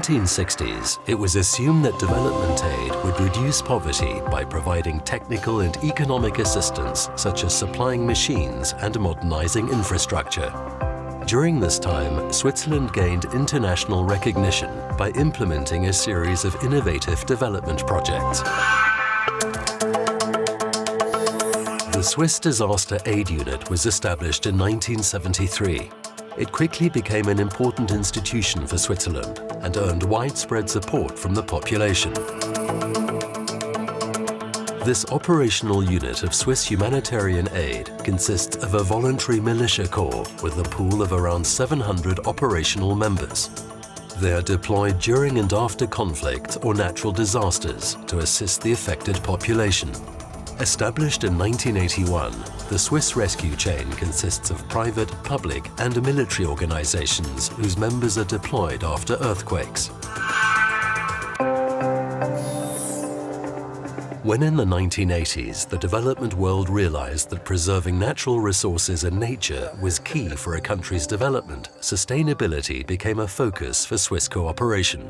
1960s, it was assumed that development aid would reduce poverty by providing technical and economic assistance, such as supplying machines and modernizing infrastructure. During this time, Switzerland gained international recognition by implementing a series of innovative development projects. The Swiss Disaster Aid Unit was established in 1973. It quickly became an important institution for Switzerland and earned widespread support from the population. This operational unit of Swiss humanitarian aid consists of a voluntary militia corps with a pool of around 700 operational members. They are deployed during and after conflict or natural disasters to assist the affected population. Established in 1981, the Swiss rescue chain consists of private, public and military organizations whose members are deployed after earthquakes. When in the 1980s, the development world realized that preserving natural resources and nature was key for a country's development, sustainability became a focus for Swiss cooperation.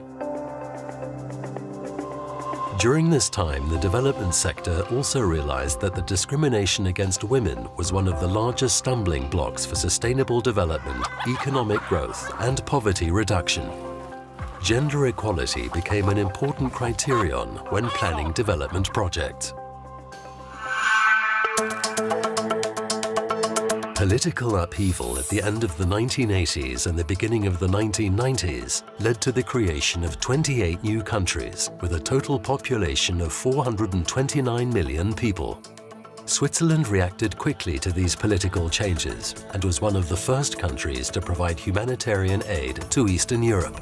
During this time, the development sector also realized that the discrimination against women was one of the largest stumbling blocks for sustainable development, economic growth, and poverty reduction. Gender equality became an important criterion when planning development projects. Political upheaval at the end of the 1980s and the beginning of the 1990s led to the creation of 28 new countries with a total population of 429 million people. Switzerland reacted quickly to these political changes and was one of the first countries to provide humanitarian aid to Eastern Europe.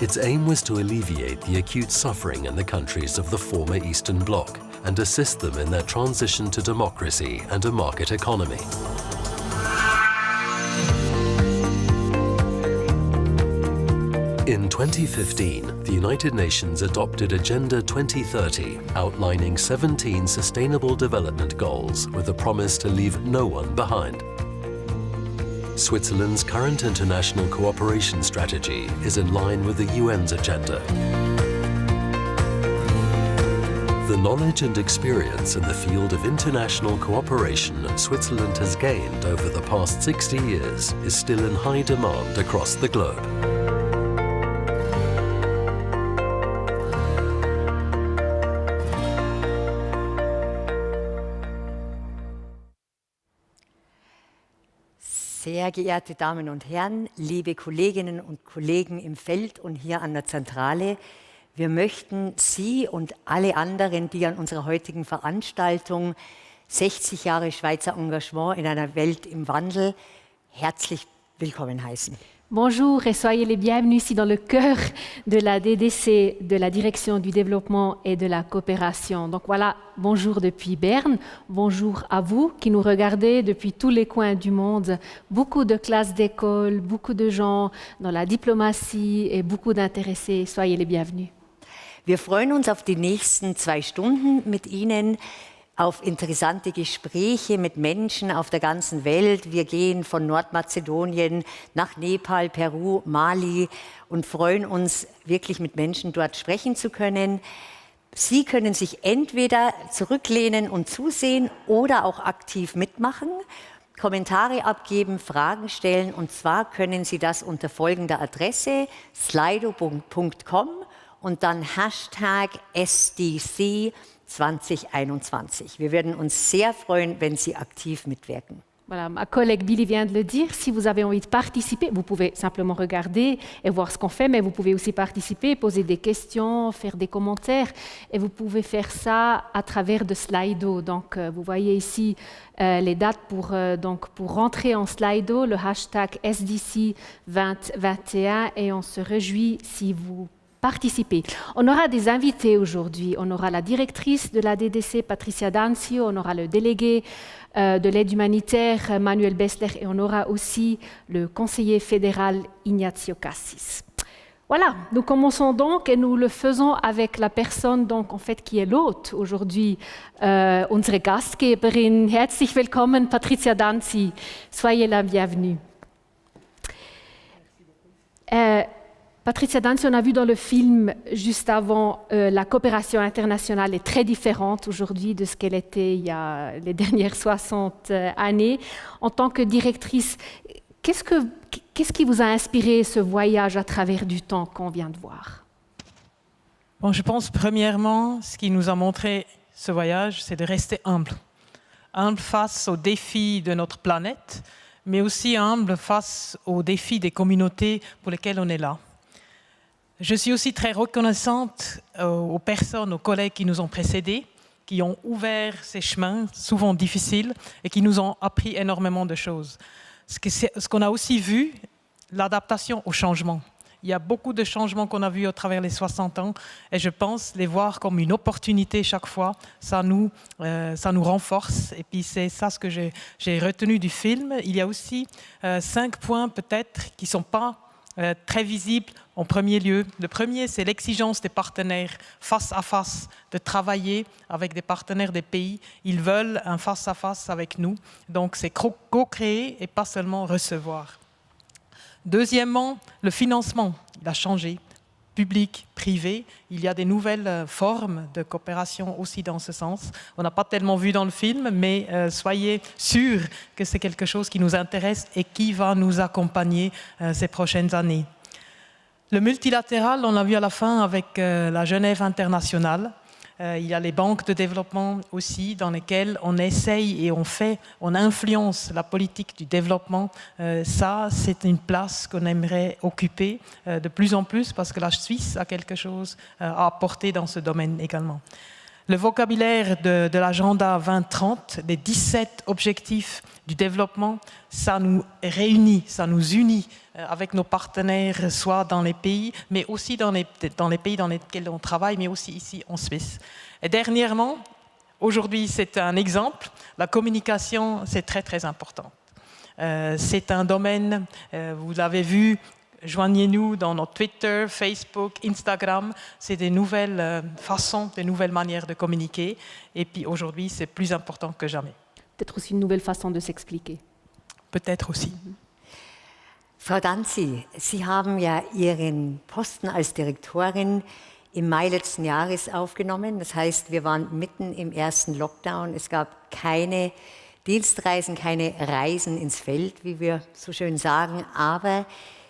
Its aim was to alleviate the acute suffering in the countries of the former Eastern Bloc and assist them in their transition to democracy and a market economy. In 2015, the United Nations adopted Agenda 2030, outlining 17 Sustainable Development Goals with a promise to leave no one behind. Switzerland's current international cooperation strategy is in line with the UN's agenda. The knowledge and experience in the field of international cooperation Switzerland has gained over the past 60 years is still in high demand across the globe. Sehr geehrte Damen und Herren, liebe Kolleginnen und Kollegen im Feld und hier an der Zentrale, wir möchten Sie und alle anderen, die an unserer heutigen Veranstaltung 60 Jahre Schweizer Engagement in einer Welt im Wandel herzlich willkommen heißen. Bonjour et soyez les bienvenus ici dans le cœur de la DDC, de la Direction du Développement et de la Coopération. Donc voilà, bonjour depuis Berne, bonjour à vous qui nous regardez depuis tous les coins du monde. Beaucoup de classes d'école, beaucoup de gens dans la diplomatie et beaucoup d'intéressés. Soyez les bienvenus. Wir freuen uns auf die nächsten 2 Stunden mit Ihnen, auf interessante Gespräche mit Menschen auf der ganzen Welt. Wir gehen von Nordmazedonien nach Nepal, Peru, Mali und freuen uns, wirklich mit Menschen dort sprechen zu können. Sie können sich entweder zurücklehnen und zusehen oder auch aktiv mitmachen, Kommentare abgeben, Fragen stellen. Und zwar können Sie das unter folgender Adresse slido.com und dann Hashtag SDC 2021. Wir würden uns sehr freuen, wenn Sie aktiv mitwirken. Voilà, ma collègue Billy vient de le dire, si vous avez envie de participer, vous pouvez simplement regarder et voir ce qu'on fait, mais vous pouvez aussi participer, poser des questions, faire des commentaires, et vous pouvez faire ça à travers de Slido. Donc, vous voyez ici les dates pour rentrer en Slido, le hashtag SDC 2021, et on se réjouit si vous participer. On aura des invités aujourd'hui. On aura la directrice de la DDC, Patricia D'Anzio, on aura le délégué de l'aide humanitaire, Manuel Bessler, et on aura aussi le conseiller fédéral, Ignazio Cassis. Voilà, nous commençons donc et nous le faisons avec la personne donc, en fait, qui est l'hôte aujourd'hui, unsere Gastgeberin. Herzlich willkommen, Patricia D'Anzi. Soyez la bienvenue. Patricia Danzi, on a vu dans le film juste avant, la coopération internationale est très différente aujourd'hui de ce qu'elle était il y a les dernières 60 années. En tant que directrice, qu'est-ce qui vous a inspiré ce voyage à travers du temps qu'on vient de voir? Bon, je pense premièrement, ce qui nous a montré ce voyage, c'est de rester humble. Humble face aux défis de notre planète, mais aussi humble face aux défis des communautés pour lesquelles on est là. Je suis aussi très reconnaissante aux personnes, aux collègues qui nous ont précédés, qui ont ouvert ces chemins, souvent difficiles, et qui nous ont appris énormément de choses. Ce qu'on a aussi vu, l'adaptation au changement. Il y a beaucoup de changements qu'on a vus à travers les 60 ans, et je pense les voir comme une opportunité chaque fois, ça nous renforce. Et puis c'est ça ce que j'ai retenu du film. Il y a aussi 5 points peut-être qui ne sont pas très visible en premier lieu. Le premier, c'est l'exigence des partenaires face à face, de travailler avec des partenaires des pays. Ils veulent un face à face avec nous. Donc c'est co-créer et pas seulement recevoir. Deuxièmement, le financement, il a changé. Public, privé, il y a des nouvelles formes de coopération aussi dans ce sens. On n'a pas tellement vu dans le film, mais soyez sûrs que c'est quelque chose qui nous intéresse et qui va nous accompagner ces prochaines années. Le multilatéral, on l'a vu à la fin avec la Genève internationale. Il y a les banques de développement aussi dans lesquelles on essaye et on influence la politique du développement. Ça, c'est une place qu'on aimerait occuper de plus en plus parce que la Suisse a quelque chose à apporter dans ce domaine également. Le vocabulaire de l'agenda 2030, les 17 objectifs du développement, ça nous réunit, ça nous unit avec nos partenaires, soit dans les pays, mais aussi dans les pays dans lesquels on travaille, mais aussi ici en Suisse. Et dernièrement, aujourd'hui c'est un exemple, la communication c'est très très important. C'est un domaine, vous l'avez vu, joignez-nous dans notre Twitter, Facebook, Instagram. C'est des nouvelles façons, des nouvelles manières de communiquer. Et puis aujourd'hui, c'est plus important que jamais. Peut-être aussi une nouvelle façon de s'expliquer. Peut-être aussi. Frau Danzi, Sie haben ja Ihren Posten als Direktorin im Mai letzten Jahres aufgenommen. Das heißt, wir waren mitten im ersten Lockdown. Es gab keine Dienstreisen, keine Reisen ins Feld, wie wir so schön sagen. Aber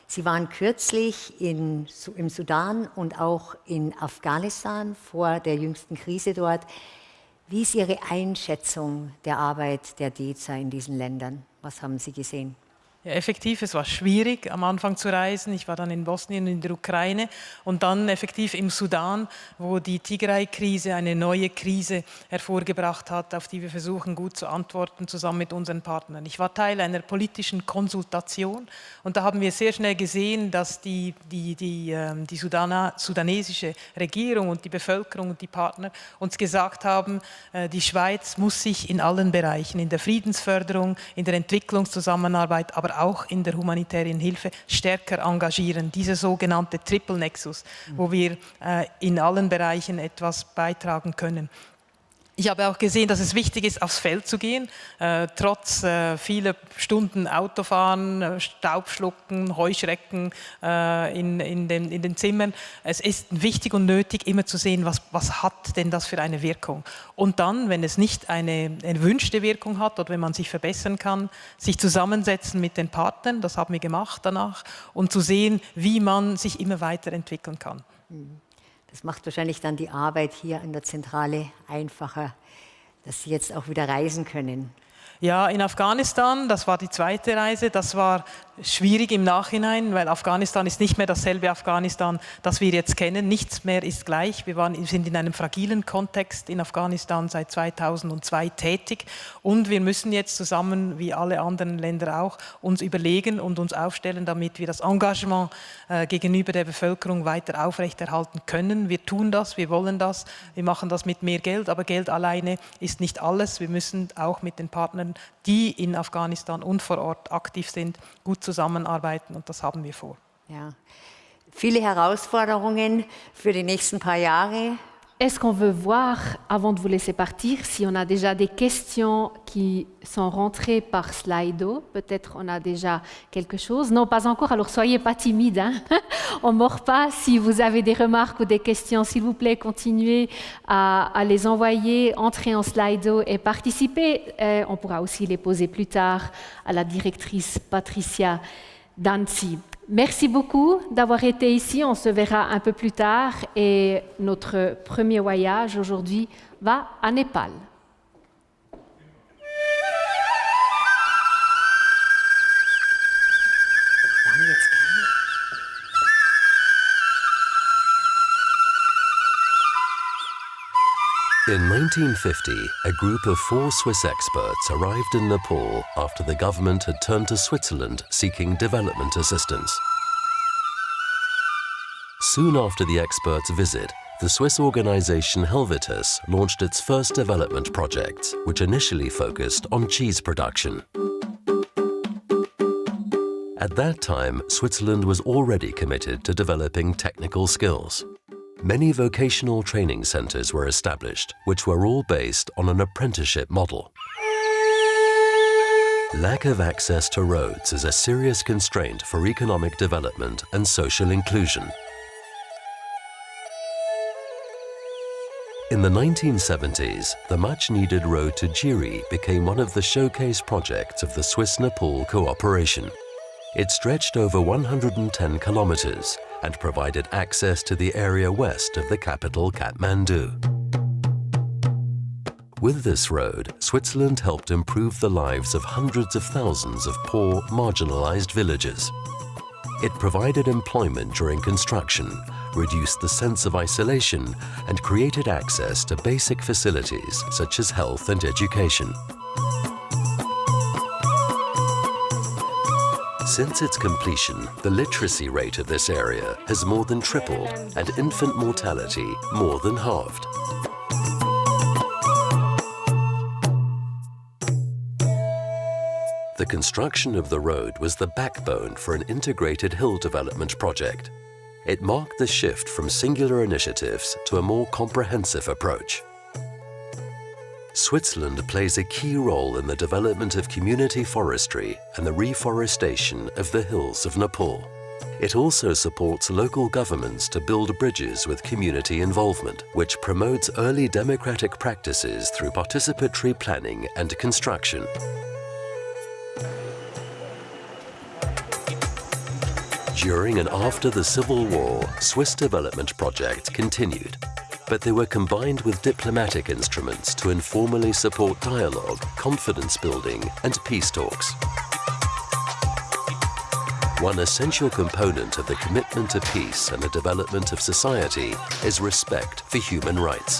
Sie waren kürzlich im Sudan und auch in Afghanistan vor der jüngsten Krise dort. Wie ist Ihre Einschätzung der Arbeit der DEZA in diesen Ländern? Was haben Sie gesehen? Ja, effektiv, es war schwierig am Anfang zu reisen. Ich war dann in Bosnien, in der Ukraine und dann effektiv im Sudan, wo die Tigray-Krise eine neue Krise hervorgebracht hat, auf die wir versuchen gut zu antworten, zusammen mit unseren Partnern. Ich war Teil einer politischen Konsultation und da haben wir sehr schnell gesehen, dass die sudanesische Regierung und die Bevölkerung und die Partner uns gesagt haben, die Schweiz muss sich in allen Bereichen, in der Friedensförderung, in der Entwicklungszusammenarbeit, aber auch in der humanitären Hilfe stärker engagieren. Dieser sogenannte Triple Nexus, wo wir in allen Bereichen etwas beitragen können. Ich habe auch gesehen, dass es wichtig ist, aufs Feld zu gehen, trotz vieler Stunden Autofahren, Staubschlucken, Heuschrecken in den Zimmern. Es ist wichtig und nötig, immer zu sehen, was hat denn das für eine Wirkung. Und dann, wenn es nicht eine erwünschte Wirkung hat oder wenn man sich verbessern kann, sich zusammensetzen mit den Partnern, das haben wir gemacht danach, und zu sehen, wie man sich immer weiterentwickeln kann. Das macht wahrscheinlich dann die Arbeit hier an der Zentrale einfacher, dass Sie jetzt auch wieder reisen können. Ja, in Afghanistan, das war die zweite Reise, das war schwierig im Nachhinein, weil Afghanistan ist nicht mehr dasselbe Afghanistan, das wir jetzt kennen. Nichts mehr ist gleich. Wir sind in einem fragilen Kontext in Afghanistan seit 2002 tätig und wir müssen jetzt zusammen, wie alle anderen Länder auch, uns überlegen und uns aufstellen, damit wir das Engagement gegenüber der Bevölkerung weiter aufrechterhalten können. Wir tun das, wir wollen das, wir machen das mit mehr Geld, aber Geld alleine ist nicht alles. Wir müssen auch mit den Partnern, die in Afghanistan und vor Ort aktiv sind, gut zusammenarbeiten und das haben wir vor. Ja. Viele Herausforderungen für die nächsten paar Jahre. est-ce qu'on veut voir, avant de vous laisser partir, si on a déjà des questions qui sont rentrées par Slido? Peut-être on a déjà quelque chose. Non, pas encore, alors soyez pas timides. Hein? On ne mord pas. Si vous avez des remarques ou des questions, s'il vous plaît, continuez à les envoyer, entrez en Slido et participez. On pourra aussi les poser plus tard à la directrice Patricia d'Annecy. Merci beaucoup d'avoir été ici. On se verra un peu plus tard. Et notre premier voyage aujourd'hui va à Népal. In 1950, a group of 4 Swiss experts arrived in Nepal after the government had turned to Switzerland seeking development assistance. Soon after the experts' visit, the Swiss organization Helvetus launched its first development projects, which initially focused on cheese production. At that time, Switzerland was already committed to developing technical skills. Many vocational training centers were established, which were all based on an apprenticeship model. Lack of access to roads is a serious constraint for economic development and social inclusion. In the 1970s, the much-needed road to Jiri became one of the showcase projects of the Swiss-Nepal cooperation. It stretched over 110 kilometers and provided access to the area west of the capital Kathmandu. With this road, Switzerland helped improve the lives of hundreds of thousands of poor, marginalized villages. It provided employment during construction, reduced the sense of isolation, and created access to basic facilities such as health and education. Since its completion, the literacy rate of this area has more than tripled and infant mortality more than halved. The construction of the road was the backbone for an integrated hill development project. It marked the shift from singular initiatives to a more comprehensive approach. Switzerland plays a key role in the development of community forestry and the reforestation of the hills of Nepal. It also supports local governments to build bridges with community involvement, which promotes early democratic practices through participatory planning and construction. During and after the Civil War, Swiss development projects continued, but they were combined with diplomatic instruments to informally support dialogue, confidence building, and peace talks. One essential component of the commitment to peace and the development of society is respect for human rights.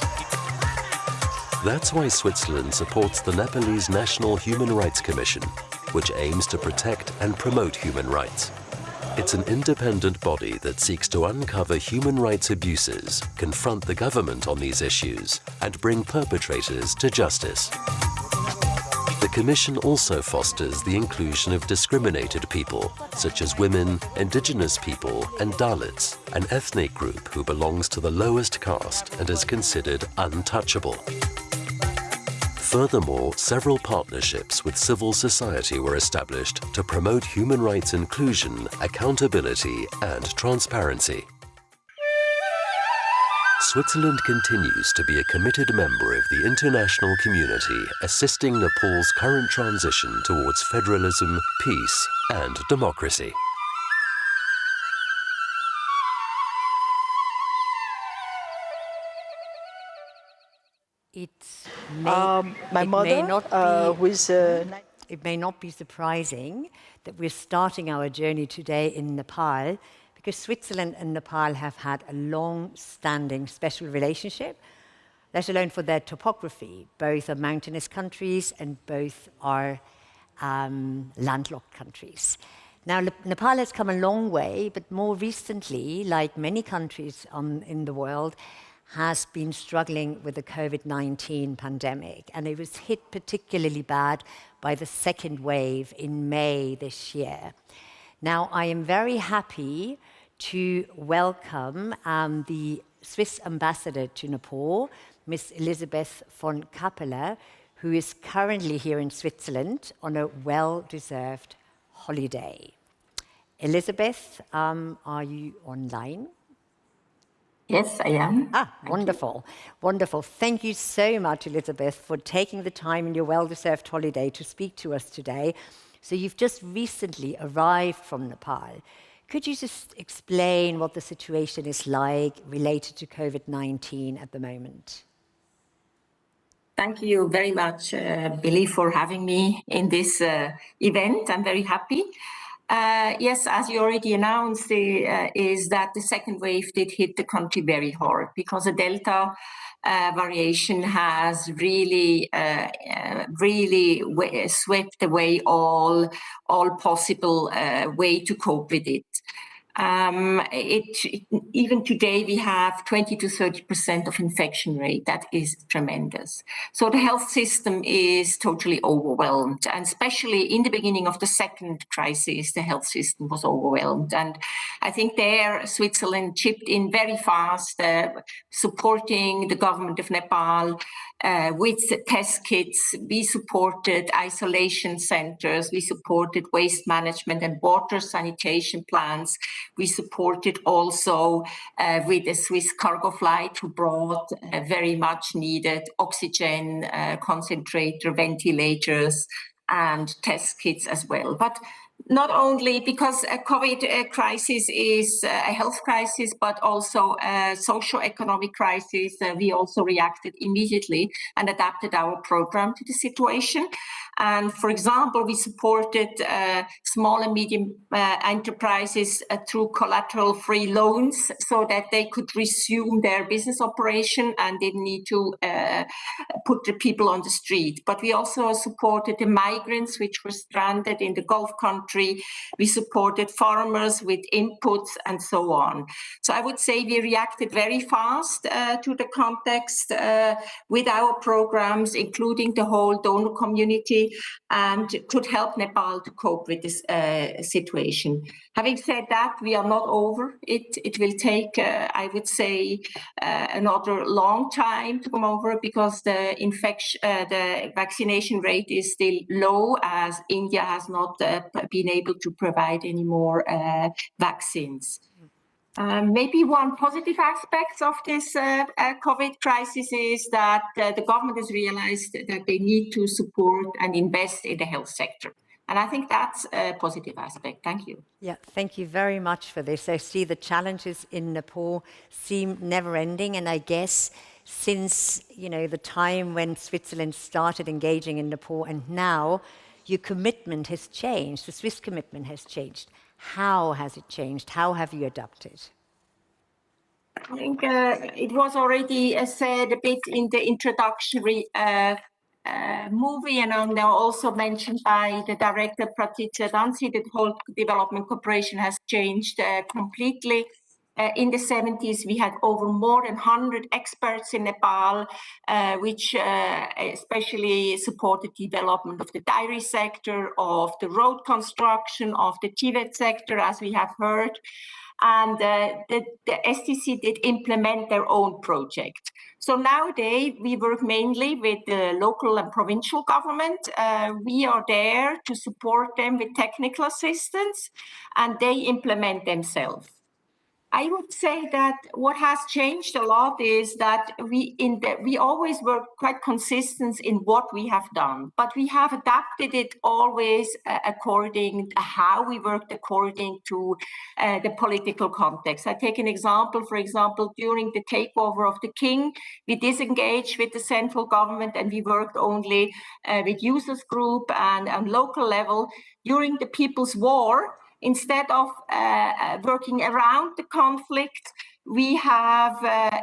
That's why Switzerland supports the Nepalese National Human Rights Commission, which aims to protect and promote human rights. It's an independent body that seeks to uncover human rights abuses, confront the government on these issues, and bring perpetrators to justice. The Commission also fosters the inclusion of discriminated people, such as women, indigenous people, and Dalits, an ethnic group who belongs to the lowest caste and is considered untouchable. Furthermore, several partnerships with civil society were established to promote human rights inclusion, accountability, and transparency. Switzerland continues to be a committed member of the international community, assisting Nepal's current transition towards federalism, peace, and democracy. It My mother, it may not be surprising that we're starting our journey today in Nepal, because Switzerland and Nepal have had a long-standing special relationship, let alone for their topography. Both are mountainous countries and both are landlocked countries. Now, Nepal has come a long way, but more recently, like many countries in the world, has been struggling with the COVID-19 pandemic, and it was hit particularly bad by the second wave in May this year. Now, I am very happy to welcome the Swiss ambassador to Nepal, Miss Elisabeth von Kappeler, who is currently here in Switzerland on a well-deserved holiday. Elizabeth, are you online? Yes, I am. Wonderful, wonderful. Thank you so much, Elizabeth, for taking the time in your well-deserved holiday to speak to us today. So you've just recently arrived from Nepal. Could you just explain what the situation is like related to COVID-19 at the moment? Thank you very much, Billy, for having me in this event. I'm very happy. Yes, as you already announced, is that the second wave did hit the country very hard because the Delta variation has really swept away all possible way to cope with it. Even today we have 20 to 30% of infection rate. That is tremendous. So the health system is totally overwhelmed, and especially in the beginning of the second crisis, the health system was overwhelmed. And I think there Switzerland chipped in very fast, supporting the government of Nepal with test kits. We supported isolation centers. We supported waste management and water sanitation plans. We supported also with a Swiss cargo flight who brought very much needed oxygen concentrator, ventilators, and test kits as well. But not only because a COVID crisis is a health crisis, but also a socio-economic crisis, we also reacted immediately and adapted our program to the situation. And for example, we supported small and medium enterprises through collateral-free loans so that they could resume their business operation and didn't need to put the people on the street. But we also supported the migrants which were stranded in the Gulf country. We supported farmers with inputs and so on. So I would say we reacted very fast to the context with our programs, including the whole donor community, and could help Nepal to cope with this situation. Having said that, we are not over. It will take, I would say, another long time to come over because the vaccination rate is still low, as India has not been able to provide any more vaccines. Maybe one positive aspect of this COVID crisis is that the government has realized that they need to support and invest in the health sector. And I think that's a positive aspect. Thank you. Yeah, thank you very much for this. I see the challenges in Nepal seem never-ending, and I guess since the time when Switzerland started engaging in Nepal and now, your commitment has changed. The Swiss commitment has changed. How has it changed? How have you adapted? I think it was already said a bit in the introductory movie, and now also mentioned by the director Pratitya Dansi, that the whole development cooperation has changed completely. In the 70s, we had more than 100 experts in Nepal, which especially supported development of the dairy sector, of the road construction, of the Tibet sector, as we have heard. And the STC did implement their own project. So nowadays, we work mainly with the local and provincial government. We are there to support them with technical assistance, and they implement themselves. I would say that what has changed a lot is that we always were quite consistent in what we have done, but we have adapted it always according to how we worked according to the political context. I take an example. For example, during the takeover of the king, we disengaged with the central government and we worked only with users group and local level. During the People's War, instead of working around the conflict, we have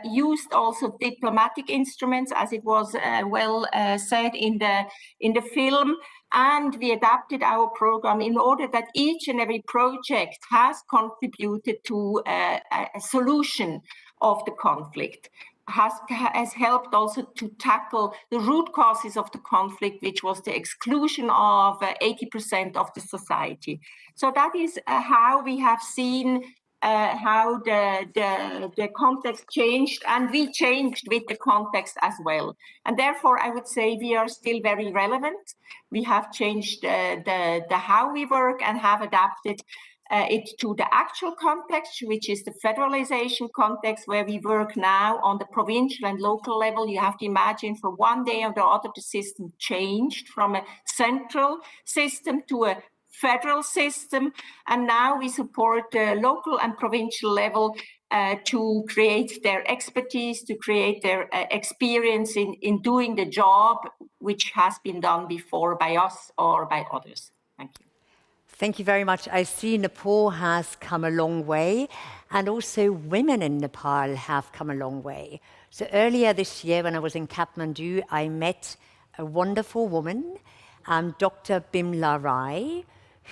used also diplomatic instruments, as it was well said in the film, and we adapted our program in order that each and every project has contributed to a solution of the conflict. Has helped also to tackle the root causes of the conflict, which was the exclusion of 80% of the society. So that is how we have seen how the context changed, and we changed with the context as well. And therefore, I would say we are still very relevant. We have changed the how we work and have adapted it to the actual context, which is the federalization context, where we work now on the provincial and local level. You have to imagine for one day or the other, the system changed from a central system to a federal system, and now we support the local and provincial level to create their expertise, to create their experience in doing the job which has been done before by us or by others. Thank you. Thank you very much. I see Nepal has come a long way, and also women in Nepal have come a long way. So earlier this year, when I was in Kathmandu, I met a wonderful woman, Dr. Bimla Rai,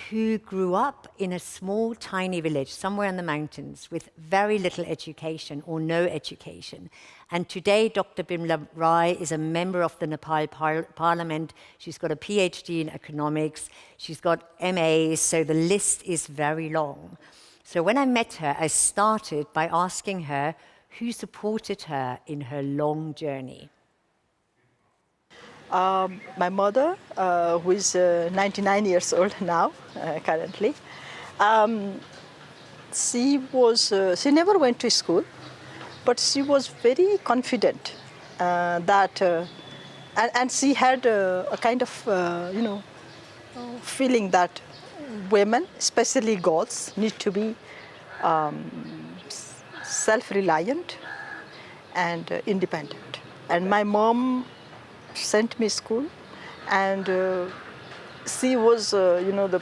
who grew up in a small, tiny village somewhere in the mountains with very little education or no education. And today, Dr. Bimla Rai is a member of the Nepal Parliament. She's got a PhD in economics. She's got MAs, so the list is very long. So when I met her, I started by asking her who supported her in her long journey. My mother, who is 99 years old now, currently, she never went to school, but she was very confident that, and she had a kind of, feeling that women, especially girls, need to be self-reliant and independent. And my mom sent me to school, and she was, the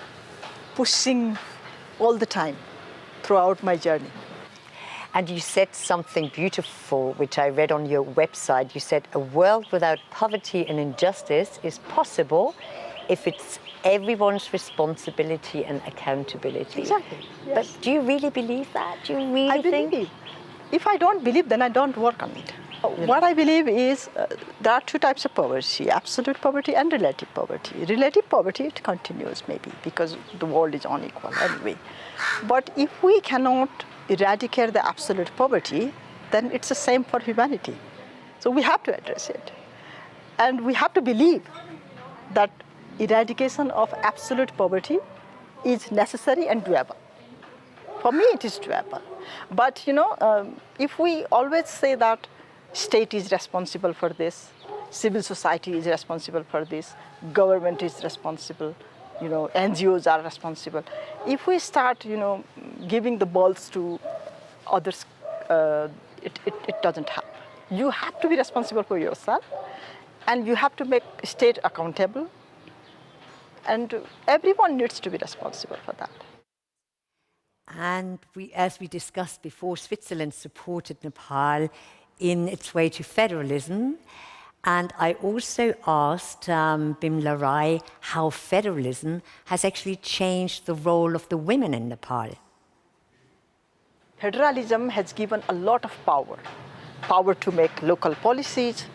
pushing all the time throughout my journey. And you said something beautiful, which I read on your website. You said, a world without poverty and injustice is possible if it's everyone's responsibility and accountability. Exactly. Yes. But do you really believe that? Do you really I think? believe. If I don't believe, then I don't work on it. What I believe is there are two types of poverty, absolute poverty and relative poverty. Relative poverty, it continues maybe because the world is unequal anyway. But if we cannot eradicate the absolute poverty, then it's the same for humanity. So we have to address it. And we have to believe that eradication of absolute poverty is necessary and doable. For me, it is doable. But, if we always say that state is responsible for this, civil society is responsible for this, government is responsible, NGOs are responsible. If we start, giving the balls to others, it doesn't help. You have to be responsible for yourself, and you have to make state accountable, and everyone needs to be responsible for that. And as we discussed before, Switzerland supported Nepal in its way to federalism. And I also asked Bimla Rai how federalism has actually changed the role of the women in Nepal. Federalism has given a lot of power to make local policies,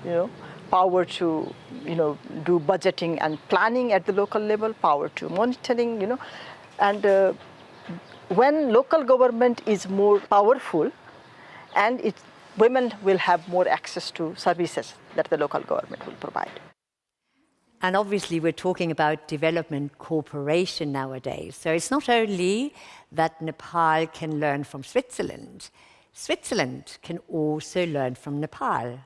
power to, do budgeting and planning at the local level, power to monitoring, and when local government is more powerful, and women will have more access to services that the local government will provide. And obviously, we're talking about development cooperation nowadays. So it's not only that Nepal can learn from Switzerland, Switzerland can also learn from Nepal.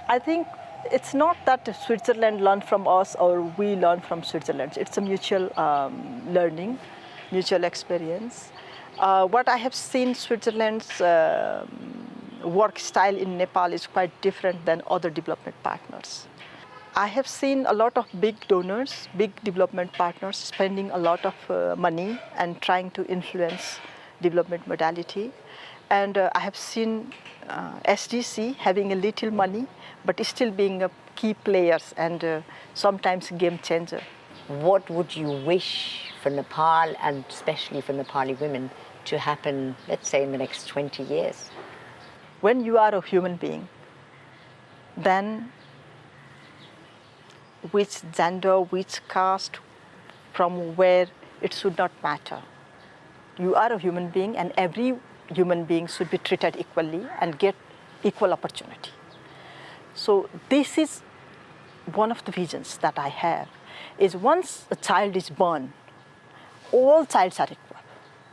I think it's not that Switzerland learned from us or we learn from Switzerland. It's a mutual learning, mutual experience. What I have seen Switzerland's work style in Nepal is quite different than other development partners. I have seen a lot of big donors, big development partners spending a lot of money and trying to influence development modality. And I have seen SDC having a little money, but still being a key players and sometimes game changer. What would you wish for Nepal, and especially for Nepali women, to happen, let's say, in the next 20 years? When you are a human being, then which gender, which caste, from where, it should not matter. You are a human being, and every human being should be treated equally and get equal opportunity. So this is one of the visions that I have, is once a child is born, all childs are equal.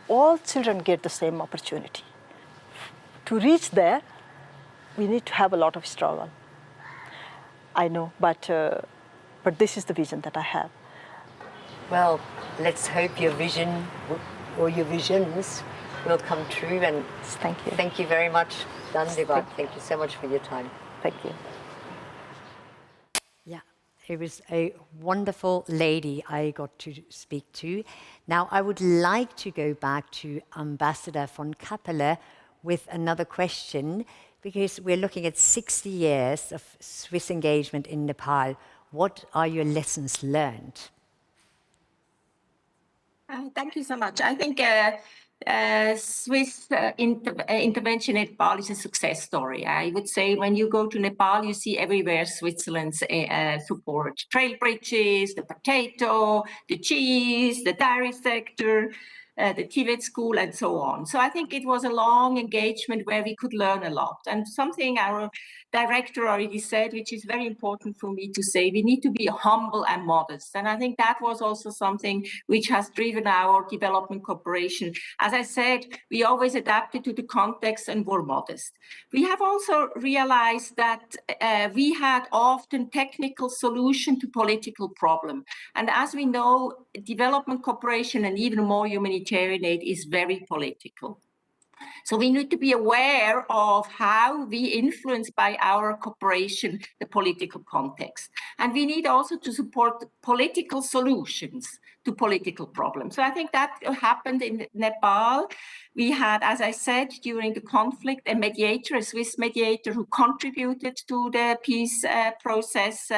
All children get the same opportunity. To reach there, we need to have a lot of struggle. I know, but this is the vision that I have. Well, let's hope your vision or your visions will come true. And Thank you. thank you very much, Dandivat. Thank you so much for your time. Thank you. Yeah, it was a wonderful lady I got to speak to. Now, I would like to go back to Ambassador von Kappeler with another question, because we're looking at 60 years of Swiss engagement in Nepal. What are your lessons learned? Thank you so much. I think Swiss intervention in Nepal is a success story. I would say when you go to Nepal, you see everywhere Switzerland's support. Trail bridges, the potato, the cheese, the dairy sector, the Tibet school, and so on. So I think it was a long engagement where we could learn a lot. And something our director already said, which is very important for me to say, we need to be humble and modest. And I think that was also something which has driven our development cooperation. As I said, we always adapted to the context and were modest. We have also realized that we had often technical solution to political problem. And as we know, development cooperation and even more humanitarian aid is very political. So we need to be aware of how we influence by our cooperation the political context. And we need also to support political solutions to political problems. So I think that happened in Nepal. We had, as I said, during the conflict, a mediator, a Swiss mediator who contributed to the peace process.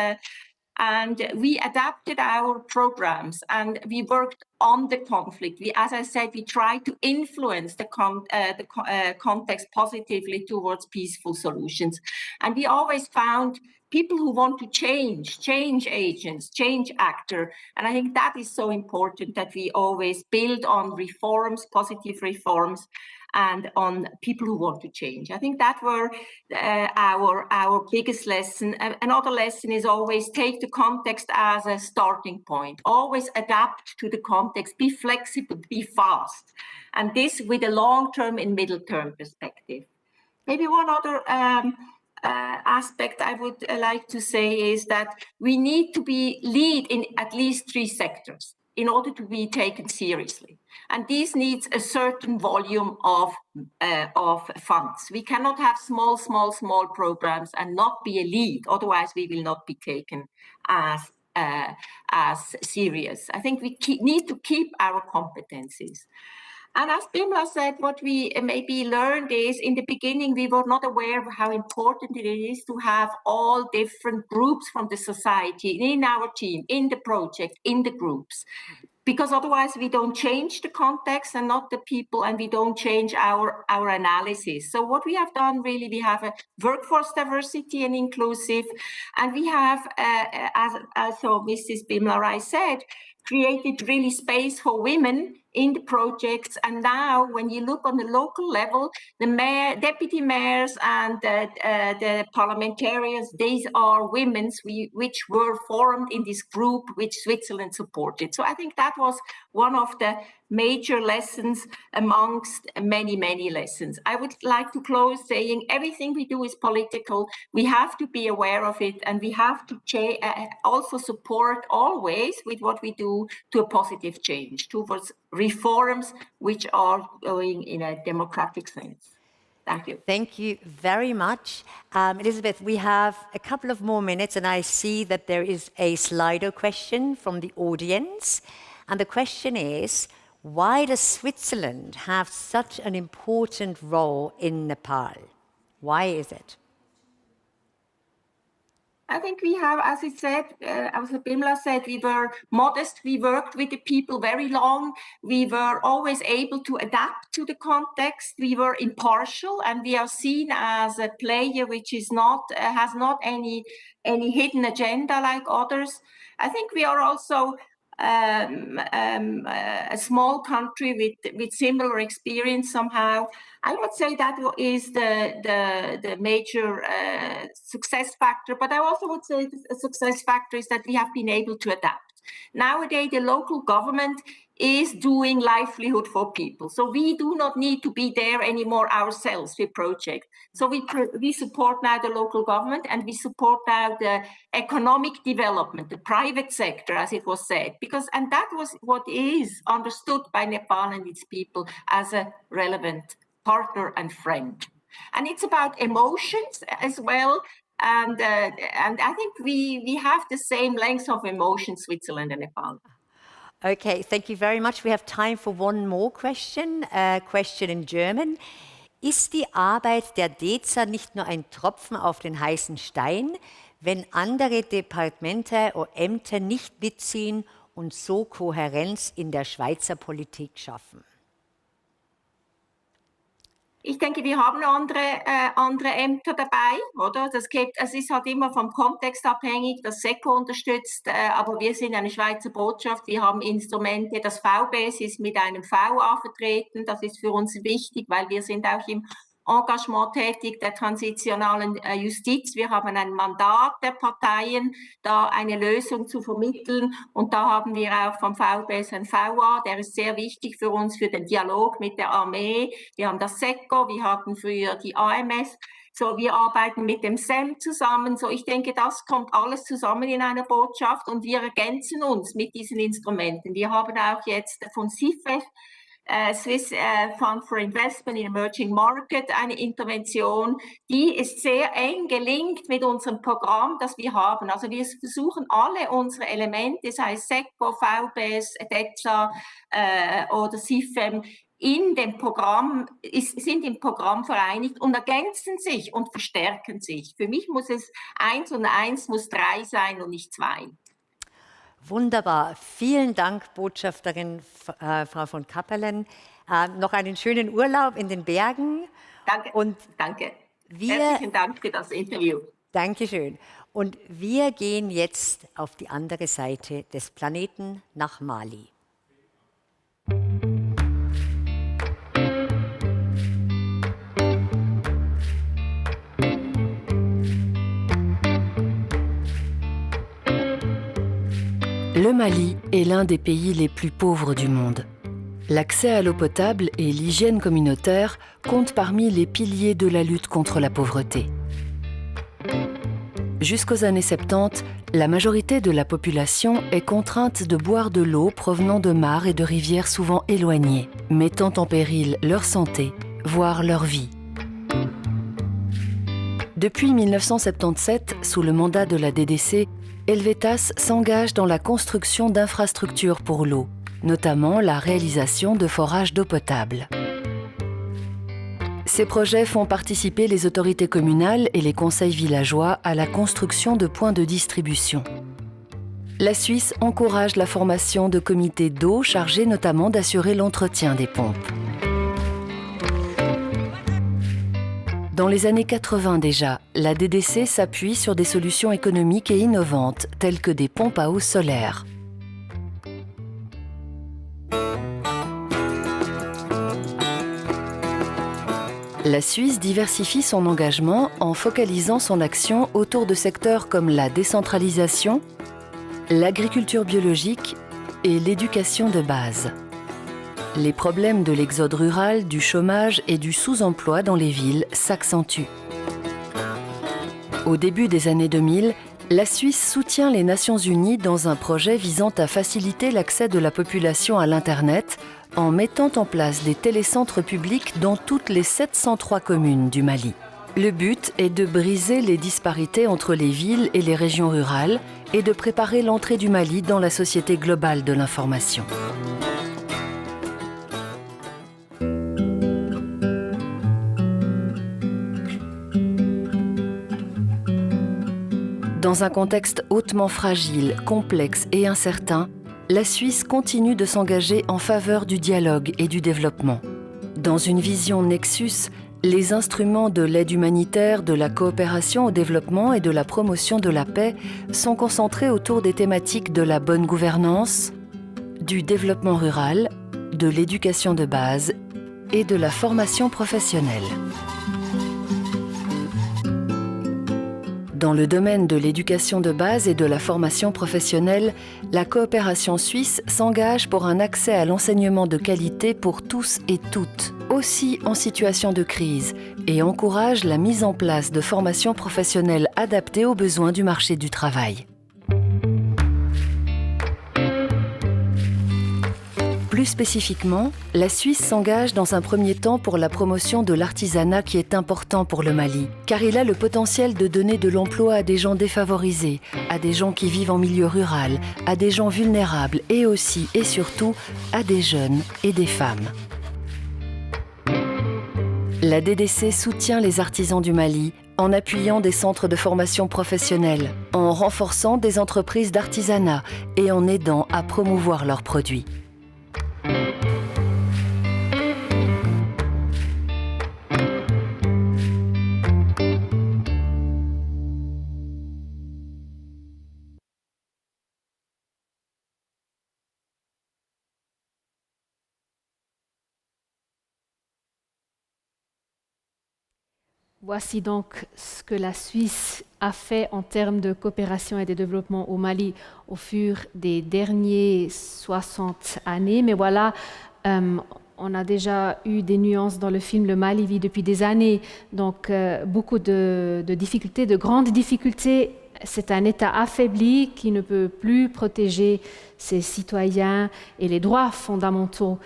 And we adapted our programs and we worked on the conflict. As I said, we tried to influence the context positively towards peaceful solutions. And we always found people who want to change agents, change actor. And I think that is so important, that we always build on reforms, positive reforms, and on people who want to change. I think that were our biggest lesson. Another lesson is always take the context as a starting point. Always adapt to the context, be flexible, be fast. And this with a long-term and middle-term perspective. Maybe one other aspect I would like to say is that we need to lead in at least 3 sectors in order to be taken seriously. And this needs a certain volume of funds. We cannot have small programs and not be a lead. Otherwise, we will not be taken as serious. I think we need to keep our competencies. And as Bimla said, what we maybe learned is in the beginning, we were not aware of how important it is to have all different groups from the society in our team, in the project, in the groups. Because otherwise we don't change the context and not the people, and we don't change our analysis. So what we have done really, we have a workforce diversity and inclusive, and we have, as Mrs. Bimla said, created really space for women in the projects. And now when you look on the local level, the deputy mayors and the parliamentarians, these are women which were formed in this group which Switzerland supported. So I think that was one of the major lessons amongst many lessons. I would like to close saying everything we do is political. We have to be aware of it, and we have to also support always with what we do to a positive change towards reforms which are going in a democratic sense. Thank you. Thank you very much. Elizabeth, we have a couple of more minutes, and I see that there is a Slido question from the audience. And the question is, why does Switzerland have such an important role in Nepal? Why is it? I think we have, as I said, as Bimla said, we were modest. We worked with the people very long. We were always able to adapt to the context. We were impartial, and we are seen as a player which is not has not any hidden agenda like others. I think we are also a small country with similar experience somehow. I would say that is the major success factor, but I also would say a success factor is that we have been able to adapt. Nowadays, the local government is doing livelihood for people. So we do not need to be there anymore ourselves with projects. So we support now the local government, and we support now the economic development, the private sector, as it was said, and that was what is understood by Nepal and its people as a relevant partner and friend. And it's about emotions as well. And I think we have the same length of emotion, Switzerland and Nepal. Okay, thank you very much. We have time for one more question, a question in German. Ist die Arbeit der DEZA nicht nur ein Tropfen auf den heißen Stein, wenn andere Departemente oder Ämter nicht mitziehen und so Kohärenz in der Schweizer Politik schaffen? Ich denke, wir haben andere Ämter dabei, oder? Es ist halt immer vom Kontext abhängig, das SECO unterstützt, aber wir sind eine Schweizer Botschaft, wir haben Instrumente, das VBS ist mit einem VA vertreten, das ist für uns wichtig, weil wir sind auch im Engagement tätig der transitionalen Justiz. Wir haben ein Mandat der Parteien, da eine Lösung zu vermitteln. Und da haben wir auch vom VBS ein VA, der ist sehr wichtig für uns, für den Dialog mit der Armee. Wir haben das SECO, wir hatten früher die AMS. So, wir arbeiten mit dem SEM zusammen. So, ich denke, das kommt alles zusammen in einer Botschaft und wir ergänzen uns mit diesen Instrumenten. Wir haben auch jetzt von CIFEF Swiss Fund for Investment in Emerging Market, eine Intervention, die ist sehr eng gelinkt mit unserem Programm, das wir haben. Also wir versuchen alle unsere Elemente, sei es SECO, VBS, DEZA oder CIFEM, sind im Programm vereinigt und ergänzen sich und verstärken sich. Für mich muss es 1 und 1 muss 3 sein und nicht 2. Wunderbar. Vielen Dank, Botschafterin Frau von Kappelen. Noch einen schönen Urlaub in den Bergen. Danke. Und danke. Herzlichen Dank für das Interview. Dankeschön. Und wir gehen jetzt auf die andere Seite des Planeten nach Mali. Le Mali est l'un des pays les plus pauvres du monde. L'accès à l'eau potable et l'hygiène communautaire comptent parmi les piliers de la lutte contre la pauvreté. Jusqu'aux années 70, la majorité de la population est contrainte de boire de l'eau provenant de mares et de rivières souvent éloignées, mettant en péril leur santé, voire leur vie. Depuis 1977, sous le mandat de la DDC, Helvetas s'engage dans la construction d'infrastructures pour l'eau, notamment la réalisation de forages d'eau potable. Ces projets font participer les autorités communales et les conseils villageois à la construction de points de distribution. La Suisse encourage la formation de comités d'eau chargés notamment d'assurer l'entretien des pompes. Dans les années 80 déjà, la DDC s'appuie sur des solutions économiques et innovantes, telles que des pompes à eau solaire. La Suisse diversifie son engagement en focalisant son action autour de secteurs comme la décentralisation, l'agriculture biologique et l'éducation de base. Les problèmes de l'exode rural, du chômage et du sous-emploi dans les villes s'accentuent. Au début des années 2000, la Suisse soutient les Nations Unies dans un projet visant à faciliter l'accès de la population à l'Internet en mettant en place des télécentres publics dans toutes les 703 communes du Mali. Le but est de briser les disparités entre les villes et les régions rurales et de préparer l'entrée du Mali dans la société globale de l'information. Dans un contexte hautement fragile, complexe et incertain, la Suisse continue de s'engager en faveur du dialogue et du développement. Dans une vision Nexus, les instruments de l'aide humanitaire, de la coopération au développement et de la promotion de la paix sont concentrés autour des thématiques de la bonne gouvernance, du développement rural, de l'éducation de base et de la formation professionnelle. Dans le domaine de l'éducation de base et de la formation professionnelle, la coopération suisse s'engage pour un accès à l'enseignement de qualité pour tous et toutes, aussi en situation de crise, et encourage la mise en place de formations professionnelles adaptées aux besoins du marché du travail. Plus spécifiquement, la Suisse s'engage dans un premier temps pour la promotion de l'artisanat qui est important pour le Mali, car il a le potentiel de donner de l'emploi à des gens défavorisés, à des gens qui vivent en milieu rural, à des gens vulnérables et aussi et surtout à des jeunes et des femmes. La DDC soutient les artisans du Mali en appuyant des centres de formation professionnelle, en renforçant des entreprises d'artisanat et en aidant à promouvoir leurs produits. Voici donc ce que la Suisse a fait en termes de coopération et de développement au Mali au fur des derniers 60 années. Mais voilà, on a déjà eu des nuances dans le film. Le Mali vit depuis des années, donc beaucoup de difficultés, de grandes difficultés. C'est un État affaibli qui ne peut plus protéger ses citoyens et les droits fondamentaux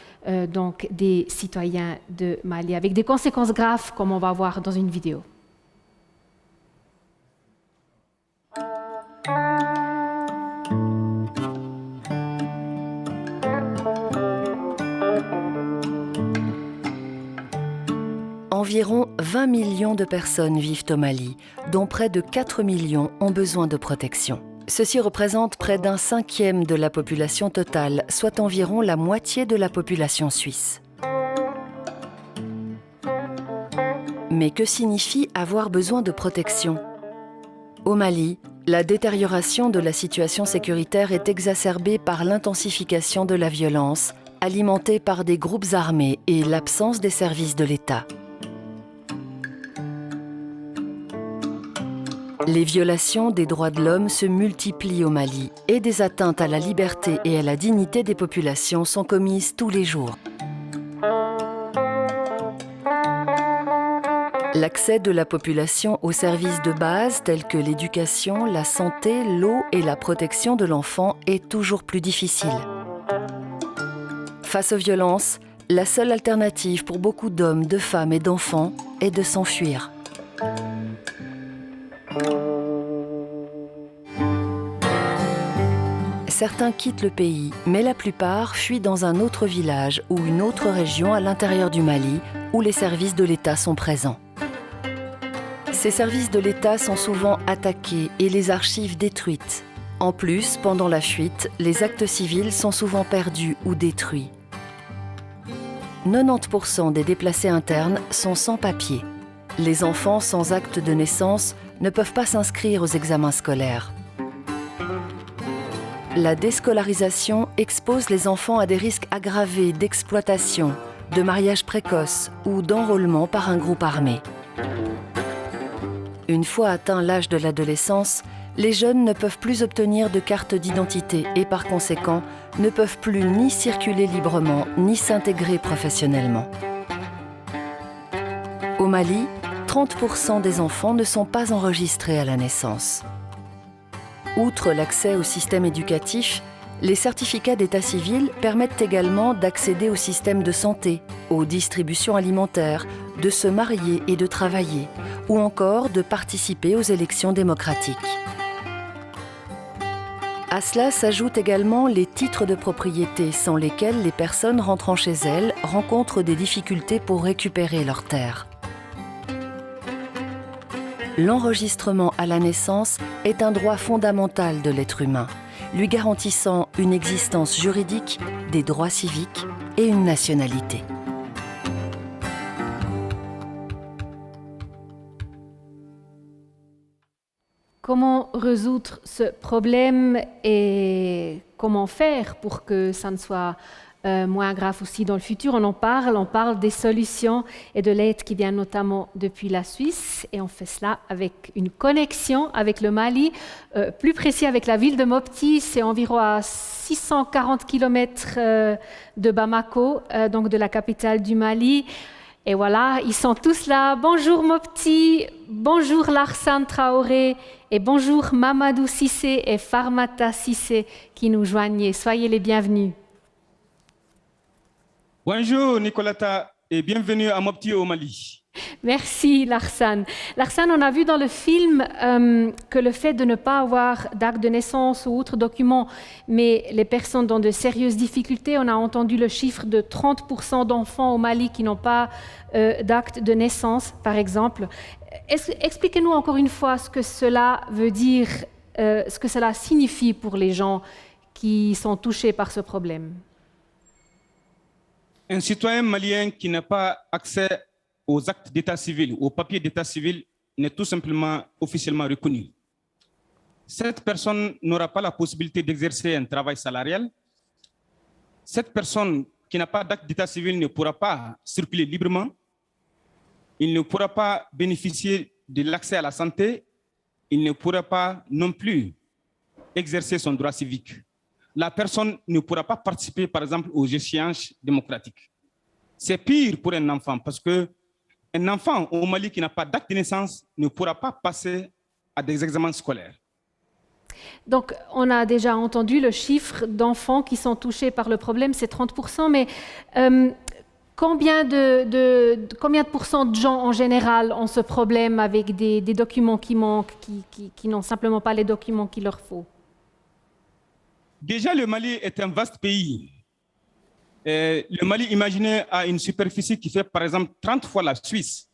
donc des citoyens de Mali, avec des conséquences graves, comme on va voir dans une vidéo. Environ 20 millions de personnes vivent au Mali, dont près de 4 millions ont besoin de protection. Ceci représente près d'un cinquième de la population totale, soit environ la moitié de la population suisse. Mais que signifie avoir besoin de protection ? Au Mali, la détérioration de la situation sécuritaire est exacerbée par l'intensification de la violence, alimentée par des groupes armés et l'absence des services de l'État. Les violations des droits de l'homme se multiplient au Mali et des atteintes à la liberté et à la dignité des populations sont commises tous les jours. L'accès de la population aux services de base tels que l'éducation, la santé, l'eau et la protection de l'enfant est toujours plus difficile. Face aux violences, la seule alternative pour beaucoup d'hommes, de femmes et d'enfants est de s'enfuir. Certains quittent le pays, mais la plupart fuient dans un autre village ou une autre région à l'intérieur du Mali où les services de l'État sont présents. Ces services de l'État sont souvent attaqués et les archives détruites. En plus, pendant la fuite, les actes civils sont souvent perdus ou détruits. 90% des déplacés internes sont sans papier. Les enfants sans acte de naissance ne peuvent pas s'inscrire aux examens scolaires. La déscolarisation expose les enfants à des risques aggravés d'exploitation, de mariage précoce ou d'enrôlement par un groupe armé. Une fois atteint l'âge de l'adolescence, les jeunes ne peuvent plus obtenir de carte d'identité et par conséquent ne peuvent plus ni circuler librement ni s'intégrer professionnellement. Au Mali, 30% des enfants ne sont pas enregistrés à la naissance. Outre l'accès au système éducatif, les certificats d'état civil permettent également d'accéder au système de santé, aux distributions alimentaires, de se marier et de travailler, ou encore de participer aux élections démocratiques. À cela s'ajoutent également les titres de propriété sans lesquels les personnes rentrant chez elles rencontrent des difficultés pour récupérer leurs terres. L'enregistrement à la naissance est un droit fondamental de l'être humain, lui garantissant une existence juridique, des droits civiques et une nationalité. Comment résoudre ce problème et comment faire pour que ça ne soit moins grave aussi dans le futur. On parle des solutions et de l'aide qui vient notamment depuis la Suisse et on fait cela avec une connexion avec le Mali, plus précis avec la ville de Mopti, c'est environ à 640 km de Bamako, donc de la capitale du Mali. Et voilà, ils sont tous là. Bonjour Mopti, bonjour Larsan Traoré et bonjour Mamadou Sissé et Farmata Sissé qui nous joignent. Soyez les bienvenus. Bonjour Nicolata et bienvenue à Mopti au Mali. Merci Larsan. Larsan, on a vu dans le film que le fait de ne pas avoir d'acte de naissance ou autres documents, mais les personnes dans de sérieuses difficultés, on a entendu le chiffre de 30% d'enfants au Mali qui n'ont pas d'acte de naissance, par exemple. Expliquez-nous encore une fois ce que cela veut dire, ce que cela signifie pour les gens qui sont touchés par ce problème. Un citoyen malien qui n'a pas accès aux actes d'état civil, aux papiers d'état civil, n'est tout simplement officiellement reconnu. Cette personne n'aura pas la possibilité d'exercer un travail salarial. Cette personne qui n'a pas d'acte d'état civil ne pourra pas circuler librement. Il ne pourra pas bénéficier de l'accès à la santé. Il ne pourra pas non plus exercer son droit civique. La personne ne pourra pas participer, par exemple, aux échéances démocratiques. C'est pire pour un enfant parce qu'un enfant au Mali qui n'a pas d'acte de naissance ne pourra pas passer à des examens scolaires. Donc, on a déjà entendu le chiffre d'enfants qui sont touchés par le problème, c'est 30%, mais combien de pourcents de gens en général ont ce problème avec des documents qui manquent, qui n'ont simplement pas les documents qu'il leur faut? Déjà, le Mali est un vaste pays. Le Mali, imaginez, a une superficie qui fait par exemple 30 fois la Suisse.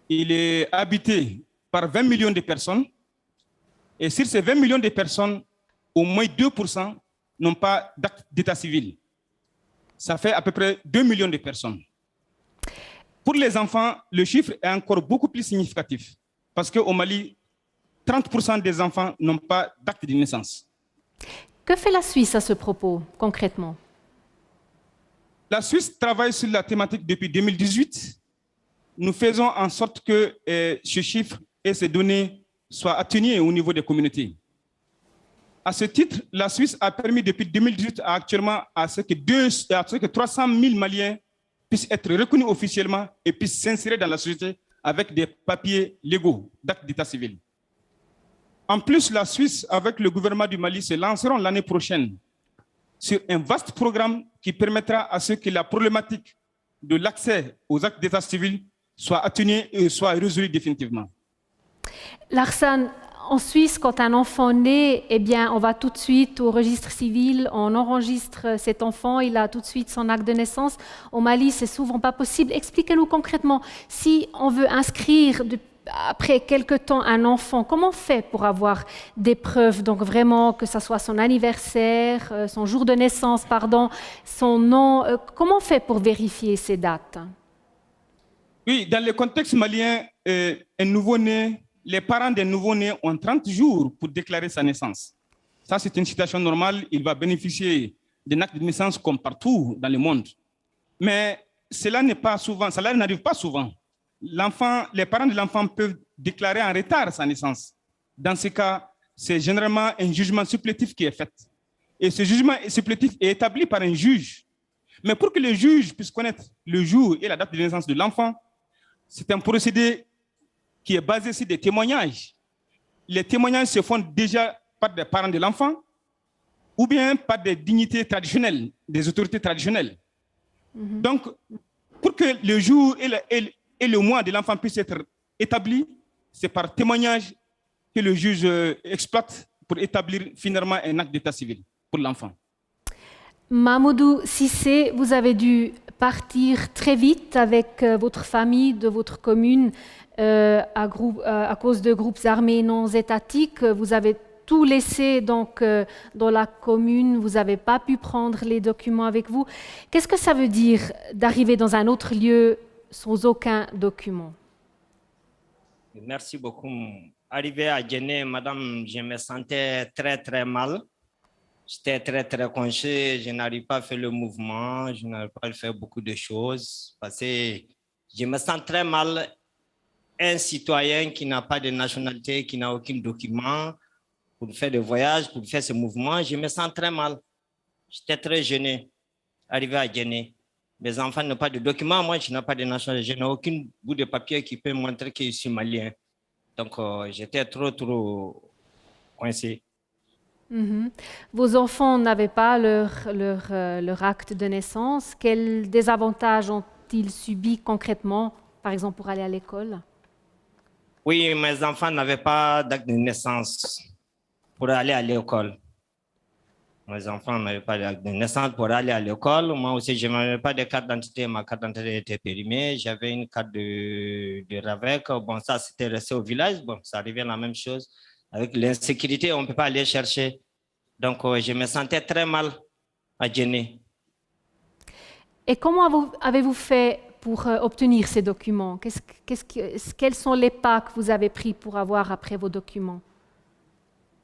Il est habité par 20 millions de personnes. Et sur ces 20 millions de personnes, au moins 2% n'ont pas d'acte d'état civil. Ça fait à peu près 2 millions de personnes. Pour les enfants, le chiffre est encore beaucoup plus significatif. Parce qu'au Mali, 30% des enfants n'ont pas d'acte de naissance. Que fait la Suisse à ce propos, concrètement? La Suisse travaille sur la thématique depuis 2018. Nous faisons en sorte que ce chiffre et ces données soient atténués au niveau des communautés. À ce titre, la Suisse a permis depuis 2018 actuellement à ce que 300 000 Maliens puissent être reconnus officiellement et puissent s'insérer dans la société avec des papiers légaux d'acte d'état civil. En plus, la Suisse, avec le gouvernement du Mali, se lanceront l'année prochaine sur un vaste programme qui permettra à ce que la problématique de l'accès aux actes d'état civil soit atténuée et soit résolue définitivement. Larsan, en Suisse, quand un enfant naît, eh bien, on va tout de suite au registre civil, on enregistre cet enfant, il a tout de suite son acte de naissance. Au Mali, c'est souvent pas possible. Expliquez-nous concrètement, si on veut inscrire après quelque temps un enfant, comment on fait pour avoir des preuves, donc vraiment que ce soit son anniversaire, son jour de naissance, pardon, son nom, comment on fait pour vérifier ces dates? Oui, dans le contexte malien, un nouveau-né, les parents d'un nouveau-né ont 30 jours pour déclarer sa naissance. Ça, c'est une situation normale, il va bénéficier d'un acte de naissance comme partout dans le monde. Mais cela n'arrive pas souvent. Les parents de l'enfant peuvent déclarer en retard sa naissance. Dans ce cas, c'est généralement un jugement supplétif qui est fait. Et ce jugement supplétif est établi par un juge. Mais pour que le juge puisse connaître le jour et la date de naissance de l'enfant, c'est un procédé qui est basé sur des témoignages. Les témoignages se font déjà par des parents de l'enfant ou bien par des dignités traditionnelles, des autorités traditionnelles. Donc, pour que le jour et le mois de l'enfant puisse être établi, c'est par témoignage que le juge exploite pour établir finalement un acte d'état civil pour l'enfant. Mamadou Sissé, vous avez dû partir très vite avec votre famille de votre commune à cause de groupes armés non étatiques. Vous avez tout laissé donc, dans la commune, vous n'avez pas pu prendre les documents avec vous. Qu'est-ce que ça veut dire d'arriver dans un autre lieu sans aucun document? Merci beaucoup. Arrivé à Djenné, madame, je me sentais très très mal. J'étais très conscient, je n'arrive pas à faire le mouvement, je n'arrive pas à faire beaucoup de choses parce que je me sens très mal. Un citoyen qui n'a pas de nationalité, qui n'a aucun document pour faire des voyages, pour faire ce mouvement, je me sens très mal. J'étais très gêné, arrivé à Guinée. Mes enfants n'ont pas de documents, moi je n'ai pas de nationalité, je n'ai aucun bout de papier qui peut montrer que je suis malien. Donc j'étais trop coincé. Vos enfants n'avaient pas leur acte de naissance. Quels désavantages ont-ils subis concrètement, par exemple pour aller à l'école? Oui, mes enfants n'avaient pas d'acte de naissance pour aller à l'école. Mes enfants n'avaient pas d'acte de naissance pour aller à l'école. Moi aussi, je n'avais pas de carte d'identité. Ma carte d'identité était périmée. J'avais une carte de RAVEC. Bon, ça, c'était resté au village. Bon, ça arrivait la même chose. Avec l'insécurité, on ne peut pas aller chercher. Donc, je me sentais très mal à Guinée. Et comment avez-vous fait pour obtenir ces documents? Quels sont les pas que vous avez pris pour avoir après vos documents?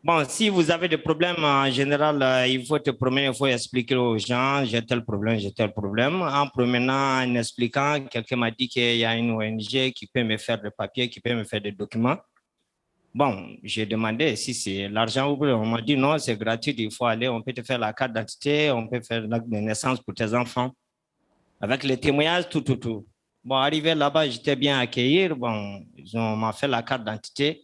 Bon, si vous avez des problèmes, en général, il faut te promener, il faut expliquer aux gens, j'ai tel problème. En promenant, en expliquant, quelqu'un m'a dit qu'il y a une ONG qui peut me faire des papiers, qui peut me faire des documents. Bon, j'ai demandé si c'est l'argent ou pas. On m'a dit non, c'est gratuit, il faut aller, on peut te faire la carte d'identité, on peut faire l'acte de naissance pour tes enfants. Avec les témoignages, tout. Bon, arrivé là-bas, j'étais bien accueilli. Bon, on m'a fait la carte d'identité.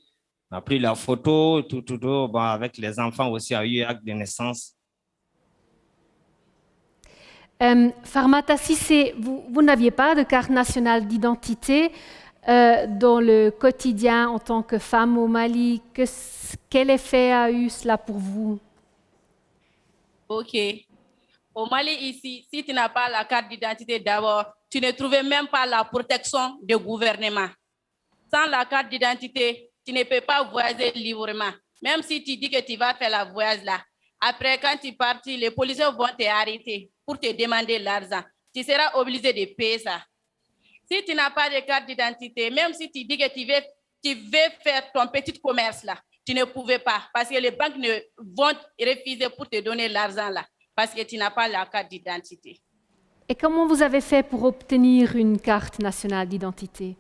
On a pris la photo, tout. Bon, avec les enfants aussi, a eu acte de naissance. Farmata Cissé, vous n'aviez pas de carte nationale d'identité dans le quotidien en tant que femme au Mali. Quel effet a eu cela pour vous? Ok. Au Mali, ici, si tu n'as pas la carte d'identité d'abord, tu ne trouvais même pas la protection du gouvernement. Sans la carte d'identité, tu ne peux pas voyager librement. Même si tu dis que tu vas faire la voyage là. Après, quand tu pars, les policiers vont t'arrêter pour te demander l'argent. Tu seras obligé de payer ça. Si tu n'as pas de carte d'identité, même si tu dis que tu veux faire ton petit commerce là, tu ne pouvais pas parce que les banques vont refuser pour te donner l'argent là parce que tu n'as pas la carte d'identité. Et comment vous avez fait pour obtenir une carte nationale d'identité?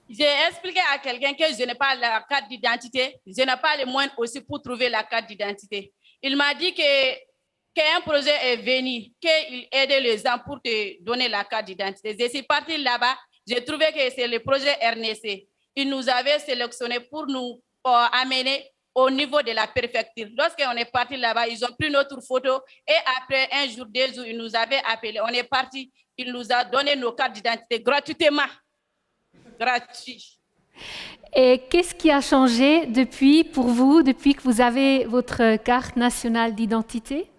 J'ai expliqué à quelqu'un que je n'ai pas la carte d'identité, je n'ai pas les moyens aussi pour trouver la carte d'identité. Il m'a dit qu'un projet est venu, qu'il aidait les gens pour te donner la carte d'identité. Je suis partie là-bas, j'ai trouvé que c'est le projet RNC. Ils nous avaient sélectionnés pour nous amener au niveau de la préfecture. Lorsqu'on est parti là-bas, ils ont pris notre photo et après un jour, 2 jours, ils nous avaient appelés. On est parti, ils nous ont donné nos cartes d'identité gratuitement. Gratuit. Et qu'est-ce qui a changé pour vous, depuis que vous avez votre carte nationale d'identité?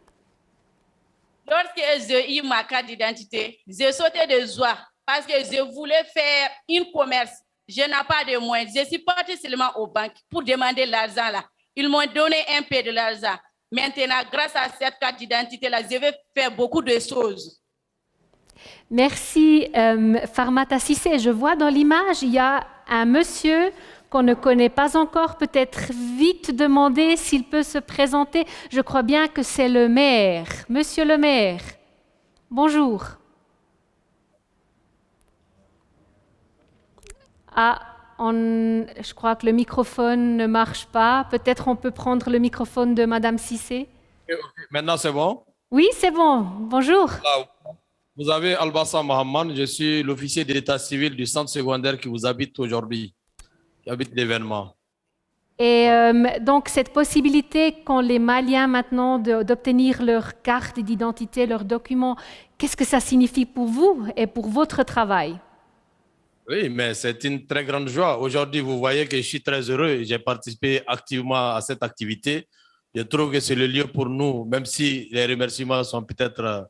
Lorsque j'ai eu ma carte d'identité, j'ai sauté de joie parce que je voulais faire un commerce. Je n'ai pas de moyens. Je suis partie seulement aux banques pour demander l'argent là. Ils m'ont donné un peu de l'argent. Maintenant, grâce à cette carte d'identité là, je vais faire beaucoup de choses. Merci, Farmata Cissé. Je vois dans l'image, il y a un monsieur qu'on ne connaît pas encore, peut-être vite demander s'il peut se présenter. Je crois bien que c'est le maire. Monsieur le maire, bonjour. Je crois que le microphone ne marche pas. Peut-être on peut prendre le microphone de Madame Cissé. Maintenant, c'est bon? Oui, c'est bon. Bonjour. Vous avez Albassa Mohamed, je suis l'officier d'état civil du centre secondaire qui vous habite aujourd'hui, qui habite l'événement. Et donc, cette possibilité qu'ont les Maliens maintenant d'obtenir leur carte d'identité, leurs documents, qu'est-ce que ça signifie pour vous et pour votre travail? Oui, mais c'est une très grande joie. Aujourd'hui, vous voyez que je suis très heureux. J'ai participé activement à cette activité. Je trouve que c'est le lieu pour nous, même si les remerciements sont peut-être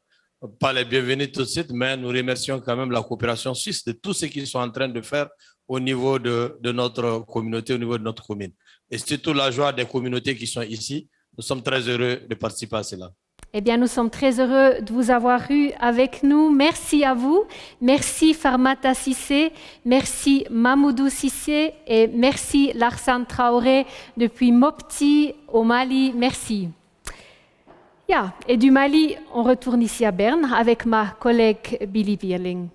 pas les bienvenus tout de suite, mais nous remercions quand même la coopération suisse de tout ce qu'ils sont en train de faire au niveau de notre communauté, au niveau de notre commune. Et surtout la joie des communautés qui sont ici. Nous sommes très heureux de participer à cela. Eh bien, nous sommes très heureux de vous avoir eu avec nous. Merci à vous. Merci Farmata Cissé. Merci Mamoudou Cissé. Et merci Larsan Traoré depuis Mopti au Mali. Merci. Ja, et du Mali, on retourne ici à Berne avec ma collègue Billy Bierling.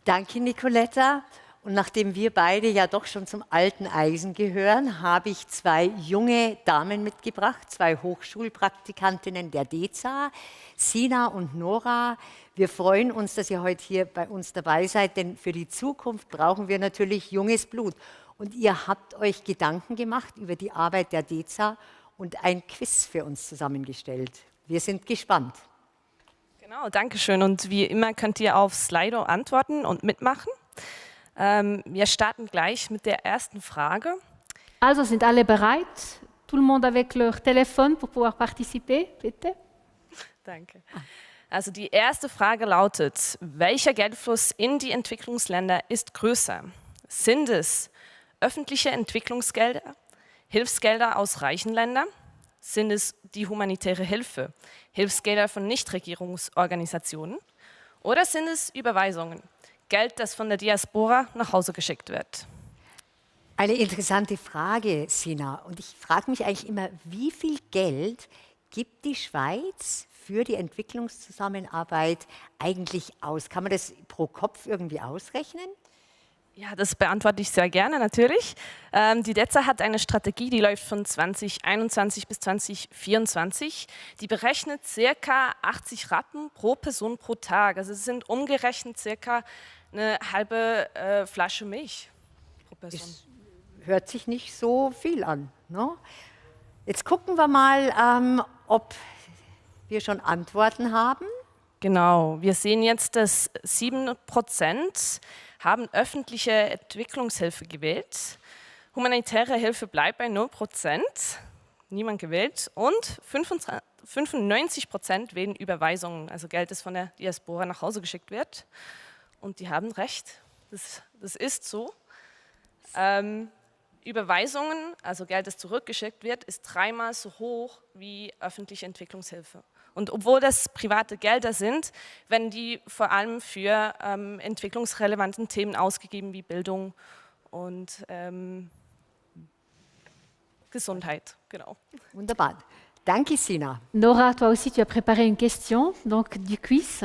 Danke, Nicoletta. Und nachdem wir beide ja doch schon zum alten Eisen gehören, habe ich zwei junge Damen mitgebracht, zwei Hochschulpraktikantinnen der DEZA, Sina und Nora. Wir freuen uns, dass ihr heute hier bei uns dabei seid, denn für die Zukunft brauchen wir natürlich junges Blut. Und ihr habt euch Gedanken gemacht über die Arbeit der DEZA und ein Quiz für uns zusammengestellt. Wir sind gespannt. Genau, danke schön. Und wie immer könnt ihr auf Slido antworten und mitmachen. Wir starten gleich mit der ersten Frage. Also sind alle bereit? Tout le monde avec leur téléphone pour pouvoir participer, bitte? Danke. Also die erste Frage lautet, welcher Geldfluss in die Entwicklungsländer ist größer? Sind es öffentliche Entwicklungsgelder, Hilfsgelder aus reichen Ländern? Sind es die humanitäre Hilfe, Hilfsgelder von Nichtregierungsorganisationen? Oder sind es Überweisungen? Geld, das von der Diaspora nach Hause geschickt wird? Eine interessante Frage, Sina. Und ich frage mich eigentlich immer, wie viel Geld gibt die Schweiz für die Entwicklungszusammenarbeit eigentlich aus? Kann man das pro Kopf irgendwie ausrechnen? Ja, das beantworte ich sehr gerne, natürlich. Die DEZA hat eine Strategie, die läuft von 2021 bis 2024. Die berechnet ca. 80 Rappen pro Person pro Tag. Also es sind umgerechnet ca. eine halbe Flasche Milch pro Person. Das hört sich nicht so viel an. Ne? Jetzt gucken wir mal, ob wir schon Antworten haben. Genau, wir sehen jetzt, dass 7% haben öffentliche Entwicklungshilfe gewählt. Humanitäre Hilfe bleibt bei 0%, niemand gewählt. Und 95% wählen Überweisungen, also Geld, das von der Diaspora nach Hause geschickt wird. Und die haben recht, das ist so. Überweisungen, also Geld, das zurückgeschickt wird, ist 3-mal so hoch wie öffentliche Entwicklungshilfe. Und obwohl das private Gelder sind, werden die vor allem für entwicklungsrelevanten Themen ausgegeben wie Bildung und Gesundheit. Genau. Wunderbar. Danke, Sina. Nora, toi aussi, tu as préparé une question, donc du quiz.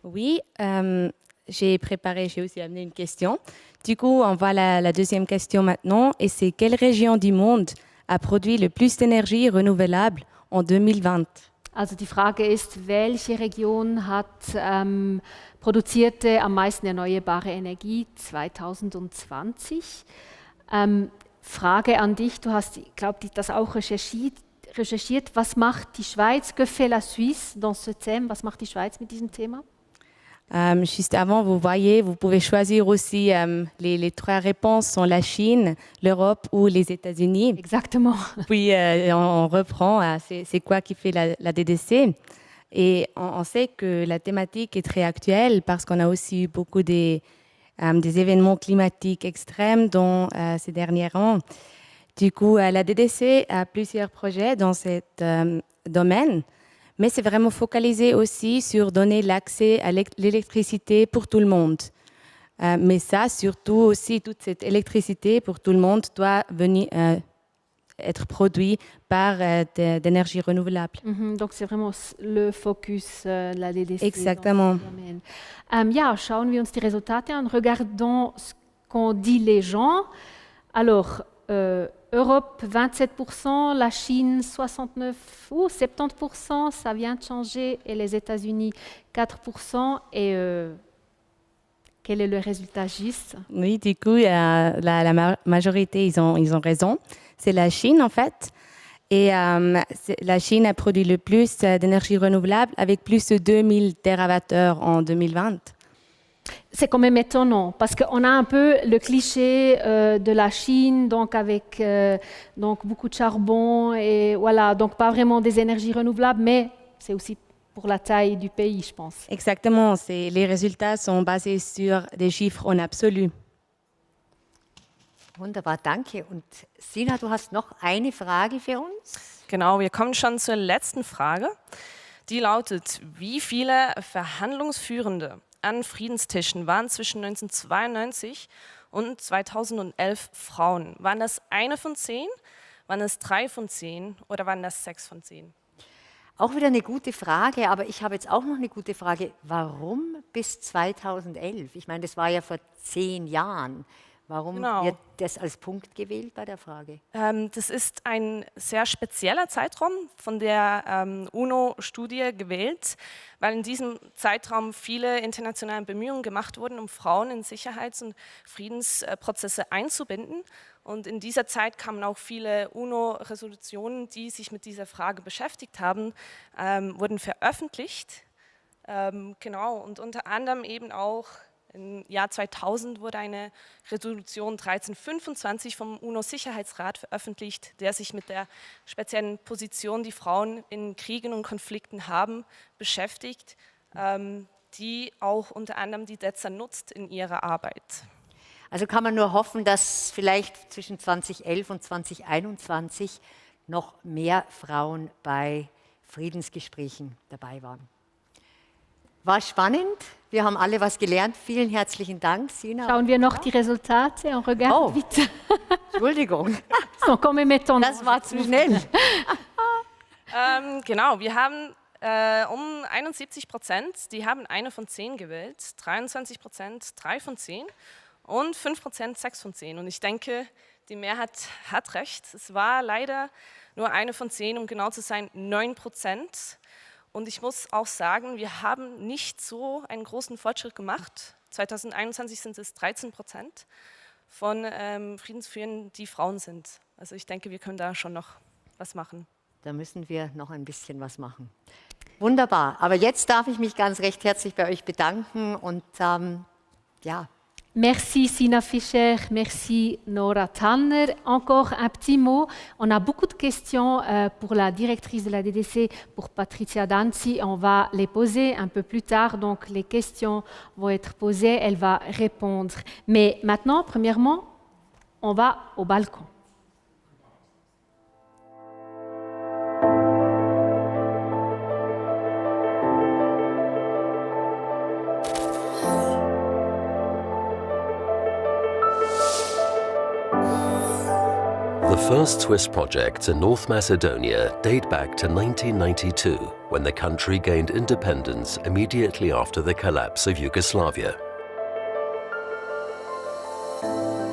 Oui, j'ai aussi amené une question. Du coup, on voit la deuxième question maintenant. Et c'est quelle région du monde a produit le plus d'énergie renouvelable en 2020? Also die Frage ist, welche Region hat produzierte am meisten erneuerbare Energie 2020? Frage an dich, du hast, glaube ich, das auch recherchiert. Was macht die Schweiz? Que fait la Suisse dans ce thème? Was macht die Schweiz mit diesem Thema? Juste avant, vous voyez, vous pouvez choisir aussi les 3 réponses sont la Chine, l'Europe ou les États-Unis. Exactement. Puis on reprend, c'est quoi qui fait la DDC. Et on sait que la thématique est très actuelle parce qu'on a aussi eu beaucoup des événements climatiques extrêmes dans ces derniers ans. Du coup, la DDC a plusieurs projets dans ce domaine. Mais c'est vraiment focalisé aussi sur donner l'accès à l'électricité pour tout le monde. Mais ça, surtout aussi, toute cette électricité pour tout le monde doit venir être produite par d'énergie renouvelable. Donc c'est vraiment le focus de la DDC. Exactement. Ja, schauen wir uns die Resultate an, regardons ce qu'ont dit les gens. Alors, Europe 27%, la Chine 69% ou 70%, ça vient de changer, et les États-Unis 4%. Et quel est le résultat juste? Oui, du coup, la majorité, ils ont raison. C'est la Chine, en fait. Et la Chine a produit le plus d'énergie renouvelable avec plus de 2000 TWh en 2020. C'est quand même étonnant parce qu'on a un peu le cliché de la Chine, donc avec donc beaucoup de charbon et voilà, donc pas vraiment des énergies renouvelables, mais c'est aussi pour la taille du pays, je pense. Exactement, les résultats sont basés sur des chiffres en absolu. Wunderbar, danke. Und Sina, du hast noch eine Frage für uns? Genau, wir kommen schon zur letzten Frage. Die lautet, wie viele Verhandlungsführende an Friedenstischen waren zwischen 1992 und 2011 Frauen? Waren das 1 von 10, waren das 3 von 10 oder waren das 6 von 10? Auch wieder eine gute Frage, aber ich habe jetzt auch noch eine gute Frage. Warum bis 2011? Ich meine, das war ja vor 10 Jahren. Warum wird das als Punkt gewählt bei der Frage? Das ist ein sehr spezieller Zeitraum von der UNO-Studie gewählt, weil in diesem Zeitraum viele internationale Bemühungen gemacht wurden, um Frauen in Sicherheits- und Friedensprozesse einzubinden. Und in dieser Zeit kamen auch viele UNO-Resolutionen, die sich mit dieser Frage beschäftigt haben, wurden veröffentlicht. Genau, und unter anderem eben auch im Jahr 2000 wurde eine Resolution 1325 vom UNO-Sicherheitsrat veröffentlicht, der sich mit der speziellen Position, die Frauen in Kriegen und Konflikten haben, beschäftigt, die auch unter anderem die DEZA nutzt in ihrer Arbeit. Also kann man nur hoffen, dass vielleicht zwischen 2011 und 2021 noch mehr Frauen bei Friedensgesprächen dabei waren. War spannend. Wir haben alle was gelernt. Vielen herzlichen Dank, Sina. Schauen wir noch die Resultate. On regarde vite. Entschuldigung. Das war zu schnell. Genau, wir haben um 71%, die haben 1 von 10 gewählt, 23% 3 von 10 und 5% 6 von 10. Und ich denke, die Mehrheit hat recht. Es war leider nur 1 von 10, um genau zu sein, 9%. Und ich muss auch sagen, wir haben nicht so einen großen Fortschritt gemacht. 2021 sind es 13% von Friedensführern, die Frauen sind. Also ich denke, wir können da schon noch was machen. Da müssen wir noch ein bisschen was machen. Wunderbar. Aber jetzt darf ich mich ganz recht herzlich bei euch bedanken und ja. Merci Sina Fischer, merci Nora Tanner. Encore un petit mot. On a beaucoup de questions pour la directrice de la DDC, pour Patricia Danzi. On va les poser un peu plus tard, donc les questions vont être posées, elle va répondre. Mais maintenant, premièrement, on va au balcon. The first Swiss projects in North Macedonia date back to 1992, when the country gained independence immediately after the collapse of Yugoslavia.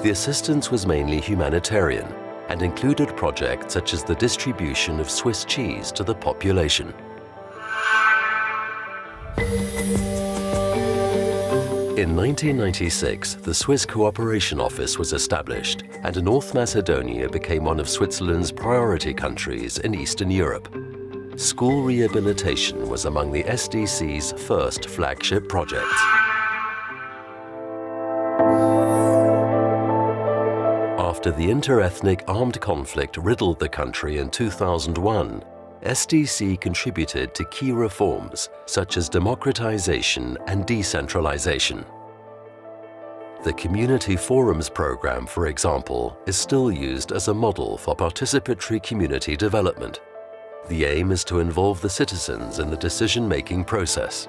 The assistance was mainly humanitarian and included projects such as the distribution of Swiss cheese to the population. In 1996, the Swiss Cooperation Office was established, and North Macedonia became one of Switzerland's priority countries in Eastern Europe. School rehabilitation was among the SDC's first flagship projects. After the inter-ethnic armed conflict riddled the country in 2001, SDC contributed to key reforms such as democratization and decentralization. The Community Forums program, for example, is still used as a model for participatory community development. The aim is to involve the citizens in the decision-making process.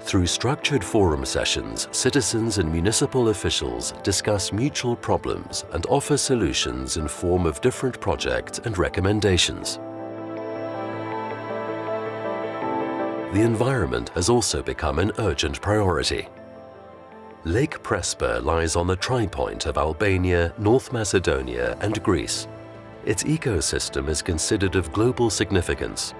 Through structured forum sessions, citizens and municipal officials discuss mutual problems and offer solutions in form of different projects and recommendations. The environment has also become an urgent priority. Lake Prespa lies on the tripoint of Albania, North Macedonia and Greece. Its ecosystem is considered of global significance,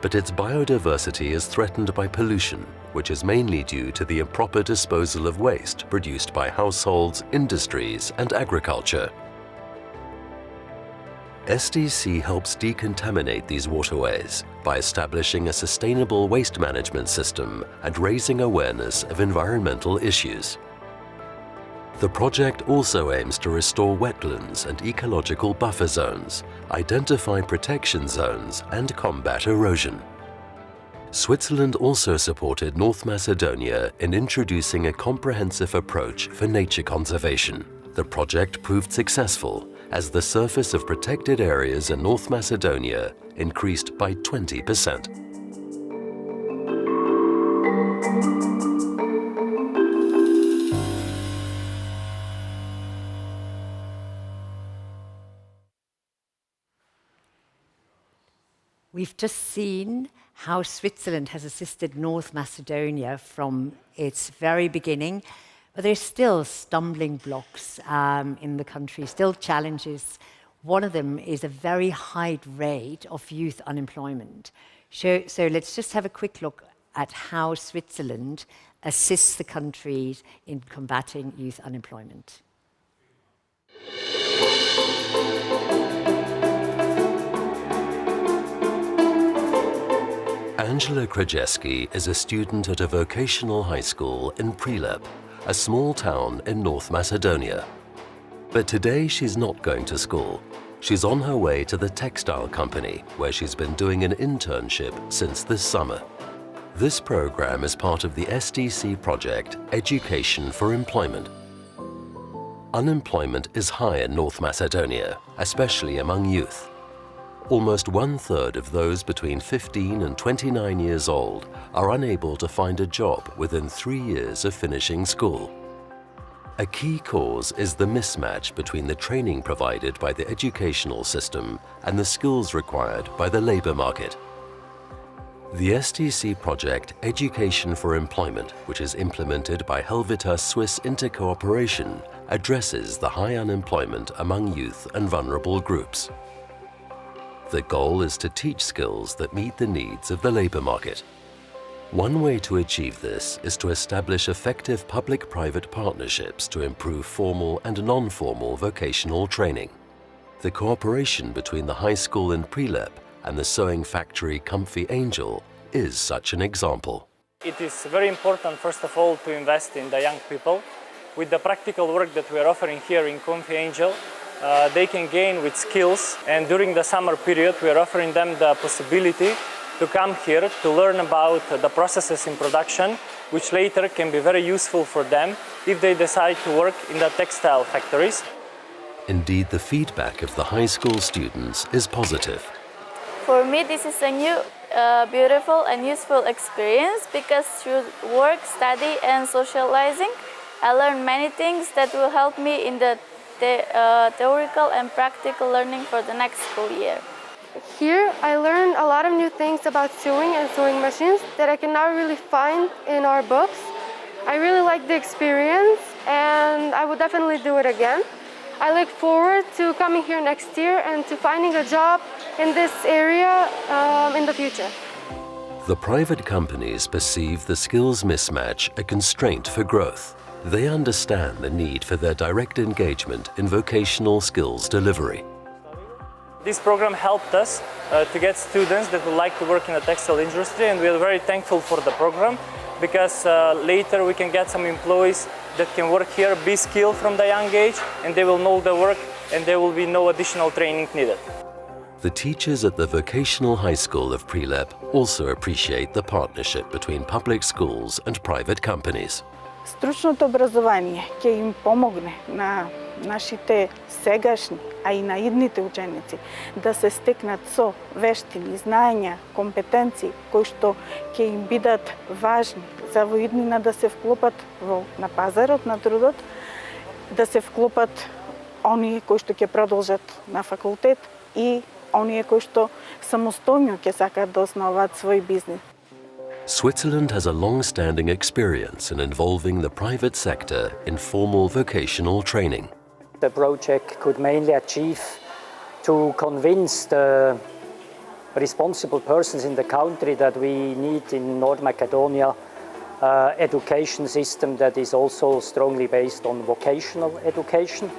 but its biodiversity is threatened by pollution, which is mainly due to the improper disposal of waste produced by households, industries and agriculture. SDC helps decontaminate these waterways by establishing a sustainable waste management system and raising awareness of environmental issues. The project also aims to restore wetlands and ecological buffer zones, identify protection zones, and combat erosion. Switzerland also supported North Macedonia in introducing a comprehensive approach for nature conservation. The project proved successful, as the surface of protected areas in North Macedonia increased by 20%. We've just seen how Switzerland has assisted North Macedonia from its very beginning, but there's still stumbling blocks in the country, still challenges. One of them is a very high rate of youth unemployment. So let's just have a quick look at how Switzerland assists the country in combating youth unemployment. Angela Krajewski is a student at a vocational high school in Prilep, a small town in North Macedonia. But today she's not going to school. She's on her way to the textile company, where she's been doing an internship since this summer. This program is part of the SDC project, Education for Employment. Unemployment is high in North Macedonia, especially among youth. Almost 1/3 of those between 15 and 29 years old are unable to find a job within 3 years of finishing school. A key cause is the mismatch between the training provided by the educational system and the skills required by the labor market. The STC project Education for Employment, which is implemented by Helvetas Swiss Intercooperation, addresses the high unemployment among youth and vulnerable groups. The goal is to teach skills that meet the needs of the labor market. One way to achieve this is to establish effective public-private partnerships to improve formal and non-formal vocational training. The cooperation between the high school in Prilep and the sewing factory Comfy Angel is such an example. It is very important, first of all, to invest in the young people. With the practical work that we are offering here in Comfy Angel, they can gain with skills, and during the summer period we are offering them the possibility to come here to learn about the processes in production, which later can be very useful for them if they decide to work in the textile factories. Indeed, the feedback of the high school students is positive. For me, this is a new, beautiful and useful experience because through work, study and socializing, I learned many things that will help me in the theoretical and practical learning for the next school year. Here I learned a lot of new things about sewing and sewing machines that I can now really find in our books. I really like the experience and I will definitely do it again. I look forward to coming here next year and to finding a job in this area in the future. The private companies perceive the skills mismatch a constraint for growth. They understand the need for their direct engagement in vocational skills delivery. This program helped us to get students that would like to work in the textile industry, and we are very thankful for the program because later we can get some employees that can work here, be skilled from the young age, and they will know the work and there will be no additional training needed. The teachers at the vocational high school of Prilep also appreciate the partnership between public schools and private companies. Стручното образование ќе им помогне на нашите сегашни, а и на идните ученици да се стекнат со вештини, знаења, компетенции кои што ќе им бидат важни за во иднина да се вклопат на пазарот на трудот, да се вклопат оние кои што ќе продолжат на факултет и оние кои што самостојно ќе сакаат да основаат свој бизнис. Switzerland has a long-standing experience in involving the private sector in formal vocational training. The project could mainly achieve to convince the responsible persons in the country that we need in North Macedonia education system that is also strongly based on vocational education,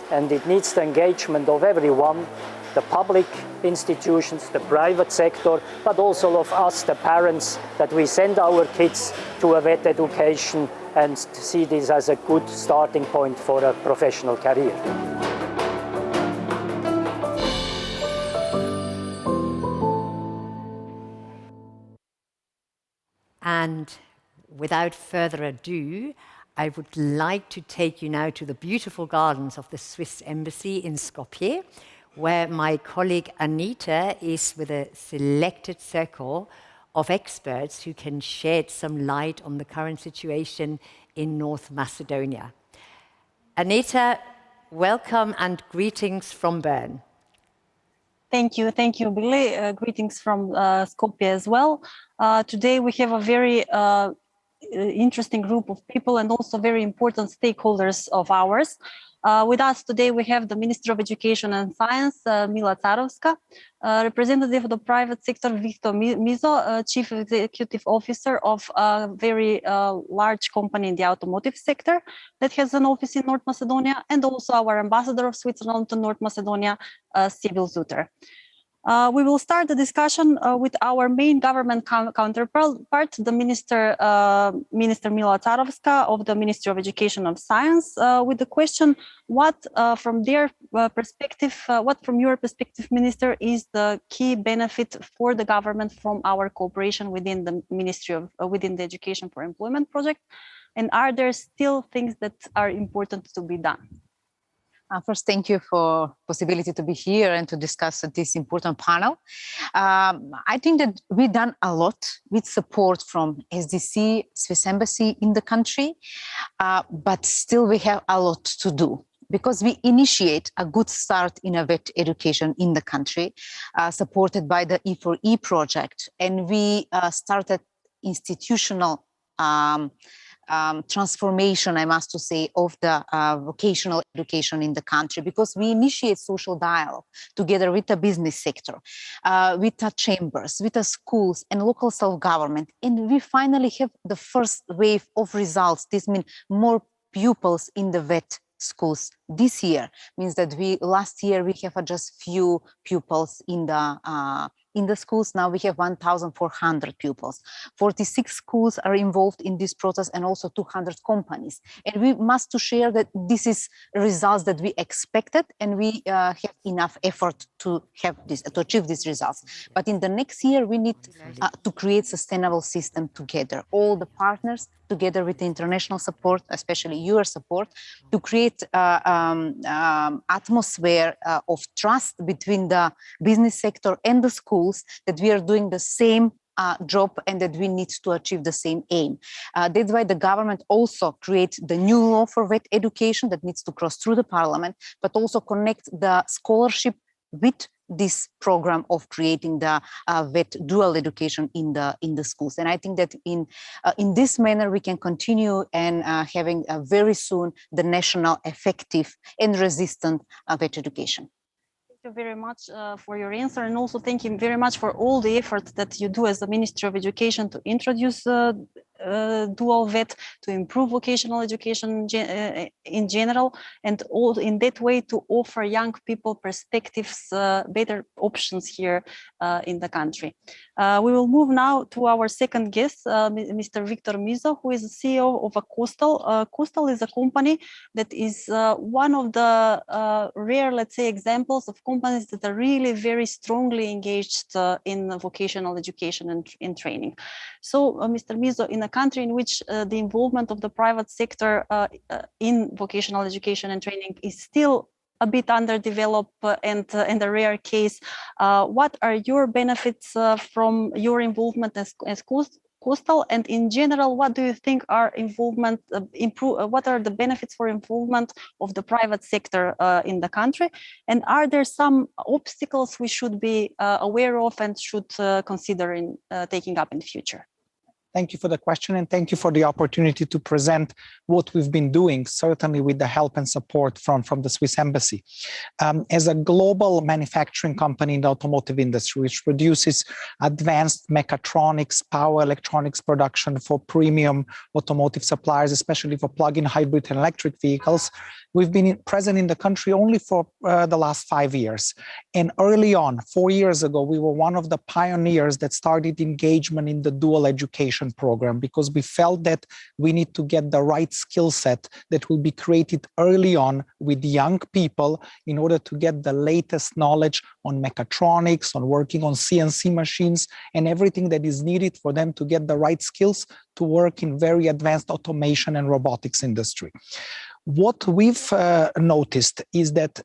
and it needs the engagement of everyone, the public institutions, the private sector, but also of us, the parents, that we send our kids to a vet education and see this as a good starting point for a professional career. And without further ado, I would like to take you now to the beautiful gardens of the Swiss Embassy in Skopje, where my colleague Anita is with a selected circle of experts who can shed some light on the current situation in North Macedonia. Anita, welcome and greetings from Bern. Thank you, Billy. Greetings from Skopje as well. Today we have a very interesting group of people and also very important stakeholders of ours. With us today we have the Minister of Education and Science, Mila Carovska, representative of the private sector, Victor Mizo, Chief Executive Officer of a very large company in the automotive sector that has an office in North Macedonia, and also our Ambassador of Switzerland to North Macedonia, Sibyl Zutter. We will start the discussion with our main government counterpart, the Minister Mila Carovska of the Ministry of Education and Science, with the question, what from your perspective, Minister, is the key benefit for the government from our cooperation within the Ministry of within the Education for Employment project, and are there still things that are important to be done? First, thank you for possibility to be here and to discuss this important panel. I think that we've done a lot with support from SDC, Swiss Embassy in the country, but still we have a lot to do, because we initiate a good start in a vet education in the country, supported by the E4E project, and we started institutional transformation, I must say, of the vocational education in the country, because we initiate social dialogue together with the business sector, with the chambers, with the schools and local self-government. And we finally have the first wave of results. This means more pupils in the vet schools this year. Means that last year we have just few pupils in the schools. Now we have 1,400 pupils. 46 schools are involved in this process, and also 200 companies. And we must share that this is results that we expected, and we have enough effort to achieve these results. But in the next year, we need to create sustainable system together, all the partners together with the international support, especially your support, to create atmosphere of trust between the business sector and the schools, that we are doing the same job and that we need to achieve the same aim. That's why the government also creates the new law for vet education that needs to cross through the parliament, but also connect the scholarship with this program of creating the vet dual education in the schools. And I think that in this manner we can continue and having very soon the national effective and resistant vet education. Thank you very much for your answer, and also thank you very much for all the efforts that you do as the Ministry of Education to introduce dual vet, to improve vocational education in general, and all in that way to offer young people perspectives, better options here in the country. We will move now to our second guest, Mr. Victor Mizo, who is the CEO of Coastal. Coastal is a company that is one of the rare, let's say, examples of companies that are really very strongly engaged in vocational education and in training. So, Mr. Mizo, in a country in which the involvement of the private sector in vocational education and training is still a bit underdeveloped and a rare case, what are your benefits from your involvement as Coastal, and in general, what do you think are involvement what are the benefits for involvement of the private sector in the country, and are there some obstacles we should be aware of and should consider in taking up in the future? Thank you for the question, and thank you for the opportunity to present what we've been doing, certainly with the help and support from the Swiss Embassy. As a global manufacturing company in the automotive industry, which produces advanced mechatronics, power electronics production for premium automotive suppliers, especially for plug-in hybrid and electric vehicles, we've been present in the country only for the last 5 years. And early on, 4 years ago, we were one of the pioneers that started engagement in the dual education education program because we felt that we need to get the right skill set that will be created early on with young people in order to get the latest knowledge on mechatronics, on working on CNC machines, and everything that is needed for them to get the right skills to work in very advanced automation and robotics industry. What we've noticed is that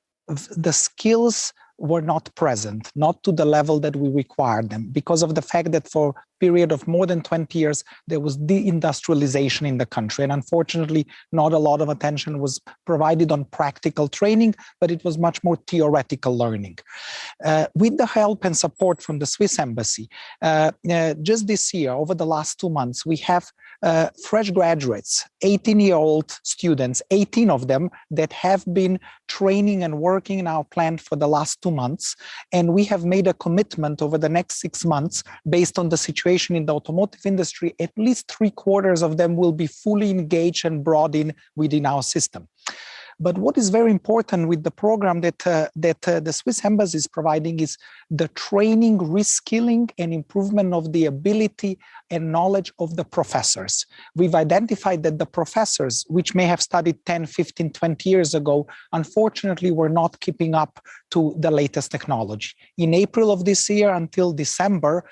the skills were not present, not to the level that we required them, because of the fact that for a period of more than 20 years, there was deindustrialization in the country. And unfortunately, not a lot of attention was provided on practical training, but it was much more theoretical learning. With the help and support from the Swiss Embassy, just this year, over the last 2 months, we have fresh graduates, 18-year-old students, 18 of them that have been training and working in our plant for the last 2 months. And we have made a commitment over the next 6 months, based on the situation in the automotive industry, at least 3/4 of them will be fully engaged and brought in within our system. But what is very important with the program that the Swiss Embassy is providing is the training, reskilling, and improvement of the ability and knowledge of the professors. We've identified that the professors, which may have studied 10, 15, 20 years ago, unfortunately were not keeping up to the latest technology. In April of this year until December,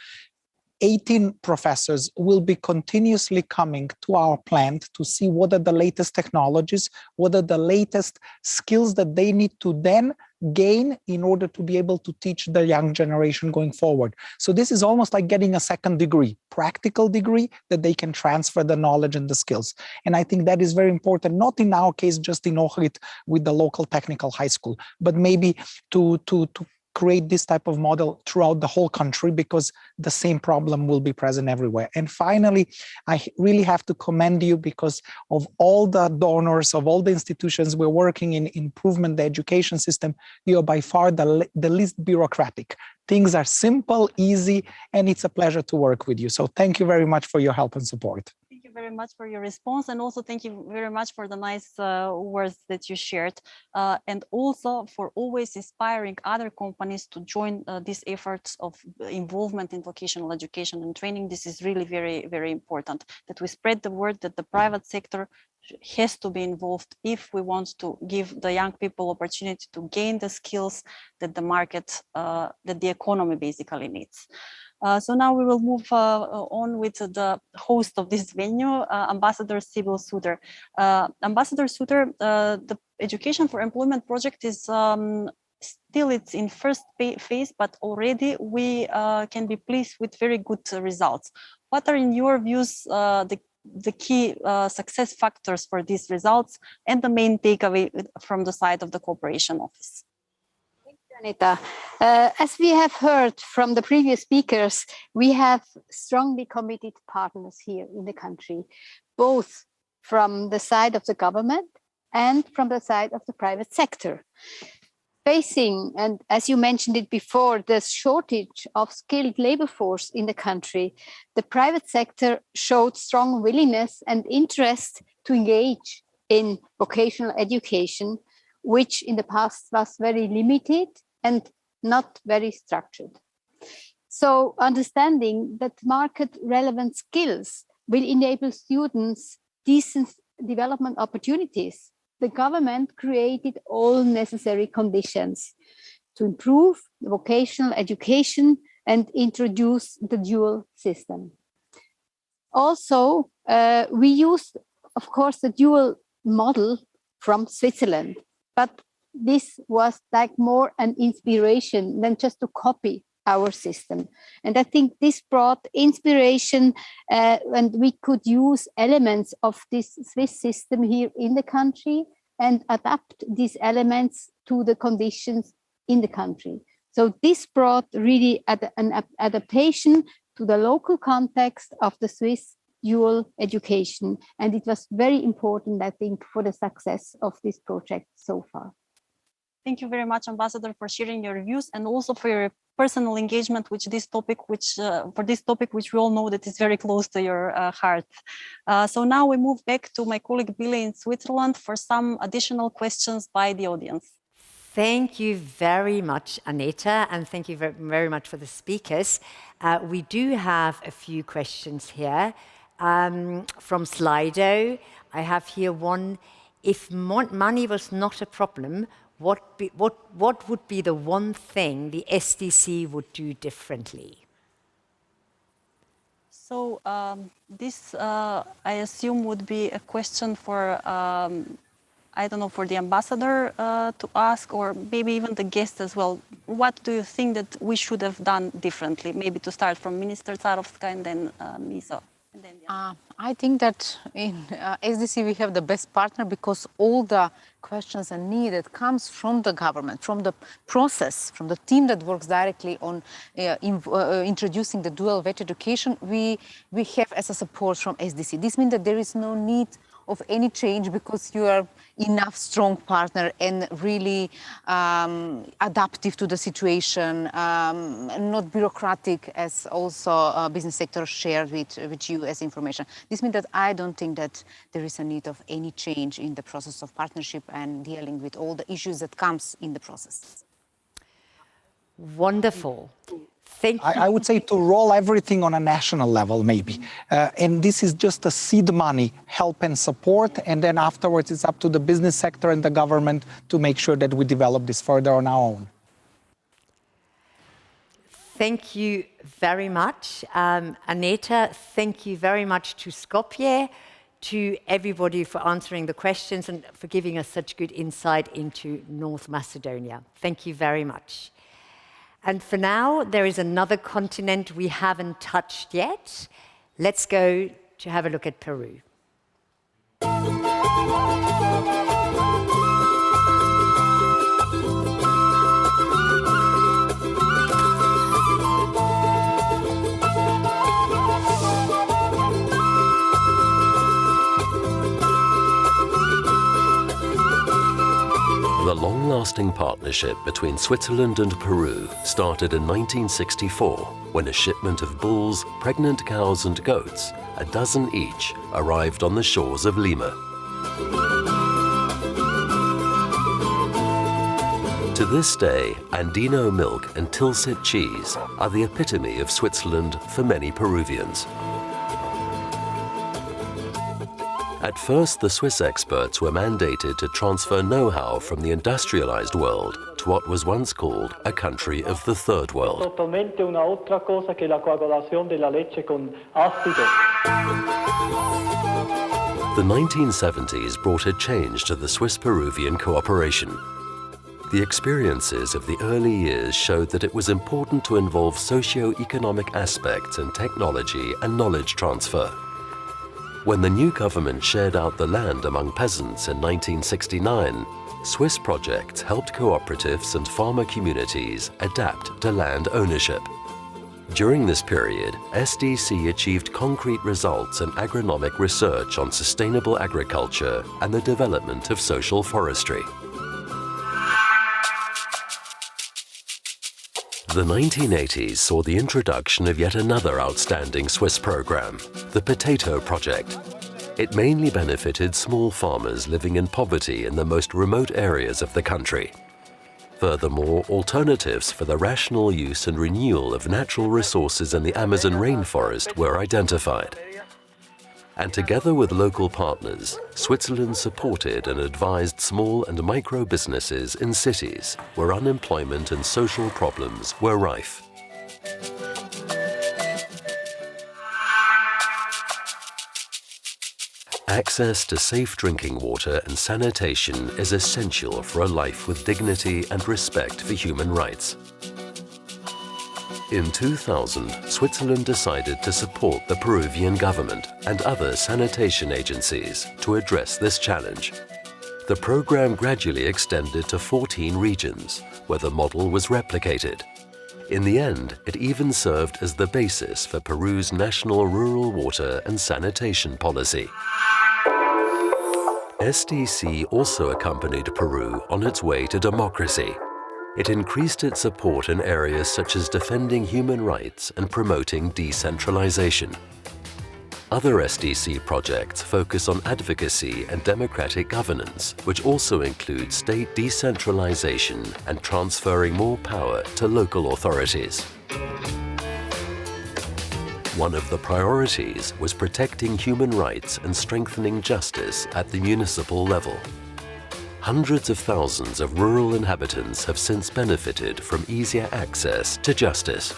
18 professors will be continuously coming to our plant to see what are the latest technologies, what are the latest skills that they need to then gain in order to be able to teach the young generation going forward. So this is almost like getting a second degree, practical degree that they can transfer the knowledge and the skills. And I think that is very important, not in our case just in Ohrid with the local technical high school, but maybe to create this type of model throughout the whole country, because the same problem will be present everywhere. And finally, I really have to commend you because of all the donors, of all the institutions we're working in improvement the education system. You are by far the least bureaucratic. Things are simple, easy, and it's a pleasure to work with you. So thank you very much for your help and support. Thank you very much for your response, and also thank you very much for the nice words that you shared, and also for always inspiring other companies to join these efforts of involvement in vocational education and training. This is really very, very important, that we spread the word that the private sector has to be involved if we want to give the young people opportunity to gain the skills that the market, that the economy basically needs. So now we will move on with the host of this venue, Ambassador Sibyl Suter. Ambassador Suter, the Education for Employment project is still it's in first phase, but already we can be pleased with very good results. What are in your views the key success factors for these results and the main takeaway from the side of the Cooperation Office? Anita, as we have heard from the previous speakers, we have strongly committed partners here in the country, both from the side of the government and from the side of the private sector. Facing, and as you mentioned it before, the shortage of skilled labor force in the country, the private sector showed strong willingness and interest to engage in vocational education, which in the past was very limited and not very structured. So understanding that market relevant skills will enable students decent development opportunities, the government created all necessary conditions to improve vocational education and introduce the dual system. Also, we used, of course, the dual model from Switzerland, but this was like more an inspiration than just to copy our system. And I think this brought inspiration, and we could use elements of this Swiss system here in the country and adapt these elements to the conditions in the country. So this brought really an adaptation to the local context of the Swiss dual education. And it was very important, I think, for the success of this project so far. Thank you very much, Ambassador, for sharing your views and also for your personal engagement with this topic, which we all know that is very close to your heart. So now we move back to my colleague Billy in Switzerland for some additional questions by the audience. Thank you very much, Aneta, and thank you very much for the speakers. We do have a few questions here. from Slido. I have here one. If money was not a problem, what would be the one thing the SDC would do differently? So this, I assume, would be a question for, I don't know, for the ambassador to ask, or maybe even the guest as well. What do you think that we should have done differently? Maybe to start from Minister Tsarovska and then Miso. I think that in SDC we have the best partner because all the questions and need that comes from the government, from the process, from the team that works directly on introducing the dual VET education, we have as a support from SDC. This means that there is no need of any change because you are enough strong partner and really adaptive to the situation, not bureaucratic as also business sector shared with you as information. This means that I don't think that there is a need of any change in the process of partnership and dealing with all the issues that comes in the process. Wonderful. Thank you. I would say to roll everything on a national level, maybe. And this is just a seed money, help and support. And then afterwards, it's up to the business sector and the government to make sure that we develop this further on our own. Thank you very much. Aneta, thank you very much to Skopje, to everybody for answering the questions and for giving us such good insight into North Macedonia. Thank you very much. And for now, there is another continent we haven't touched yet. Let's go to have a look at Peru. The long-lasting partnership between Switzerland and Peru started in 1964 when a shipment of bulls, pregnant cows and goats, a dozen each, arrived on the shores of Lima. To this day, Andino milk and Tilsit cheese are the epitome of Switzerland for many Peruvians. At first, the Swiss experts were mandated to transfer know-how from the industrialized world to what was once called a country of the third world. The 1970s brought a change to the Swiss-Peruvian cooperation. The experiences of the early years showed that it was important to involve socio-economic aspects in technology and knowledge transfer. When the new government shared out the land among peasants in 1969, Swiss projects helped cooperatives and farmer communities adapt to land ownership. During this period, SDC achieved concrete results in agronomic research on sustainable agriculture and the development of social forestry. The 1980s saw the introduction of yet another outstanding Swiss program, the Potato Project. It mainly benefited small farmers living in poverty in the most remote areas of the country. Furthermore, alternatives for the rational use and renewal of natural resources in the Amazon rainforest were identified. And together with local partners, Switzerland supported and advised small and micro businesses in cities where unemployment and social problems were rife. Access to safe drinking water and sanitation is essential for a life with dignity and respect for human rights. In 2000, Switzerland decided to support the Peruvian government and other sanitation agencies to address this challenge. The program gradually extended to 14 regions, where the model was replicated. In the end, it even served as the basis for Peru's national rural water and sanitation policy. SDC also accompanied Peru on its way to democracy. It increased its support in areas such as defending human rights and promoting decentralization. Other SDC projects focus on advocacy and democratic governance, which also include state decentralization and transferring more power to local authorities. One of the priorities was protecting human rights and strengthening justice at the municipal level. Hundreds of thousands of rural inhabitants have since benefited from easier access to justice.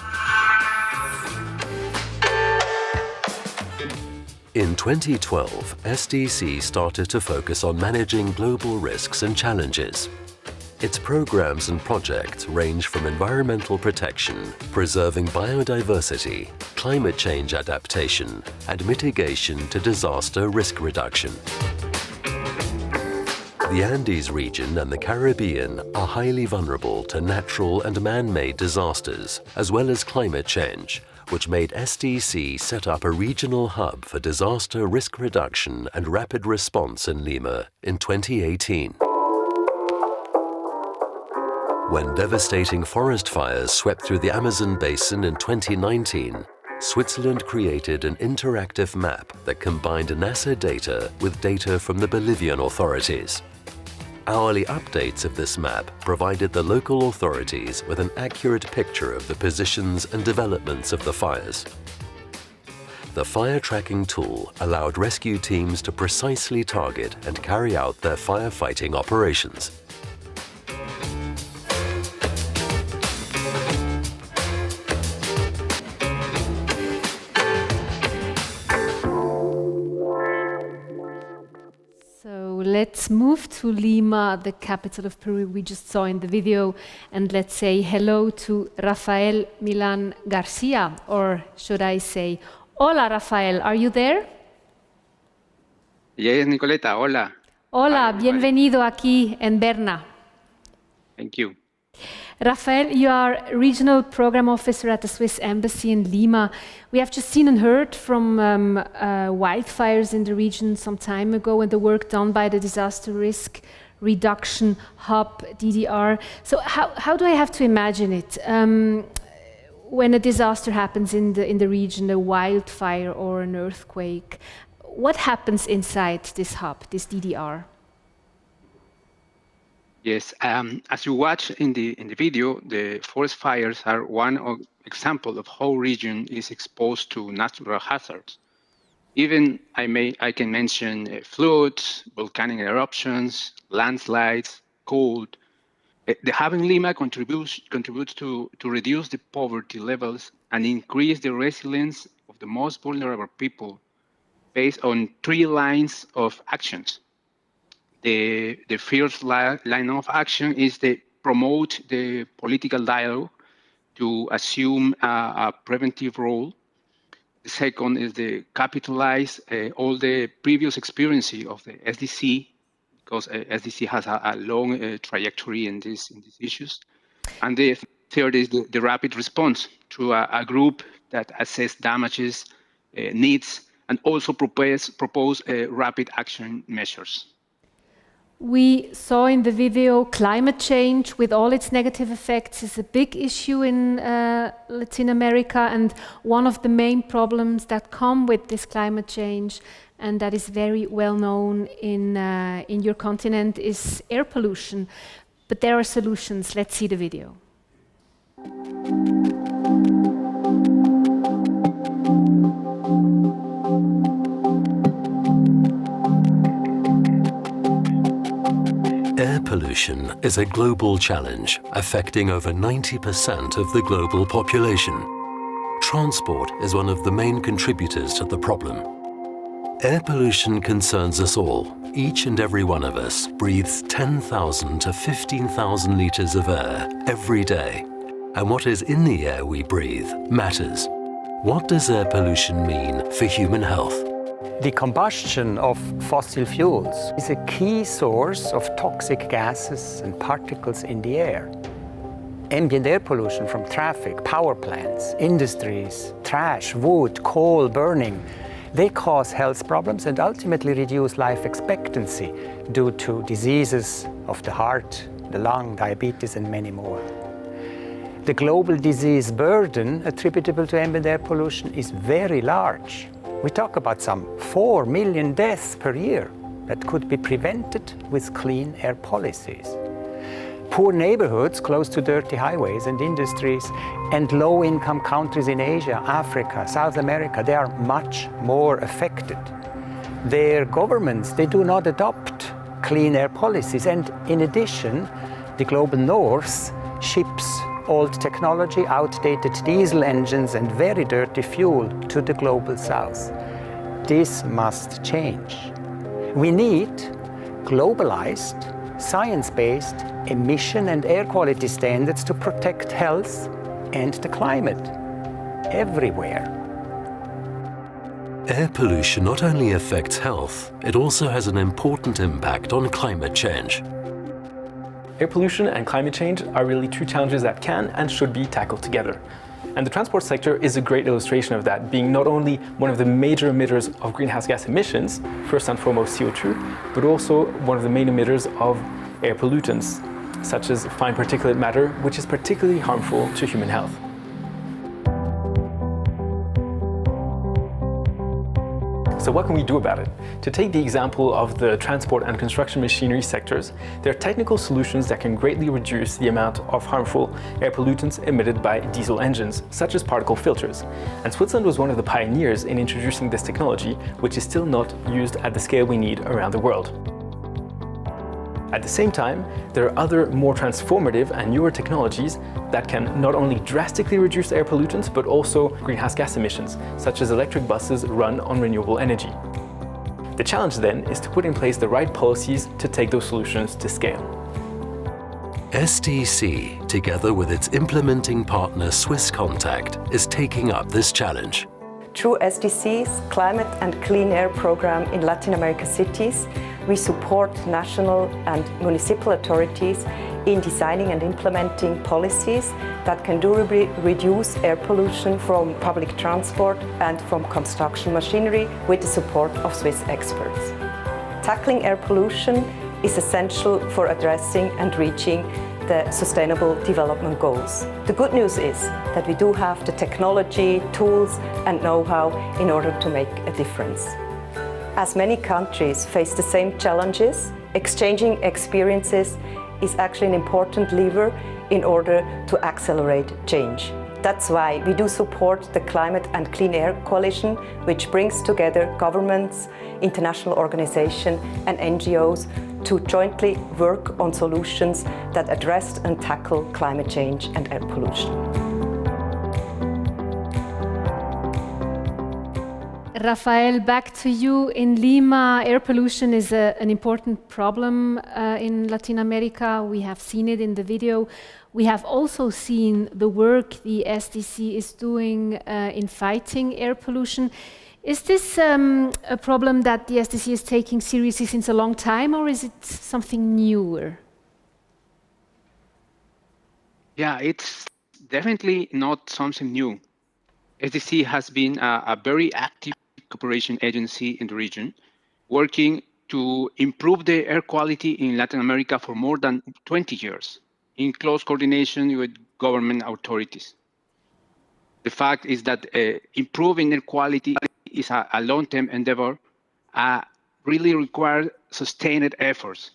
In 2012, SDC started to focus on managing global risks and challenges. Its programs and projects range from environmental protection, preserving biodiversity, climate change adaptation, and mitigation to disaster risk reduction. The Andes region and the Caribbean are highly vulnerable to natural and man-made disasters, as well as climate change, which made SDC set up a regional hub for disaster risk reduction and rapid response in Lima in 2018. When devastating forest fires swept through the Amazon basin in 2019, Switzerland created an interactive map that combined NASA data with data from the Bolivian authorities. Hourly updates of this map provided the local authorities with an accurate picture of the positions and developments of the fires. The fire tracking tool allowed rescue teams to precisely target and carry out their firefighting operations. Let's move to Lima, the capital of Peru we just saw in the video, and let's say hello to Rafael Milan Garcia, or should I say, hola Rafael, are you there? Yes, Nicoleta, hola. Hola, bienvenido aquí en Berna. Thank you. Rafael, you are Regional Program Officer at the Swiss Embassy in Lima. We have just seen and heard from wildfires in the region some time ago and the work done by the Disaster Risk Reduction Hub, DDR. So how do I have to imagine it? When a disaster happens in the region, a wildfire or an earthquake, what happens inside this hub, this DDR? Yes, as you watch in the video, the forest fires are one example of how region is exposed to natural hazards. Even I can mention floods, volcanic eruptions, landslides, cold. The hub in Lima contributes to reduce the poverty levels and increase the resilience of the most vulnerable people based on 3 lines of actions. The first line of action is to promote the political dialogue to assume a preventive role. The second is to capitalize all the previous experience of the SDC, because SDC has a long trajectory in these issues. And the third is the rapid response through a group that assess damages, needs, and also propose rapid action measures. We saw in the video climate change with all its negative effects is a big issue in Latin America, and one of the main problems that come with this climate change, and that is very well known in your continent, is air pollution. But there are solutions. Let's see the video. Air pollution is a global challenge affecting over 90% of the global population. Transport is one of the main contributors to the problem. Air pollution concerns us all. Each and every one of us breathes 10,000 to 15,000 liters of air every day. And what is in the air we breathe matters. What does air pollution mean for human health? The combustion of fossil fuels is a key source of toxic gases and particles in the air. Ambient air pollution from traffic, power plants, industries, trash, wood, coal burning, they cause health problems and ultimately reduce life expectancy due to diseases of the heart, the lung, diabetes, and many more. The global disease burden attributable to ambient air pollution is very large. We talk about some 4 million deaths per year that could be prevented with clean air policies. poor neighborhoods close to dirty highways and industries, and low-income countries in Asia, Africa, South America, they are much more affected. Their governments, they do not adopt clean air policies, and in addition, the global north ships old technology, outdated diesel engines and very dirty fuel to the global south. This must change. We need globalized, science-based emission and air quality standards to protect health and the climate everywhere. Air pollution not only affects health, it also has an important impact on climate change. Air pollution and climate change are really two challenges that can and should be tackled together. And the transport sector is a great illustration of that, being not only one of the major emitters of greenhouse gas emissions, first and foremost CO2, but also one of the main emitters of air pollutants, such as fine particulate matter, which is particularly harmful to human health. So what can we do about it? To take the example of the transport and construction machinery sectors, there are technical solutions that can greatly reduce the amount of harmful air pollutants emitted by diesel engines, such as particle filters. And Switzerland was one of the pioneers in introducing this technology, which is still not used at the scale we need around the world. At the same time, there are other more transformative and newer technologies that can not only drastically reduce air pollutants, but also greenhouse gas emissions, such as electric buses run on renewable energy. The challenge then is to put in place the right policies to take those solutions to scale. STC, together with its implementing partner Swiss Contact, is taking up this challenge. Through SDC's Climate and Clean Air program in Latin America cities, we support national and municipal authorities in designing and implementing policies that can durably reduce air pollution from public transport and from construction machinery with the support of Swiss experts. Tackling air pollution is essential for addressing and reaching the Sustainable Development Goals. The good news is that we do have the technology, tools and know-how in order to make a difference. As many countries face the same challenges, exchanging experiences is actually an important lever in order to accelerate change. That's why we do support the Climate and Clean Air Coalition, which brings together governments, international organizations and NGOs to jointly work on solutions that address and tackle climate change and air pollution. Rafael, back to you. In Lima, air pollution is an important problem in Latin America. We have seen it in the video. We have also seen the work the SDC is doing in fighting air pollution. Is this a problem that the SDC is taking seriously since a long time, or is it something newer? Yeah, it's definitely not something new. SDC has been a very active cooperation agency in the region, working to improve the air quality in Latin America for more than 20 years, in close coordination with government authorities. The fact is that improving air quality is a long-term endeavor, really requires sustained efforts.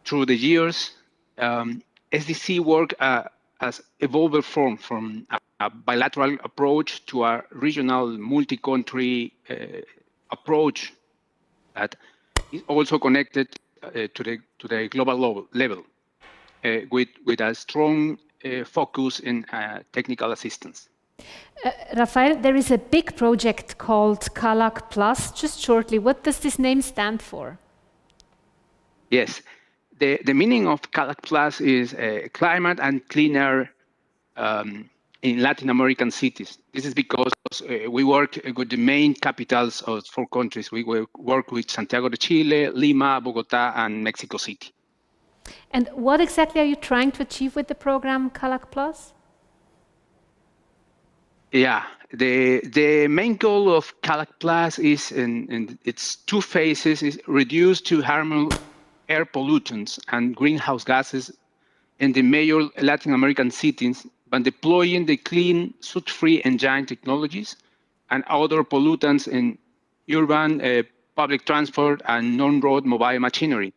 Through the years, SDC work has evolved from a bilateral approach to a regional multi-country approach that is also connected to the global level with a strong focus in technical assistance. Rafael, there is a big project called CALAC Plus. Just shortly, what does this name stand for? Yes, the meaning of CALAC Plus is climate and clean air in Latin American cities. This is because we work with the main capitals of 4 countries. We work with Santiago de Chile, Lima, Bogota, and Mexico City. And what exactly are you trying to achieve with the program CALAC Plus? Yeah, the main goal of CALAC Plus is in its 2 phases: is reduce to harmful air pollutants and greenhouse gases in the major Latin American cities by deploying the clean, soot-free engine technologies and other pollutants in urban public transport and non-road mobile machinery,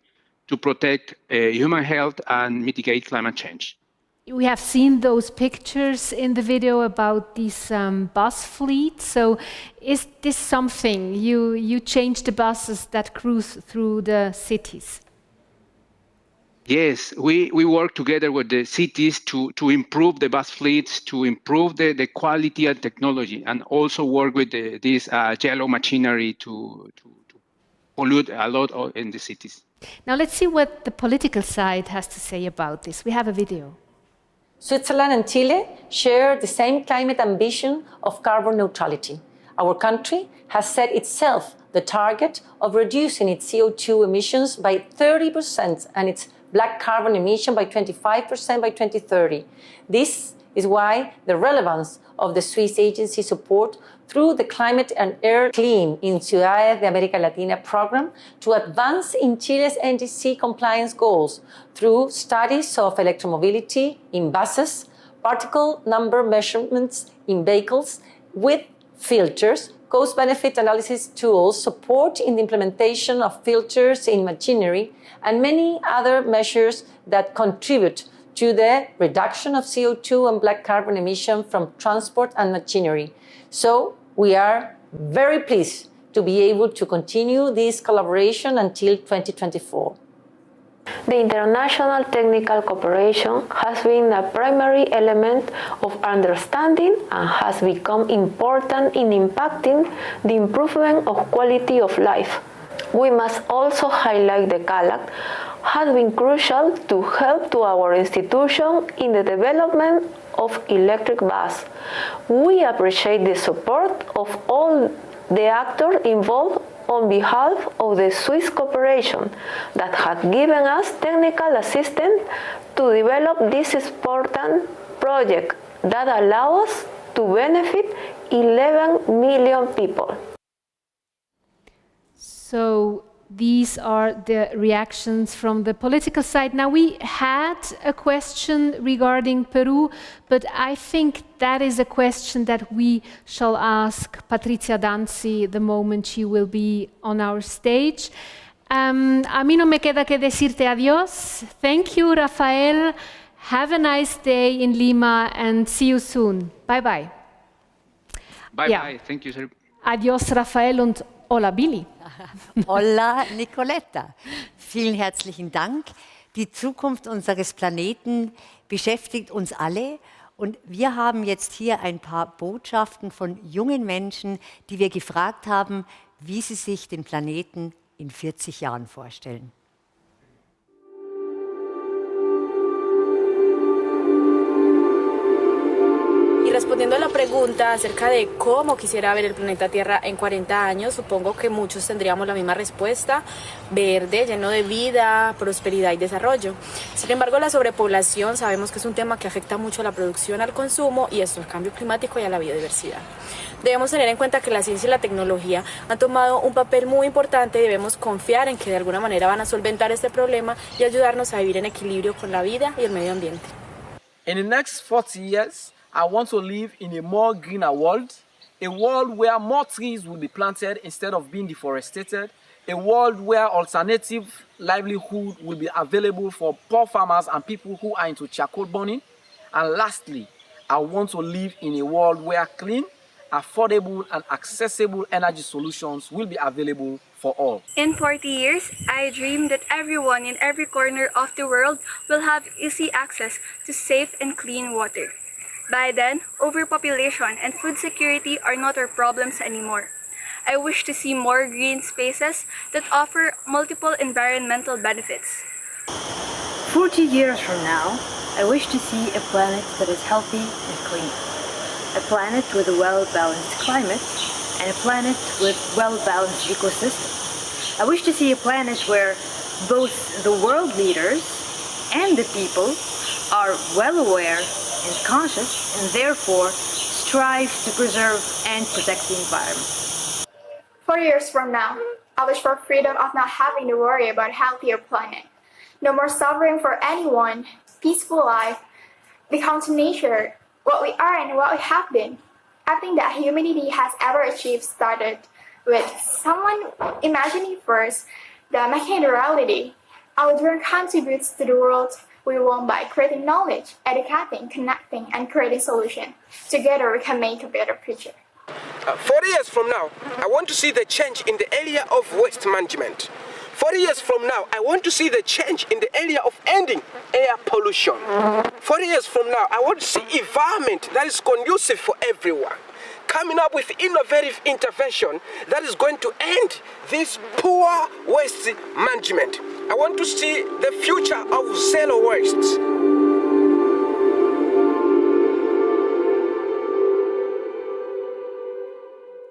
to protect human health and mitigate climate change. We have seen those pictures in the video about these bus fleets. So is this something, you change the buses that cruise through the cities? Yes, we work together with the cities to improve the bus fleets, to improve the quality and technology, and also work with this yellow machinery to pollute a lot in the cities. Now let's see what the political side has to say about this. We have a video. Switzerland and Chile share the same climate ambition of carbon neutrality. Our country has set itself the target of reducing its CO2 emissions by 30% and its black carbon emission by 25% by 2030. This is why the relevance of the Swiss agency support through the Climate and Air Clean in Ciudades de América Latina program to advance in Chile's NDC compliance goals through studies of electromobility in buses, particle number measurements in vehicles with filters, cost-benefit analysis tools, support in the implementation of filters in machinery, and many other measures that contribute to the reduction of CO2 and black carbon emission from transport and machinery. So we are very pleased to be able to continue this collaboration until 2024. The international technical cooperation has been a primary element of understanding and has become important in impacting the improvement of quality of life. We must also highlight the CALAC has been crucial to help to our institution in the development of electric bus. We appreciate the support of all the actors involved on behalf of the Swiss Corporation that have given us technical assistance to develop this important project that allows us to benefit 11 million people. So these are the reactions from the political side. Now, we had a question regarding Peru, but I think that is a question that we shall ask Patrizia Danzi the moment she will be on our stage. A mí no me queda que decirte adiós. Thank you, Rafael. Have a nice day in Lima and see you soon. Bye-bye. Bye-bye. Ja. Thank you, sir. Adiós, Rafael, und hola, Billy. Hola, Nicoletta. Vielen herzlichen Dank. Die Zukunft unseres Planeten beschäftigt uns alle. Und wir haben jetzt hier ein paar Botschaften von jungen Menschen, die wir gefragt haben, wie sie sich den Planeten in 40 Jahren vorstellen. Y respondiendo a la pregunta acerca de cómo quisiera ver el planeta Tierra en 40 años, supongo que muchos tendríamos la misma respuesta: verde, lleno de vida, prosperidad y desarrollo. Sin embargo, la sobrepoblación sabemos que es un tema que afecta mucho a la producción, al consumo y esto al cambio climático y a la biodiversidad. Debemos tener en cuenta que la ciencia y la tecnología han tomado un papel muy importante y debemos confiar en que de alguna manera van a solventar este problema y ayudarnos a vivir en equilibrio con la vida y el medio ambiente. In the next 40 years, I want to live in a more greener world, a world where more trees will be planted instead of being deforested, a world where alternative livelihood will be available for poor farmers and people who are into charcoal burning. And lastly, I want to live in a world where clean, affordable and accessible energy solutions will be available for all. In 40 years, I dream that everyone in every corner of the world will have easy access to safe and clean water. By then, overpopulation and food security are not our problems anymore. I wish to see more green spaces that offer multiple environmental benefits. 40 years from now, I wish to see a planet that is healthy and clean. A planet with a well-balanced climate and a planet with well-balanced ecosystems. I wish to see a planet where both the world leaders and the people are well aware and conscious and therefore strive to preserve and protect the environment. 4 years from now, I wish for freedom of not having to worry about a healthier planet. No more suffering for anyone, peaceful life, become to nature, what we are and what we have been. I think that humanity has ever achieved started with someone imagining first, then making it a reality. Our dream contributes to the world we want by creating knowledge, educating, connecting, and creating solutions. Together we can make a better future. 40 years from now, I want to see the change in the area of waste management. 40 years from now, I want to see the change in the area of ending air pollution. 40 years from now, I want to see environment that is conducive for everyone. Coming up with innovative intervention that is going to end this poor waste management. I want to see the future of zero waste.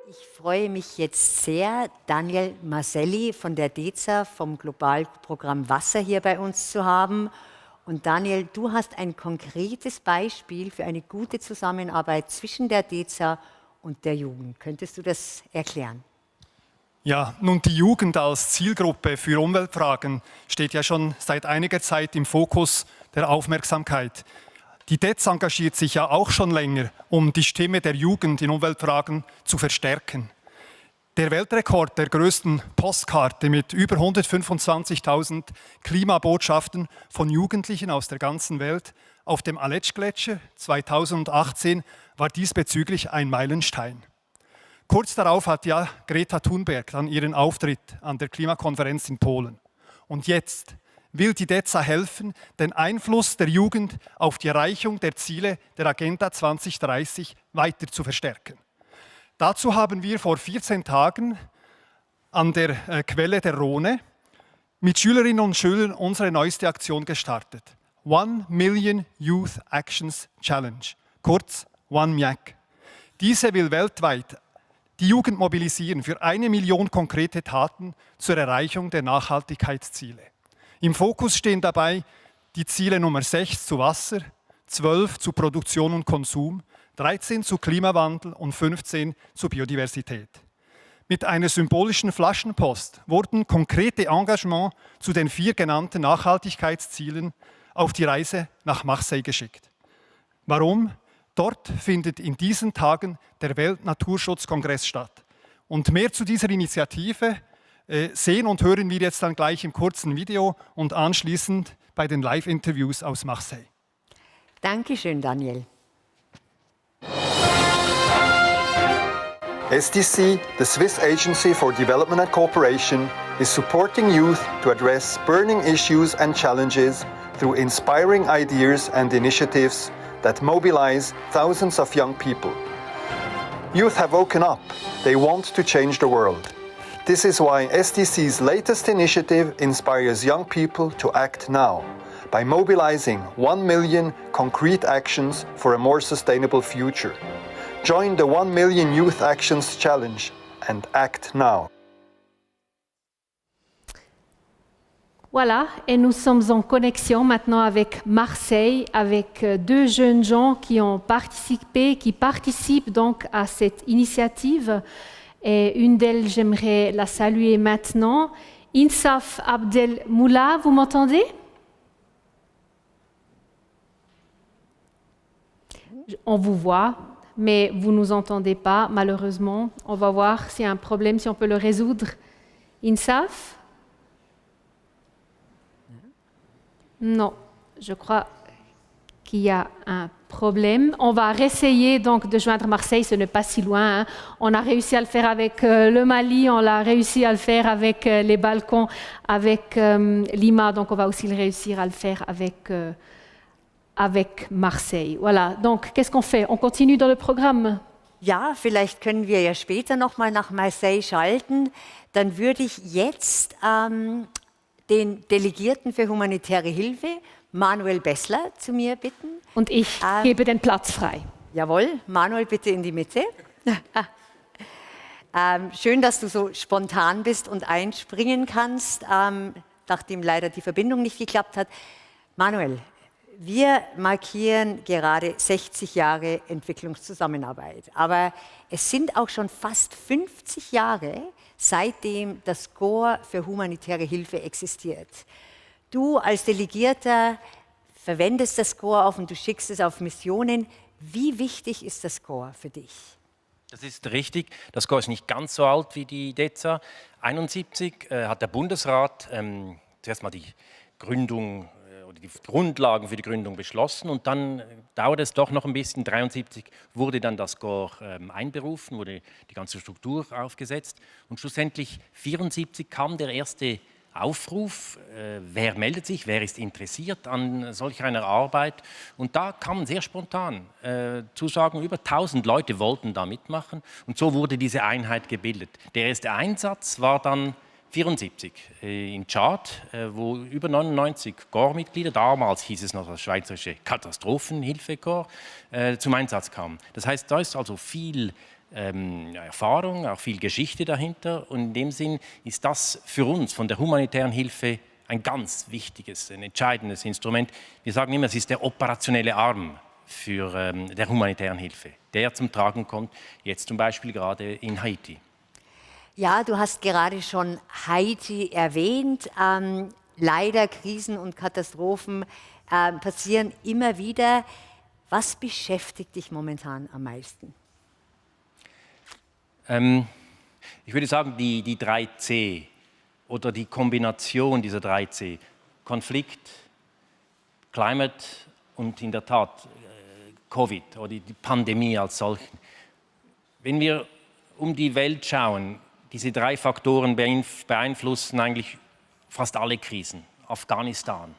Ich freue mich jetzt sehr, Daniel Marselli von der DEZA vom Globalprogramm Wasser hier bei uns zu haben. Und Daniel, du hast ein konkretes Beispiel für eine gute Zusammenarbeit zwischen der DEZA und der Jugend. Könntest du das erklären? Ja, nun die Jugend als Zielgruppe für Umweltfragen steht ja schon seit einiger Zeit im Fokus der Aufmerksamkeit. Die DEZA engagiert sich ja auch schon länger, um die Stimme der Jugend in Umweltfragen zu verstärken. Der Weltrekord der größten Postkarte mit über 125.000 Klimabotschaften von Jugendlichen aus der ganzen Welt auf dem Aletsch-Gletscher 2018 war diesbezüglich ein Meilenstein. Kurz darauf hat ja Greta Thunberg dann ihren Auftritt an der Klimakonferenz in Polen. Und jetzt will die DEZA helfen, den Einfluss der Jugend auf die Erreichung der Ziele der Agenda 2030 weiter zu verstärken. Dazu haben wir vor 14 Tagen an der Quelle der Rhone mit Schülerinnen und Schülern unsere neueste Aktion gestartet. 1 Million Youth Actions Challenge, kurz 1 MIAC. Diese will weltweit die Jugend mobilisieren für 1 Million konkrete Taten zur Erreichung der Nachhaltigkeitsziele. Im Fokus stehen dabei die Ziele Nummer 6 zu Wasser, 12 zu Produktion und Konsum, 13 zu Klimawandel und 15 zu Biodiversität. Mit einer symbolischen Flaschenpost wurden konkrete Engagements zu den 4 genannten Nachhaltigkeitszielen auf die Reise nach Marseille geschickt. Warum? Dort findet in diesen Tagen der Weltnaturschutzkongress statt. Und mehr zu dieser Initiative sehen und hören wir jetzt dann gleich im kurzen Video und anschließend bei den Live-Interviews aus Marseille. Dankeschön, Daniel. SDC, the Swiss Agency for Development and Cooperation, is supporting youth to address burning issues and challenges through inspiring ideas and initiatives that mobilize thousands of young people. Youth have woken up. They want to change the world. This is why SDC's latest initiative inspires young people to act now by mobilizing 1 million concrete actions for a more sustainable future. Join the 1 Million Youth Actions Challenge and act now. Voilà, et nous sommes en connexion maintenant avec Marseille, avec 2 jeunes gens qui ont participé, qui participent donc à cette initiative. Et une d'elles, j'aimerais la saluer maintenant. Insaf Abdelmoula, vous m'entendez? On vous voit, mais vous ne nous entendez pas, malheureusement. On va voir s'il y a un problème, si on peut le résoudre. Insaf? Non, je crois qu'il y a un problème. On va réessayer donc de joindre Marseille, ce n'est pas si loin. Hein. On a réussi à le faire avec le Mali, on a réussi à le faire avec les Balkans, avec Lima, donc on va aussi réussir à le faire avec Marseille. Voilà, donc qu'est-ce qu'on fait? On continue dans le programme? Ja, vielleicht können wir ja später noch mal nach Marseille schalten. Dann würde ich jetzt den Delegierten für humanitäre Hilfe, Manuel Bessler, zu mir bitten. Und ich gebe den Platz frei. Jawohl, Manuel, bitte in die Mitte. Schön, dass du so spontan bist und einspringen kannst, nachdem leider die Verbindung nicht geklappt hat. Manuel, wir markieren gerade 60 Jahre Entwicklungszusammenarbeit, aber es sind auch schon fast 50 Jahre, seitdem das Korps für humanitäre Hilfe existiert. Du als Delegierter verwendest das Korps auf und du schickst es auf Missionen. Wie wichtig ist das Korps für dich? Das ist richtig. Das Korps ist nicht ganz so alt wie die DEZA. 1971 hat der Bundesrat zuerst mal die Gründung oder die Grundlagen für die Gründung beschlossen und dann dauert es doch noch ein bisschen. 1973 wurde dann das Corps einberufen, wurde die ganze Struktur aufgesetzt und schlussendlich 1974 kam der erste Aufruf, wer meldet sich, wer ist interessiert an solch einer Arbeit. Und da kamen sehr spontan Zusagen, über 1000 Leute wollten da mitmachen. Und so wurde diese Einheit gebildet. Der erste Einsatz war dann 1974 in Tschad, wo über 99 Corps-Mitglieder, damals hieß es noch das Schweizerische Katastrophenhilfekorps, zum Einsatz kamen. Das heißt, da ist also viel Erfahrung, auch viel Geschichte dahinter. Und in dem Sinn ist das für uns von der humanitären Hilfe ein ganz wichtiges, ein entscheidendes Instrument. Wir sagen immer, es ist der operationelle Arm für der humanitären Hilfe, der zum Tragen kommt, jetzt zum Beispiel gerade in Haiti. Ja, du hast gerade schon Haiti erwähnt. Leider Krisen und Katastrophen passieren immer wieder. Was beschäftigt dich momentan am meisten? Ich würde sagen, die 3C oder die Kombination dieser 3C, Konflikt, Climate und in der Tat Covid oder die Pandemie als solchen. Wenn wir um die Welt schauen, diese 3 Faktoren beeinflussen eigentlich fast alle Krisen. Afghanistan,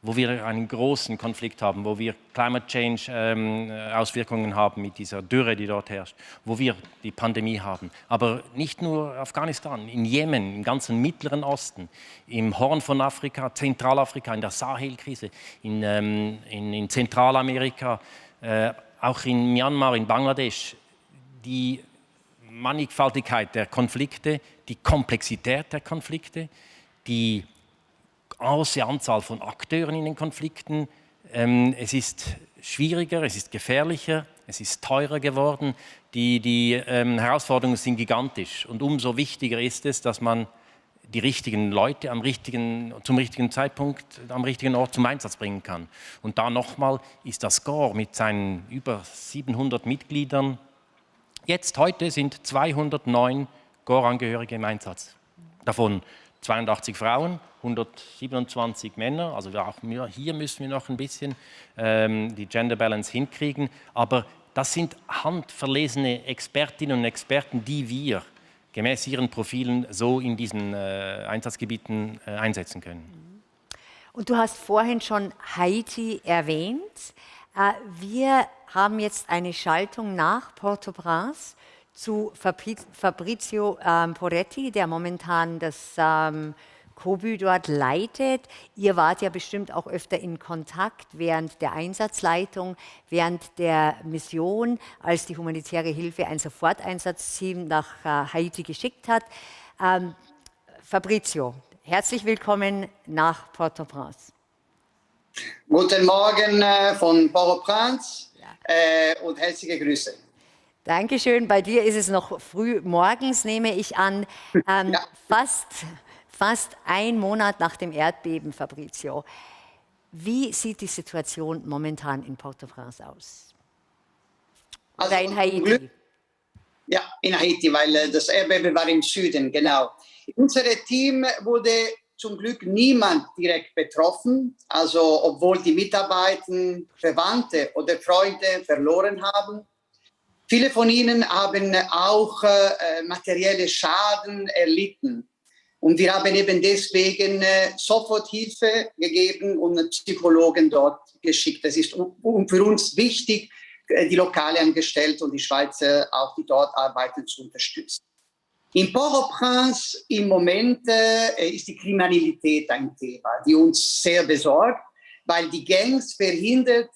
wo wir einen großen Konflikt haben, wo wir Climate Change Auswirkungen haben mit dieser Dürre, die dort herrscht, wo wir die Pandemie haben. Aber nicht nur Afghanistan, in Jemen, im ganzen Mittleren Osten, im Horn von Afrika, Zentralafrika, in der Sahelkrise, in Zentralamerika, auch in Myanmar, in Bangladesch. Die Mannigfaltigkeit der Konflikte, die Komplexität der Konflikte, die große Anzahl von Akteuren in den Konflikten. Es ist schwieriger, es ist gefährlicher, es ist teurer geworden. Die Herausforderungen sind gigantisch. Und umso wichtiger ist es, dass man die richtigen Leute zum richtigen Zeitpunkt, am richtigen Ort zum Einsatz bringen kann. Und da nochmal ist das Corps mit seinen über 700 Mitgliedern, heute sind 209 Corps-Angehörige im Einsatz. Davon 82 Frauen, 127 Männer, also auch hier müssen wir noch ein bisschen die Gender Balance hinkriegen, aber das sind handverlesene Expertinnen und Experten, die wir gemäß ihren Profilen so in diesen Einsatzgebieten einsetzen können. Und du hast vorhin schon Haiti erwähnt. Wir haben jetzt eine Schaltung nach Port-au-Prince zu Fabrizio Poretti, der momentan das COBÜ dort leitet. Ihr wart ja bestimmt auch öfter in Kontakt während der Einsatzleitung, während der Mission, als die humanitäre Hilfe ein Soforteinsatzteam nach Haiti geschickt hat. Fabrizio, herzlich willkommen nach Port-au-Prince. Guten Morgen von Port-au-Prince und herzliche Grüße. Dankeschön. Bei dir ist es noch früh morgens, nehme ich an. Ja. Fast ein Monat nach dem Erdbeben, Fabrizio. Wie sieht die Situation momentan in Port-au-Prince aus? Oder in Haiti? Ja, in Haiti, weil das Erdbeben war im Süden, genau. In unserem Team wurde zum Glück niemand direkt betroffen, also obwohl die Mitarbeiter Verwandte oder Freunde verloren haben. Viele von ihnen haben auch materielle Schaden erlitten. Und wir haben eben deswegen Soforthilfe gegeben und Psychologen dort geschickt. Das ist für uns wichtig, die lokale Angestellten und die Schweizer, auch die dort arbeiten, zu unterstützen. In Port-au-Prince im Moment ist die Kriminalität ein Thema, die uns sehr besorgt, weil die Gangs verhindert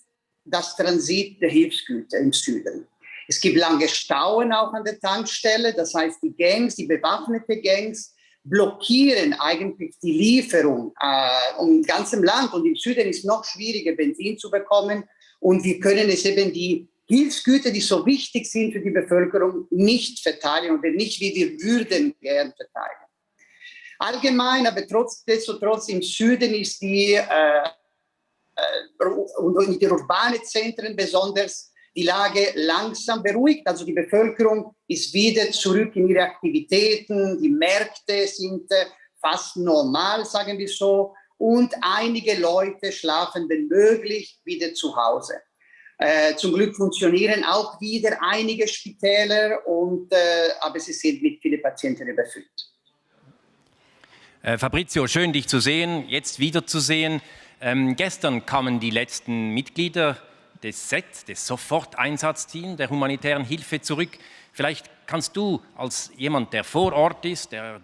das Transit der Hilfsgüter im Süden. Es gibt lange Stauen auch an der Tankstelle, das heißt, die Gangs, die bewaffneten Gangs, blockieren eigentlich die Lieferung im ganzen Land. Und im Süden ist es noch schwieriger, Benzin zu bekommen. Und wir können es eben die Hilfsgüter, die so wichtig sind für die Bevölkerung, nicht verteilen oder nicht, wie wir würden gern verteilen. Allgemein, aber trotz im Süden ist und in den urbanen Zentren besonders die Lage langsam beruhigt. Also die Bevölkerung ist wieder zurück in ihre Aktivitäten, die Märkte sind fast normal, sagen wir so, und einige Leute schlafen wenn möglich wieder zu Hause. Zum Glück funktionieren auch wieder einige Spitäler, aber sie sind mit vielen Patienten überfüllt. Fabrizio, schön dich zu sehen, jetzt wiederzusehen. Gestern kamen die letzten Mitglieder des SET, des Soforteinsatzteams der humanitären Hilfe zurück. Vielleicht kannst du als jemand, der vor Ort ist, der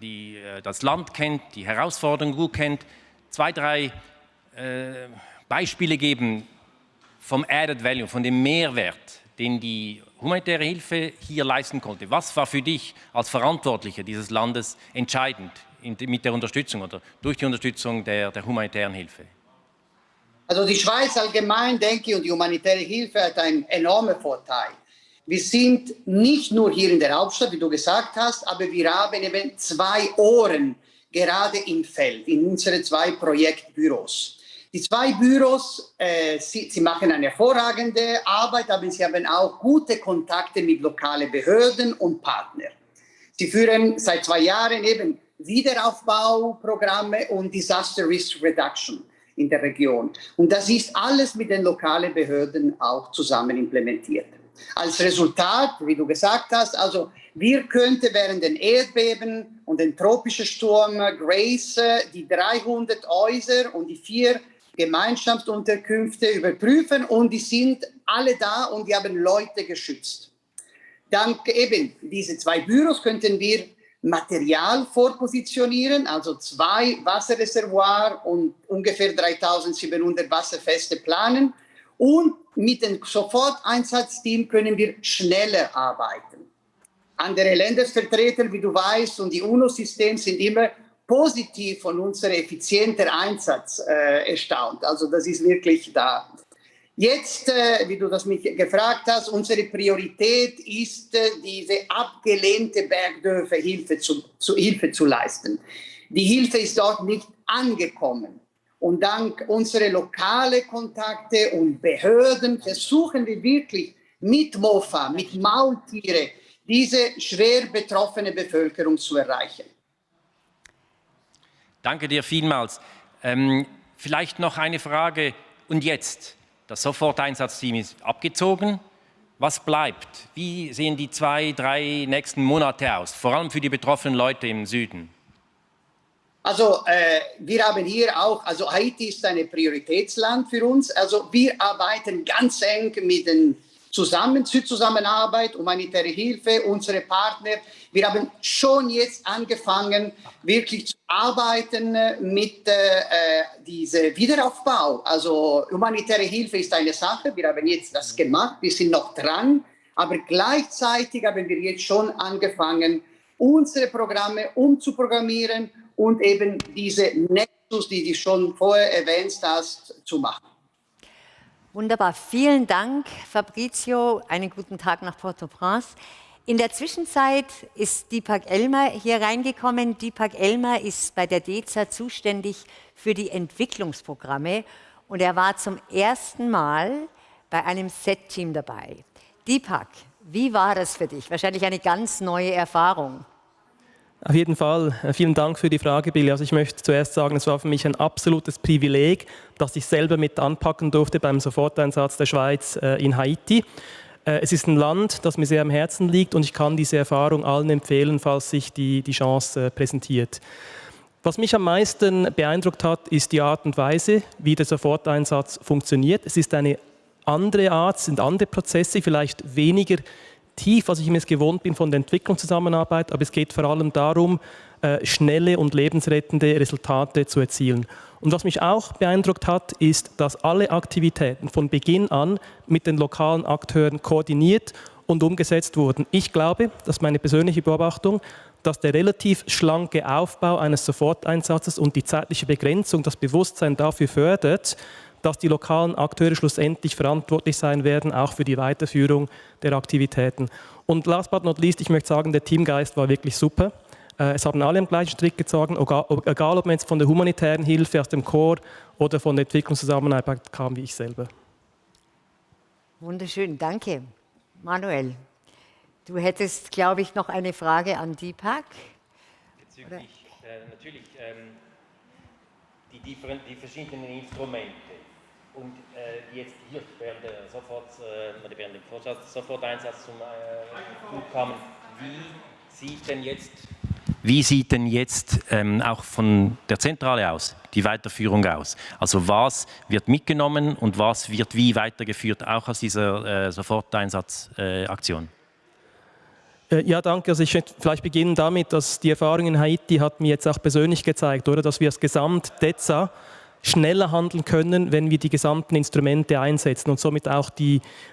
das Land kennt, die Herausforderungen gut kennt, 2, 3 Beispiele geben vom Added Value, von dem Mehrwert, den die humanitäre Hilfe hier leisten konnte. Was war für dich als Verantwortlicher dieses Landes entscheidend mit der Unterstützung oder durch die Unterstützung der humanitären Hilfe? Also die Schweiz allgemein, denke ich, und die humanitäre Hilfe hat einen enormen Vorteil. Wir sind nicht nur hier in der Hauptstadt, wie du gesagt hast, aber wir haben eben 2 Ohren gerade im Feld, in unsere 2 Projektbüros. Die 2 Büros, sie machen eine hervorragende Arbeit, aber sie haben auch gute Kontakte mit lokalen Behörden und Partnern. Sie führen seit 2 Jahren eben Wiederaufbauprogramme und Disaster Risk Reduction in der Region. Und das ist alles mit den lokalen Behörden auch zusammen implementiert. Als Resultat, wie du gesagt hast, also wir könnten während den Erdbeben und den tropischen Sturm Grace die 300 Häuser und die 4 Gemeinschaftsunterkünfte überprüfen und die sind alle da und die haben Leute geschützt. Dank eben diese 2 Büros könnten wir Material vorpositionieren, also 2 Wasserreservoirs und ungefähr 3700 Wasserfeste planen. Und mit dem Soforteinsatzteam können wir schneller arbeiten. Andere Ländesvertreter, wie du weißt, und die UNO-Systeme sind immer positiv von unserem effizienten Einsatz erstaunt. Also das ist wirklich da. Jetzt, wie du das mich gefragt hast, unsere Priorität ist, diese abgelehnte Bergdörfer Hilfe zu leisten. Die Hilfe ist dort nicht angekommen. Und dank unserer lokalen Kontakte und Behörden versuchen wir wirklich mit Mofa, mit Maultiere, diese schwer betroffene Bevölkerung zu erreichen. Danke dir vielmals. Vielleicht noch eine Frage. Und jetzt? Das Soforteinsatzteam ist abgezogen. Was bleibt? Wie sehen die 2, 3 nächsten Monate aus? Vor allem für die betroffenen Leute im Süden. Also wir haben hier auch, also Haiti ist ein Prioritätsland für uns. Also wir arbeiten ganz eng mit den Zusammenarbeit, humanitäre Hilfe, unsere Partner. Wir haben schon jetzt angefangen, wirklich zu arbeiten mit diesem Wiederaufbau. Also humanitäre Hilfe ist eine Sache, wir haben jetzt das gemacht, wir sind noch dran, aber gleichzeitig haben wir jetzt schon angefangen, unsere Programme umzuprogrammieren und eben diese Nexus, die du schon vorher erwähnt hast, zu machen. Wunderbar, vielen Dank, Fabrizio. Einen guten Tag nach Port-au-Prince. In der Zwischenzeit ist Deepak Elmer hier reingekommen. Deepak Elmer ist bei der DEZA zuständig für die Entwicklungsprogramme und er war zum ersten Mal bei einem SET-Team dabei. Deepak, wie war das für dich? Wahrscheinlich eine ganz neue Erfahrung. Auf jeden Fall. Vielen Dank für die Frage, Billy. Also ich möchte zuerst sagen, es war für mich ein absolutes Privileg, dass ich selber mit anpacken durfte beim Soforteinsatz der Schweiz in Haiti. Es ist ein Land, das mir sehr am Herzen liegt und ich kann diese Erfahrung allen empfehlen, falls sich die Chance präsentiert. Was mich am meisten beeindruckt hat, ist die Art und Weise, wie der Soforteinsatz funktioniert. Es ist eine andere Art, es sind andere Prozesse, vielleicht weniger tief, als ich mir es gewohnt bin von der Entwicklungszusammenarbeit, aber es geht vor allem darum, schnelle und lebensrettende Resultate zu erzielen. Und was mich auch beeindruckt hat, ist, dass alle Aktivitäten von Beginn an mit den lokalen Akteuren koordiniert und umgesetzt wurden. Ich glaube, das ist meine persönliche Beobachtung, dass der relativ schlanke Aufbau eines Soforteinsatzes und die zeitliche Begrenzung das Bewusstsein dafür fördert, dass die lokalen Akteure schlussendlich verantwortlich sein werden, auch für die Weiterführung der Aktivitäten. Und last but not least, ich möchte sagen, der Teamgeist war wirklich super. Es haben alle am gleichen Strick gezogen, egal ob man jetzt von der humanitären Hilfe aus dem Corps oder von der Entwicklungszusammenarbeit kam, wie ich selber. Wunderschön, danke. Manuel, du hättest, glaube ich, noch eine Frage an Deepak. Bezüglich natürlich die verschiedenen Instrumente und die jetzt hier während dem Soforteinsatz zum Zug kamen, wie sieht denn jetzt auch von der Zentrale aus die Weiterführung aus? Also was wird mitgenommen und was wird wie weitergeführt, auch aus dieser Soforteinsatzaktion? Ja, danke. Also ich möchte vielleicht beginnen damit, dass die Erfahrung in Haiti hat mir jetzt auch persönlich gezeigt, oder, dass wir als Gesamt-DEZA schneller handeln können, wenn wir die gesamten Instrumente einsetzen und somit auch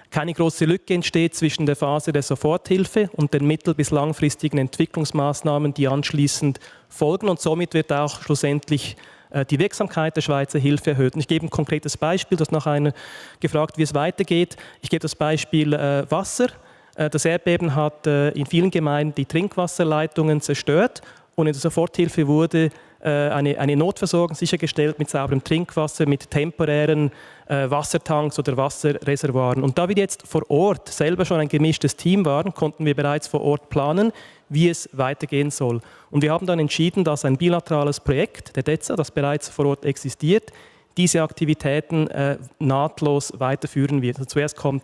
keine große Lücke entsteht zwischen der Phase der Soforthilfe und den mittel- bis langfristigen Entwicklungsmaßnahmen, die anschließend folgen. Und somit wird auch schlussendlich die Wirksamkeit der Schweizer Hilfe erhöht. Und ich gebe ein konkretes Beispiel, das nach einer gefragt, wie es weitergeht. Ich gebe das Beispiel Wasser. Das Erdbeben hat in vielen Gemeinden die Trinkwasserleitungen zerstört und in der Soforthilfe wurde eine Notversorgung sichergestellt mit sauberem Trinkwasser, mit temporären Wassertanks oder Wasserreservoiren. Und da wir jetzt vor Ort selber schon ein gemischtes Team waren, konnten wir bereits vor Ort planen, wie es weitergehen soll. Und wir haben dann entschieden, dass ein bilaterales Projekt, der DEZA, das bereits vor Ort existiert, diese Aktivitäten nahtlos weiterführen wird. Also zuerst kommt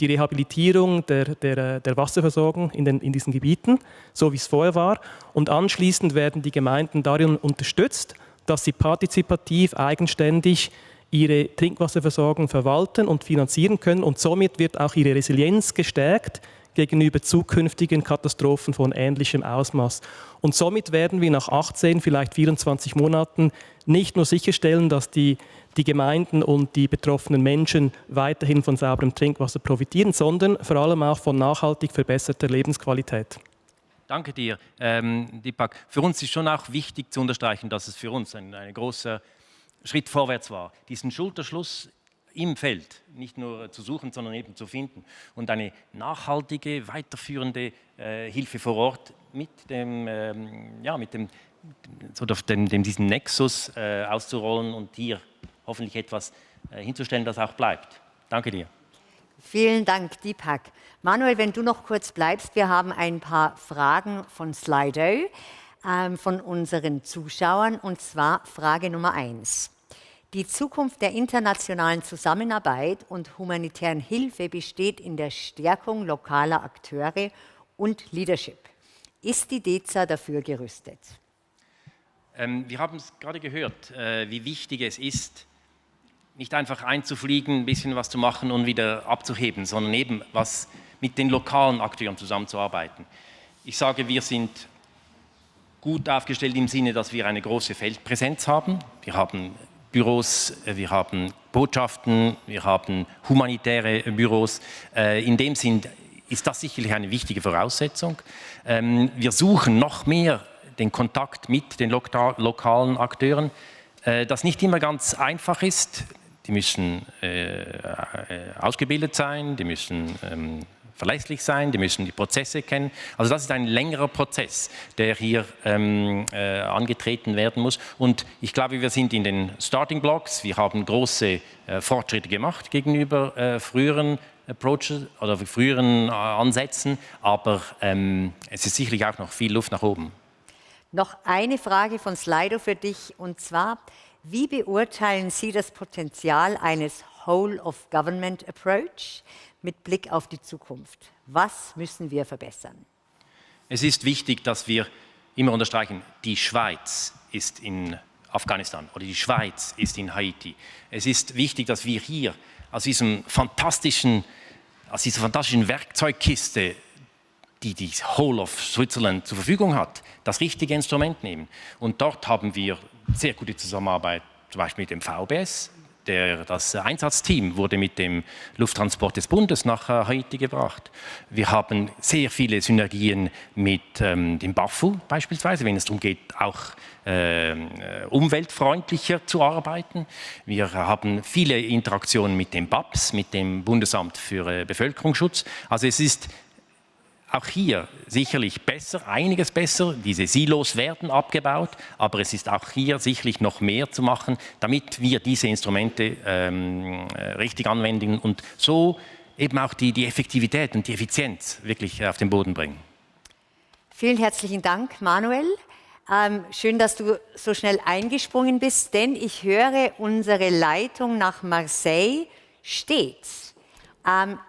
die Rehabilitierung der Wasserversorgung in diesen Gebieten, so wie es vorher war. Und anschließend werden die Gemeinden darin unterstützt, dass sie partizipativ, eigenständig ihre Trinkwasserversorgung verwalten und finanzieren können. Und somit wird auch ihre Resilienz gestärkt gegenüber zukünftigen Katastrophen von ähnlichem Ausmaß. Und somit werden wir nach 18, vielleicht 24 Monaten nicht nur sicherstellen, dass die Gemeinden und die betroffenen Menschen weiterhin von sauberem Trinkwasser profitieren, sondern vor allem auch von nachhaltig verbesserter Lebensqualität. Danke dir, Deepak. Für uns ist schon auch wichtig zu unterstreichen, dass es für uns ein großer Schritt vorwärts war, diesen Schulterschluss im Feld nicht nur zu suchen, sondern eben zu finden und eine nachhaltige, weiterführende Hilfe vor Ort mit diesem Nexus auszurollen und hier hoffentlich etwas hinzustellen, das auch bleibt. Danke dir. Vielen Dank, Deepak. Manuel, wenn du noch kurz bleibst, wir haben ein paar Fragen von Slido, von unseren Zuschauern, und zwar Frage Nummer 1. Die Zukunft der internationalen Zusammenarbeit und humanitären Hilfe besteht in der Stärkung lokaler Akteure und Leadership. Ist die DEZA dafür gerüstet? Wir haben es gerade gehört, wie wichtig es ist, nicht einfach einzufliegen, ein bisschen was zu machen und wieder abzuheben, sondern eben was mit den lokalen Akteuren zusammenzuarbeiten. Ich sage, wir sind gut aufgestellt im Sinne, dass wir eine große Feldpräsenz haben. Wir haben Büros, wir haben Botschaften, wir haben humanitäre Büros. In dem Sinn ist das sicherlich eine wichtige Voraussetzung. Wir suchen noch mehr den Kontakt mit den lokalen Akteuren, das nicht immer ganz einfach ist. Die müssen ausgebildet sein, die müssen verlässlich sein, die müssen die Prozesse kennen. Also das ist ein längerer Prozess, der hier angetreten werden muss. Und ich glaube, wir sind in den Starting Blocks. Wir haben große Fortschritte gemacht gegenüber früheren Approaches oder früheren Ansätzen, aber es ist sicherlich auch noch viel Luft nach oben. Noch eine Frage von Slido für dich, und zwar: Wie beurteilen Sie das Potenzial eines Whole-of-Government-Approach mit Blick auf die Zukunft? Was müssen wir verbessern? Es ist wichtig, dass wir immer unterstreichen, die Schweiz ist in Afghanistan oder die Schweiz ist in Haiti. Es ist wichtig, dass wir hier aus dieser fantastischen Werkzeugkiste, die die Whole of Switzerland zur Verfügung hat, das richtige Instrument nehmen. Und dort haben wir sehr gute Zusammenarbeit, zum Beispiel mit dem VBS. Das Einsatzteam wurde mit dem Lufttransport des Bundes nach Haiti gebracht. Wir haben sehr viele Synergien mit dem BAFU beispielsweise, wenn es darum geht, auch umweltfreundlicher zu arbeiten. Wir haben viele Interaktionen mit dem BAPS, mit dem Bundesamt für Bevölkerungsschutz. Also es ist auch hier sicherlich besser, einiges besser. Diese Silos werden abgebaut, aber es ist auch hier sicherlich noch mehr zu machen, damit wir diese Instrumente richtig anwenden und so eben auch die Effektivität und die Effizienz wirklich auf den Boden bringen. Vielen herzlichen Dank, Manuel. Schön, dass du so schnell eingesprungen bist, denn ich höre, unsere Leitung nach Marseille steht.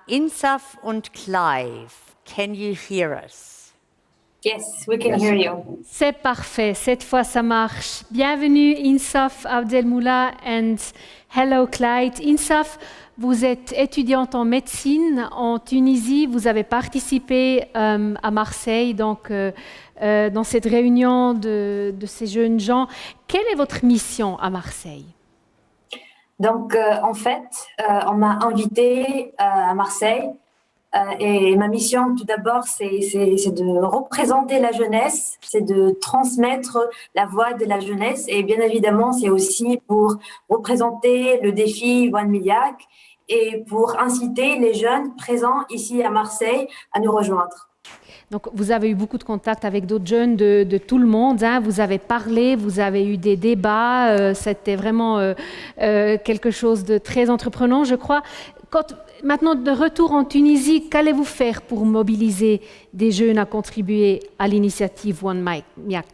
Insaf und Clive, can you hear us? Yes, we can hear you. C'est parfait, cette fois ça marche. Bienvenue Insaf Abdelmoula and hello Clyde. Insaf, vous êtes étudiante en médecine en Tunisie, vous avez participé à Marseille, donc dans cette réunion de ces jeunes gens. Quelle est votre mission à Marseille? Donc, en fait, on m'a invitée à Marseille et ma mission, tout d'abord, c'est de représenter la jeunesse, c'est de transmettre la voix de la jeunesse et bien évidemment, c'est aussi pour représenter le défi One Milliac et pour inciter les jeunes présents ici à Marseille à nous rejoindre. Donc, vous avez eu beaucoup de contacts avec d'autres jeunes de tout le monde. Hein. Vous avez parlé, vous avez eu des débats. C'était vraiment quelque chose de très entreprenant, je crois. Maintenant, de retour en Tunisie, qu'allez-vous faire pour mobiliser des jeunes à contribuer à l'initiative One Milliac?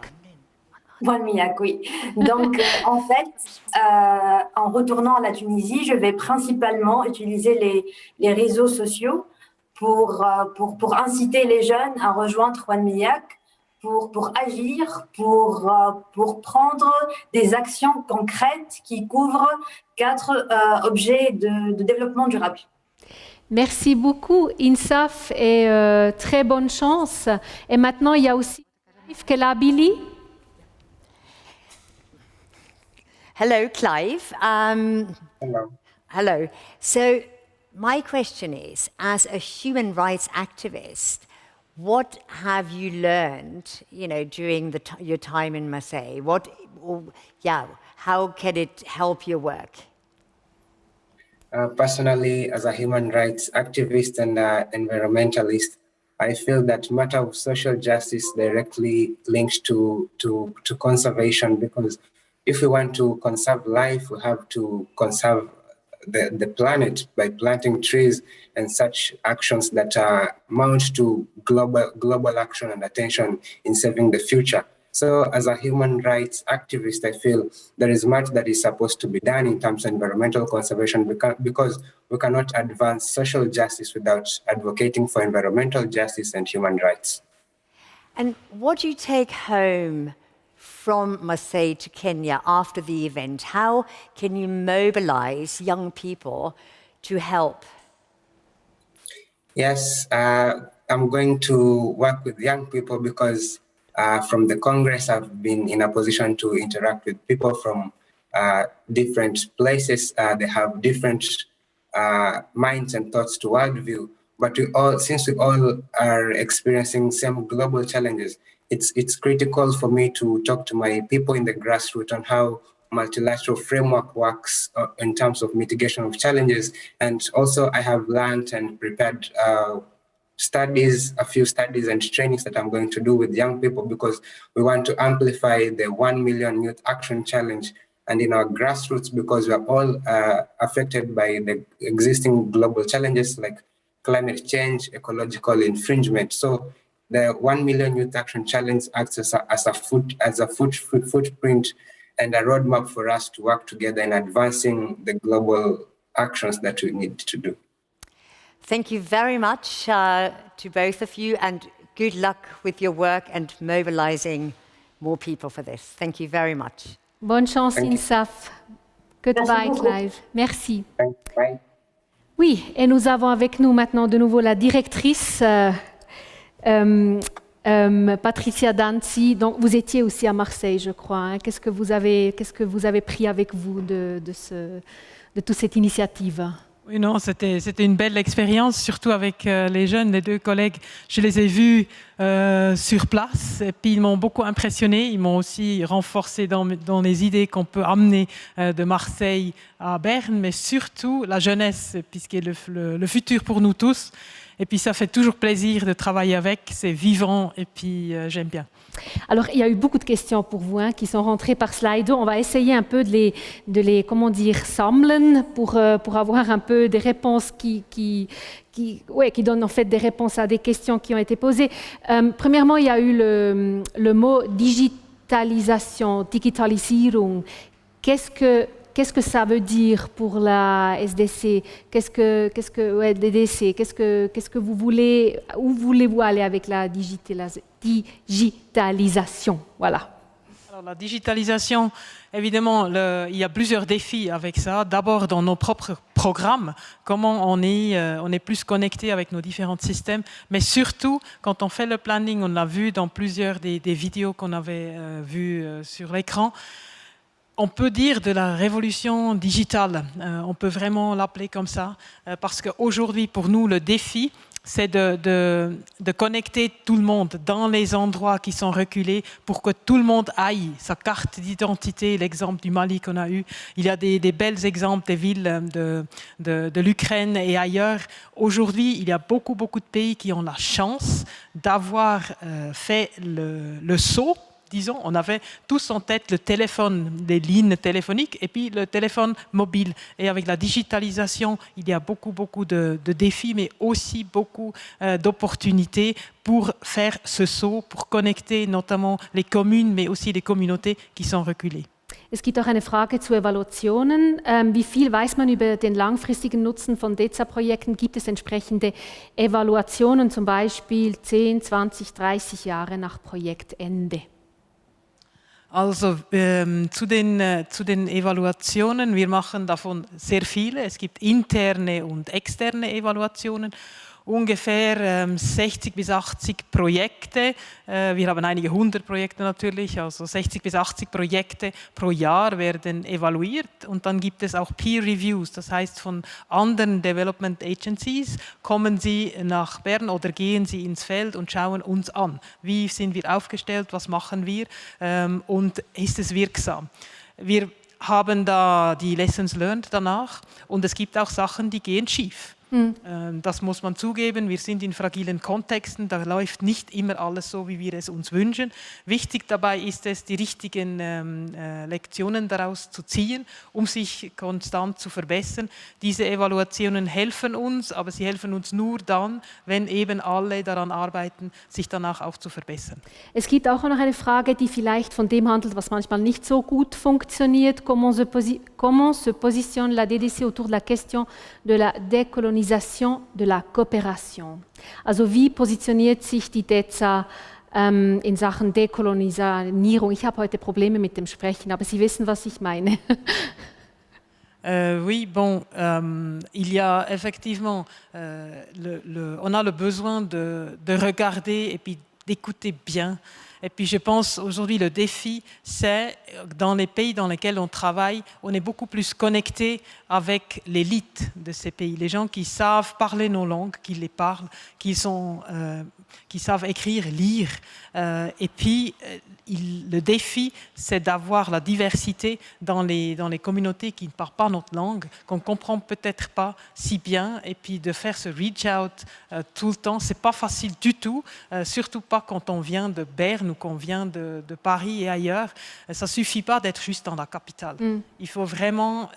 One Milliac, oui. Donc, en fait, en retournant à la Tunisie, je vais principalement utiliser les réseaux sociaux pour inciter les jeunes à rejoindre One Milliac, pour agir, pour prendre des actions concrètes qui couvrent 4 objets de développement durable. Merci beaucoup, Insaf, et très bonne chance. Et maintenant, il y a aussi Kelabili. Hello, Clive. Hello. Hello. So, my question is, as a human rights activist, what have you learned, during your time in Marseille? How can it help your work? Personally, as a human rights activist and environmentalist, I feel that matter of social justice directly links to conservation, because if we want to conserve life, we have to conserve the planet by planting trees and such actions that amount to global action and attention in saving the future. So as a human rights activist, I feel there is much that is supposed to be done in terms of environmental conservation, because we cannot advance social justice without advocating for environmental justice and human rights. And what do you take home from Marseille to Kenya after the event? How can you mobilize young people to help? Yes, I'm going to work with young people because from the Congress, I've been in a position to interact with people from different places. They have different minds and thoughts to worldview. But since we all are experiencing same global challenges, it's critical for me to talk to my people in the grassroots on how multilateral framework works in terms of mitigation of challenges. And also I have learned and prepared a few studies and trainings that I'm going to do with young people, because we want to amplify the 1 Million Youth Action Challenge and in our grassroots, because we are all affected by the existing global challenges like climate change, ecological infringement. So the 1 Million Youth Action Challenge acts as a footprint and a roadmap for us to work together in advancing the global actions that we need to do. Thank you very much to both of you, and good luck with your work and mobilizing more people for this. Thank you very much. Bonne chance, Insaf. Goodbye, Clive. Merci. Bye. Oui, et nous avons avec nous maintenant de nouveau la directrice Patricia Danzi. Donc, vous étiez aussi à Marseille, je crois. Hein. Qu'est-ce que vous avez pris avec vous de toute cette initiative? Oui, non, c'était une belle expérience, surtout avec les jeunes, les 2 collègues. Je les ai vus sur place et puis ils m'ont beaucoup impressionné. Ils m'ont aussi renforcé dans les idées qu'on peut amener de Marseille à Berne, mais surtout la jeunesse, puisqu'il est le futur pour nous tous. Et puis ça fait toujours plaisir de travailler avec, c'est vivant et puis j'aime bien. Alors, il y a eu beaucoup de questions pour vous qui sont rentrées par Slido. On va essayer un peu de les comment dire, sammeln pour avoir un peu des réponses qui donnent en fait des réponses à des questions qui ont été posées. Premièrement, il y a eu le mot Digitalisierung, qu'est-ce que ça veut dire pour la SDC? DDC, qu'est-ce que vous voulez, où voulez-vous aller avec la digitalisation? Voilà. Alors, la digitalisation, évidemment, il y a plusieurs défis avec ça. D'abord, dans nos propres programmes, comment on est plus connecté avec nos différents systèmes, mais surtout, quand on fait le planning, on l'a vu dans plusieurs des vidéos qu'on avait vues sur l'écran, on peut dire de la révolution digitale, on peut vraiment l'appeler comme ça, parce qu'aujourd'hui, pour nous, le défi, c'est de connecter tout le monde dans les endroits qui sont reculés pour que tout le monde aille sa carte d'identité. L'exemple du Mali qu'on a eu, il y a des belles exemples des villes de l'Ukraine et ailleurs. Aujourd'hui, il y a beaucoup de pays qui ont la chance d'avoir fait le saut. Disons, on avait tous en tête le téléphone, les lignes téléphoniques et puis le téléphone mobile. Et avec la digitalisation, il y a beaucoup de défis, mais aussi beaucoup d'opportunités pour faire ce saut, pour connecter notamment les communes, mais aussi les communautés qui sont reculées. Es gibt auch eine Frage zu Evaluationen. Wie viel weiß man über den langfristigen Nutzen von DEZA-Projekten? Gibt es entsprechende Evaluationen, zum Beispiel 10, 20, 30 Jahre nach Projektende? Also zu den Evaluationen, wir machen davon sehr viele. Es gibt interne und externe Evaluationen. Ungefähr 60 bis 80 Projekte. Wir haben einige 100 Projekte natürlich, also 60 bis 80 Projekte pro Jahr werden evaluiert und dann gibt es auch Peer Reviews, das heißt von anderen Development Agencies kommen sie nach Bern oder gehen sie ins Feld und schauen uns an. Wie sind wir aufgestellt, was machen wir und ist es wirksam? Wir haben da die Lessons learned danach und es gibt auch Sachen, die gehen schief. Das muss man zugeben, wir sind in fragilen Kontexten, da läuft nicht immer alles so, wie wir es uns wünschen. Wichtig dabei ist es, die richtigen Lektionen daraus zu ziehen, sich konstant zu verbessern. Diese Evaluationen helfen uns, aber sie helfen uns nur dann, wenn eben alle daran arbeiten, sich danach auch zu verbessern. Es gibt auch noch eine Frage, die vielleicht von dem handelt, was manchmal nicht so gut funktioniert. Comment se positionne la DDC autour de la question de la décolonisation de la Kooperation. Also wie positioniert sich die DEZA in Sachen Dekolonisierung? Ich habe heute Probleme mit dem Sprechen, aber Sie wissen, was ich meine. Oui, bon, il y a effectivement, on a le besoin de regarder et puis d'écouter bien. Et puis je pense aujourd'hui le défi, c'est dans les pays dans lesquels on travaille, on est beaucoup plus connecté avec l'élite de ces pays, les gens qui savent parler nos langues, qui les parlent, qui savent écrire, lire. Et puis le défi, c'est d'avoir la diversité dans les communautés qui ne parlent pas notre langue, qu'on ne comprend peut-être pas si bien, et puis de faire ce reach-out tout le temps. Ce n'est pas facile du tout, surtout pas quand on vient de Berne ou qu'on vient de Paris et ailleurs. Ça ne suffit pas d'être juste dans la capitale. Il faut vraiment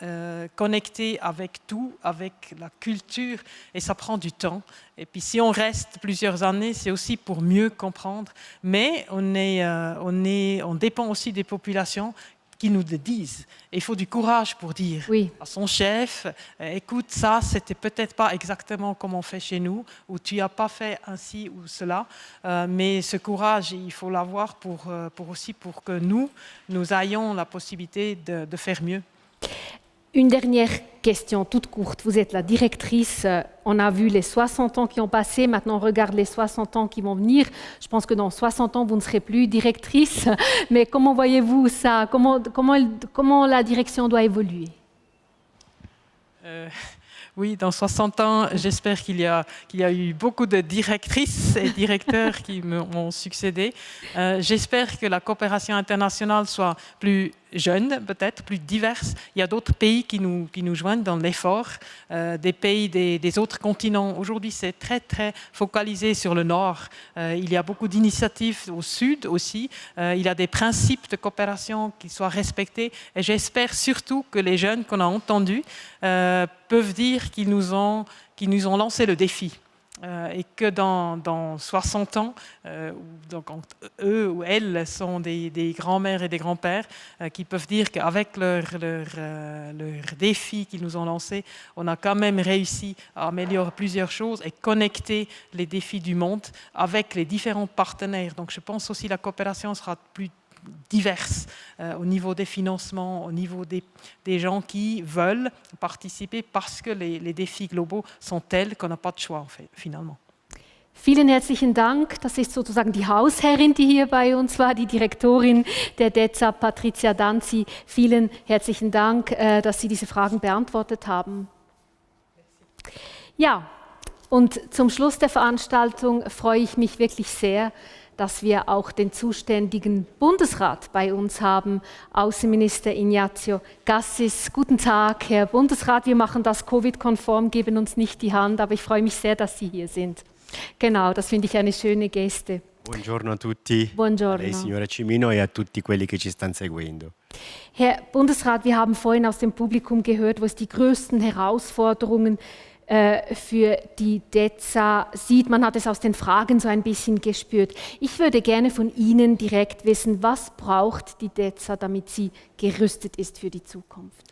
connecter avec tout, avec la culture, et ça prend du temps. Et puis si on reste plusieurs années, c'est aussi pour mieux comprendre. Mais on dépend aussi des populations qui nous le disent. Et il faut du courage pour dire à son chef, écoute, ça, c'était peut-être pas exactement comme on fait chez nous, ou tu n'as pas fait ainsi ou cela. Mais ce courage, il faut l'avoir pour que nous ayons la possibilité de faire mieux. Une dernière question toute courte. Vous êtes la directrice, on a vu les 60 ans qui ont passé, maintenant on regarde les 60 ans qui vont venir. Je pense que dans 60 ans, vous ne serez plus directrice, mais comment voyez-vous ça? Comment la direction doit évoluer? Oui, dans 60 ans, j'espère qu'il y a eu beaucoup de directrices et directeurs qui m'ont succédé. J'espère que la coopération internationale soit plus jeune, peut-être plus diverse. Il y a d'autres pays qui nous joignent dans l'effort, des pays des autres continents. Aujourd'hui, c'est très, très focalisé sur le nord. Il y a beaucoup d'initiatives au sud aussi. Il y a des principes de coopération qui soient respectés. Et j'espère surtout que les jeunes qu'on a entendus peuvent dire qu'ils nous ont lancé le défi. et que dans 60 ans, donc eux ou elles sont des grands-mères et des grands-pères qui peuvent dire qu'avec leurs défis qu'ils nous ont lancés, on a quand même réussi à améliorer plusieurs choses et connecter les défis du monde avec les différents partenaires. Donc je pense aussi que la coopération sera plus diverses au niveau des financements, au niveau des gens qui veulent participer parce que les défis globaux sont tels qu'on n'a pas de choix finalement. Vielen herzlichen Dank. Das ist sozusagen die Hausherrin, die hier bei uns war, die Direktorin der DEZA, Patricia Danzi. Vielen herzlichen Dank, dass Sie diese Fragen beantwortet haben. Ja, und zum Schluss der Veranstaltung freue ich mich wirklich sehr, dass wir auch den zuständigen Bundesrat bei uns haben, Außenminister Ignazio Gassis. Guten Tag, Herr Bundesrat. Wir machen das Covid-konform, geben uns nicht die Hand, aber ich freue mich sehr, dass Sie hier sind. Genau, das finde ich eine schöne Geste. Buongiorno a tutti, Buongiorno. a lei signora Cimino e a tutti quelli che ci stanno seguendo. Herr Bundesrat, wir haben vorhin aus dem Publikum gehört, wo es die größten Herausforderungen für die DEZA sieht. Man hat es aus den Fragen so ein bisschen gespürt. Ich würde gerne von Ihnen direkt wissen, was braucht die DEZA, damit sie gerüstet ist für die Zukunft?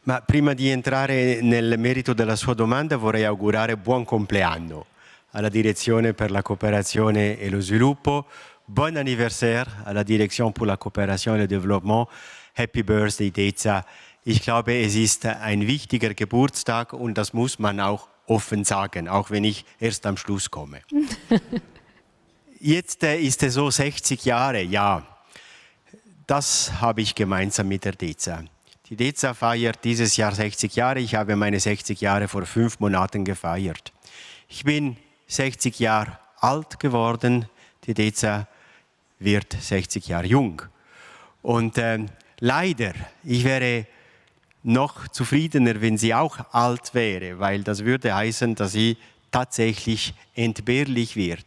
Ma prima di entrare nel merito della sua domanda vorrei augurare buon compleanno alla Direzione per la cooperazione e lo sviluppo, bon anniversaire alla Direction pour la coopération et le développement, Happy Birthday DEZA. Ich glaube, es ist ein wichtiger Geburtstag und das muss man auch offen sagen, auch wenn ich erst am Schluss komme. Jetzt ist es so 60 Jahre, ja, das habe ich gemeinsam mit der DEZA. Die DEZA feiert dieses Jahr 60 Jahre, ich habe meine 60 Jahre vor 5 Monaten gefeiert. Ich bin 60 Jahre alt geworden, die DEZA wird 60 Jahre jung. Und leider, ich wäre noch zufriedener, wenn sie auch alt wäre, weil das würde heißen, dass sie tatsächlich entbehrlich wird.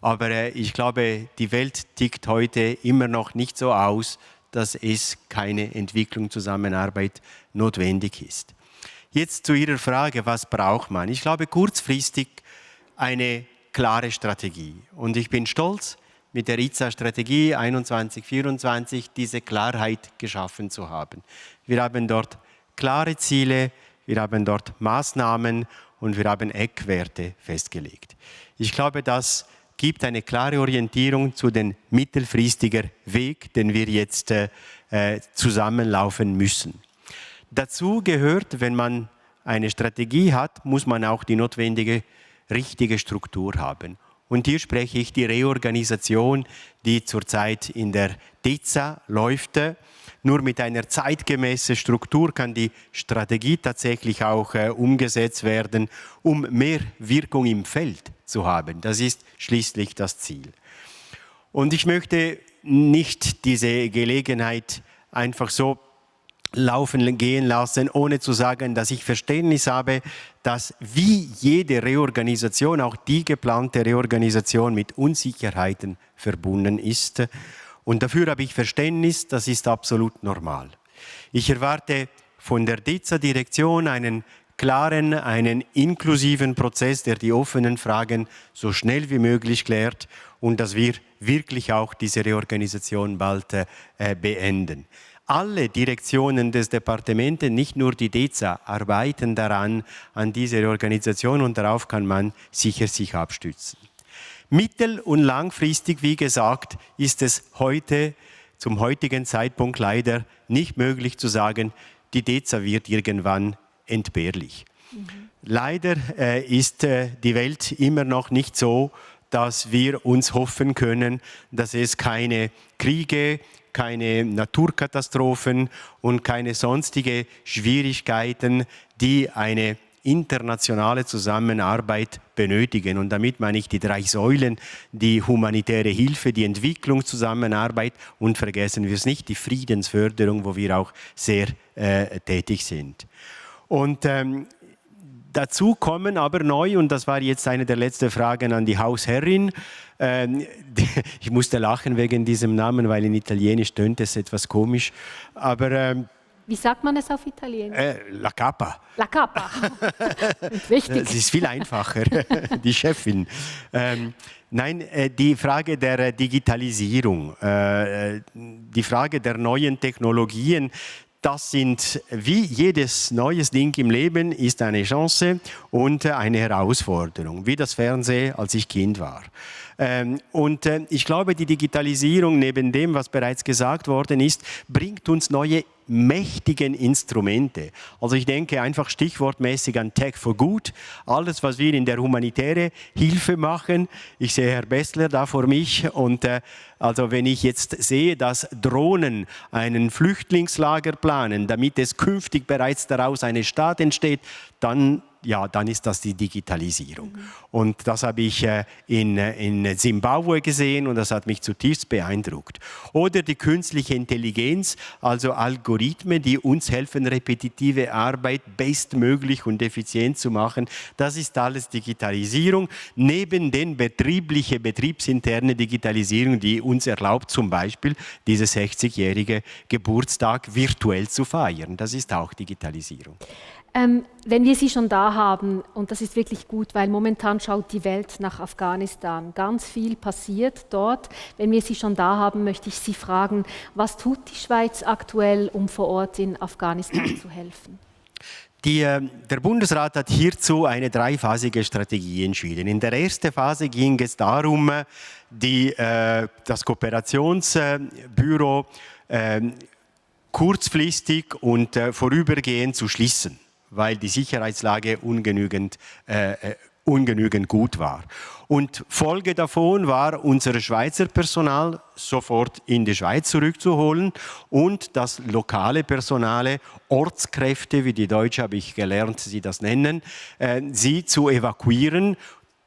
Aber ich glaube, die Welt tickt heute immer noch nicht so aus, dass es keine Entwicklung, Zusammenarbeit notwendig ist. Jetzt zu Ihrer Frage, was braucht man? Ich glaube, kurzfristig eine klare Strategie. Und ich bin stolz, mit der IZA-Strategie 21-24 diese Klarheit geschaffen zu haben. Wir haben dort klare Ziele, wir haben dort Maßnahmen und wir haben Eckwerte festgelegt. Ich glaube, das gibt eine klare Orientierung zu dem mittelfristigen Weg, den wir jetzt zusammenlaufen müssen. Dazu gehört, wenn man eine Strategie hat, muss man auch die notwendige, richtige Struktur haben. Und hier spreche ich die Reorganisation, die zurzeit in der DEZA läuft. Nur mit einer zeitgemäßen Struktur kann die Strategie tatsächlich auch umgesetzt werden, um mehr Wirkung im Feld zu haben. Das ist schließlich das Ziel. Und ich möchte nicht diese Gelegenheit einfach so laufen gehen lassen, ohne zu sagen, dass ich Verständnis habe, dass wie jede Reorganisation, auch die geplante Reorganisation mit Unsicherheiten verbunden ist. Und dafür habe ich Verständnis, das ist absolut normal. Ich erwarte von der DEZA-Direktion einen klaren, einen inklusiven Prozess, der die offenen Fragen so schnell wie möglich klärt und dass wir wirklich auch diese Reorganisation bald beenden. Alle Direktionen des Departements, nicht nur die DEZA, arbeiten daran, an dieser Reorganisation und darauf kann man sicher sich abstützen. Mittel- und langfristig, wie gesagt, ist es heute, zum heutigen Zeitpunkt leider nicht möglich zu sagen, die DEZA wird irgendwann entbehrlich. Leider ist die Welt immer noch nicht so, dass wir uns hoffen können, dass es keine Kriege, keine Naturkatastrophen und keine sonstige Schwierigkeiten, die eine internationale Zusammenarbeit benötigen. Und damit meine ich die 3 Säulen, die humanitäre Hilfe, die Entwicklungszusammenarbeit und vergessen wir es nicht, die Friedensförderung, wo wir auch sehr tätig sind. Und dazu kommen aber neu, und das war jetzt eine der letzten Fragen an die Hausherrin, ich musste lachen wegen diesem Namen, weil in Italienisch tönt es etwas komisch, aber Wie sagt man es auf Italienisch? La Capa. La Capa. Wichtig. Es ist viel einfacher, die Chefin. Nein, die Frage der Digitalisierung, die Frage der neuen Technologien, das sind, wie jedes neues Ding im Leben, ist eine Chance und eine Herausforderung, wie das Fernsehen, als ich Kind war. Ich glaube, die Digitalisierung, neben dem, was bereits gesagt worden ist, bringt uns neue mächtigen Instrumente. Also ich denke einfach stichwortmäßig an Tech for Good, alles, was wir in der humanitären Hilfe machen. Ich sehe Herr Bessler da vor mich und also wenn ich jetzt sehe, dass Drohnen einen Flüchtlingslager planen, damit es künftig bereits daraus eine Stadt entsteht, dann ist das die Digitalisierung. Und das habe ich in Zimbabwe gesehen und das hat mich zutiefst beeindruckt. Oder die künstliche Intelligenz, also Algorithmen, die uns helfen, repetitive Arbeit bestmöglich und effizient zu machen. Das ist alles Digitalisierung, neben den betriebsinterne Digitalisierung, die uns erlaubt, zum Beispiel diese 60-jährige Geburtstag virtuell zu feiern. Das ist auch Digitalisierung. Wenn wir Sie schon da haben, und das ist wirklich gut, weil momentan schaut die Welt nach Afghanistan. Ganz viel passiert dort. Wenn wir Sie schon da haben, möchte ich Sie fragen, was tut die Schweiz aktuell, um vor Ort in Afghanistan zu helfen? Der Bundesrat hat hierzu eine dreiphasige Strategie entschieden. In der ersten Phase ging es darum, das Kooperationsbüro kurzfristig und vorübergehend zu schließen, weil die Sicherheitslage ungenügend gut war. Und Folge davon war, unser Schweizer Personal sofort in die Schweiz zurückzuholen und das lokale Personal, Ortskräfte, wie die Deutschen, habe ich gelernt, sie das nennen, sie zu evakuieren,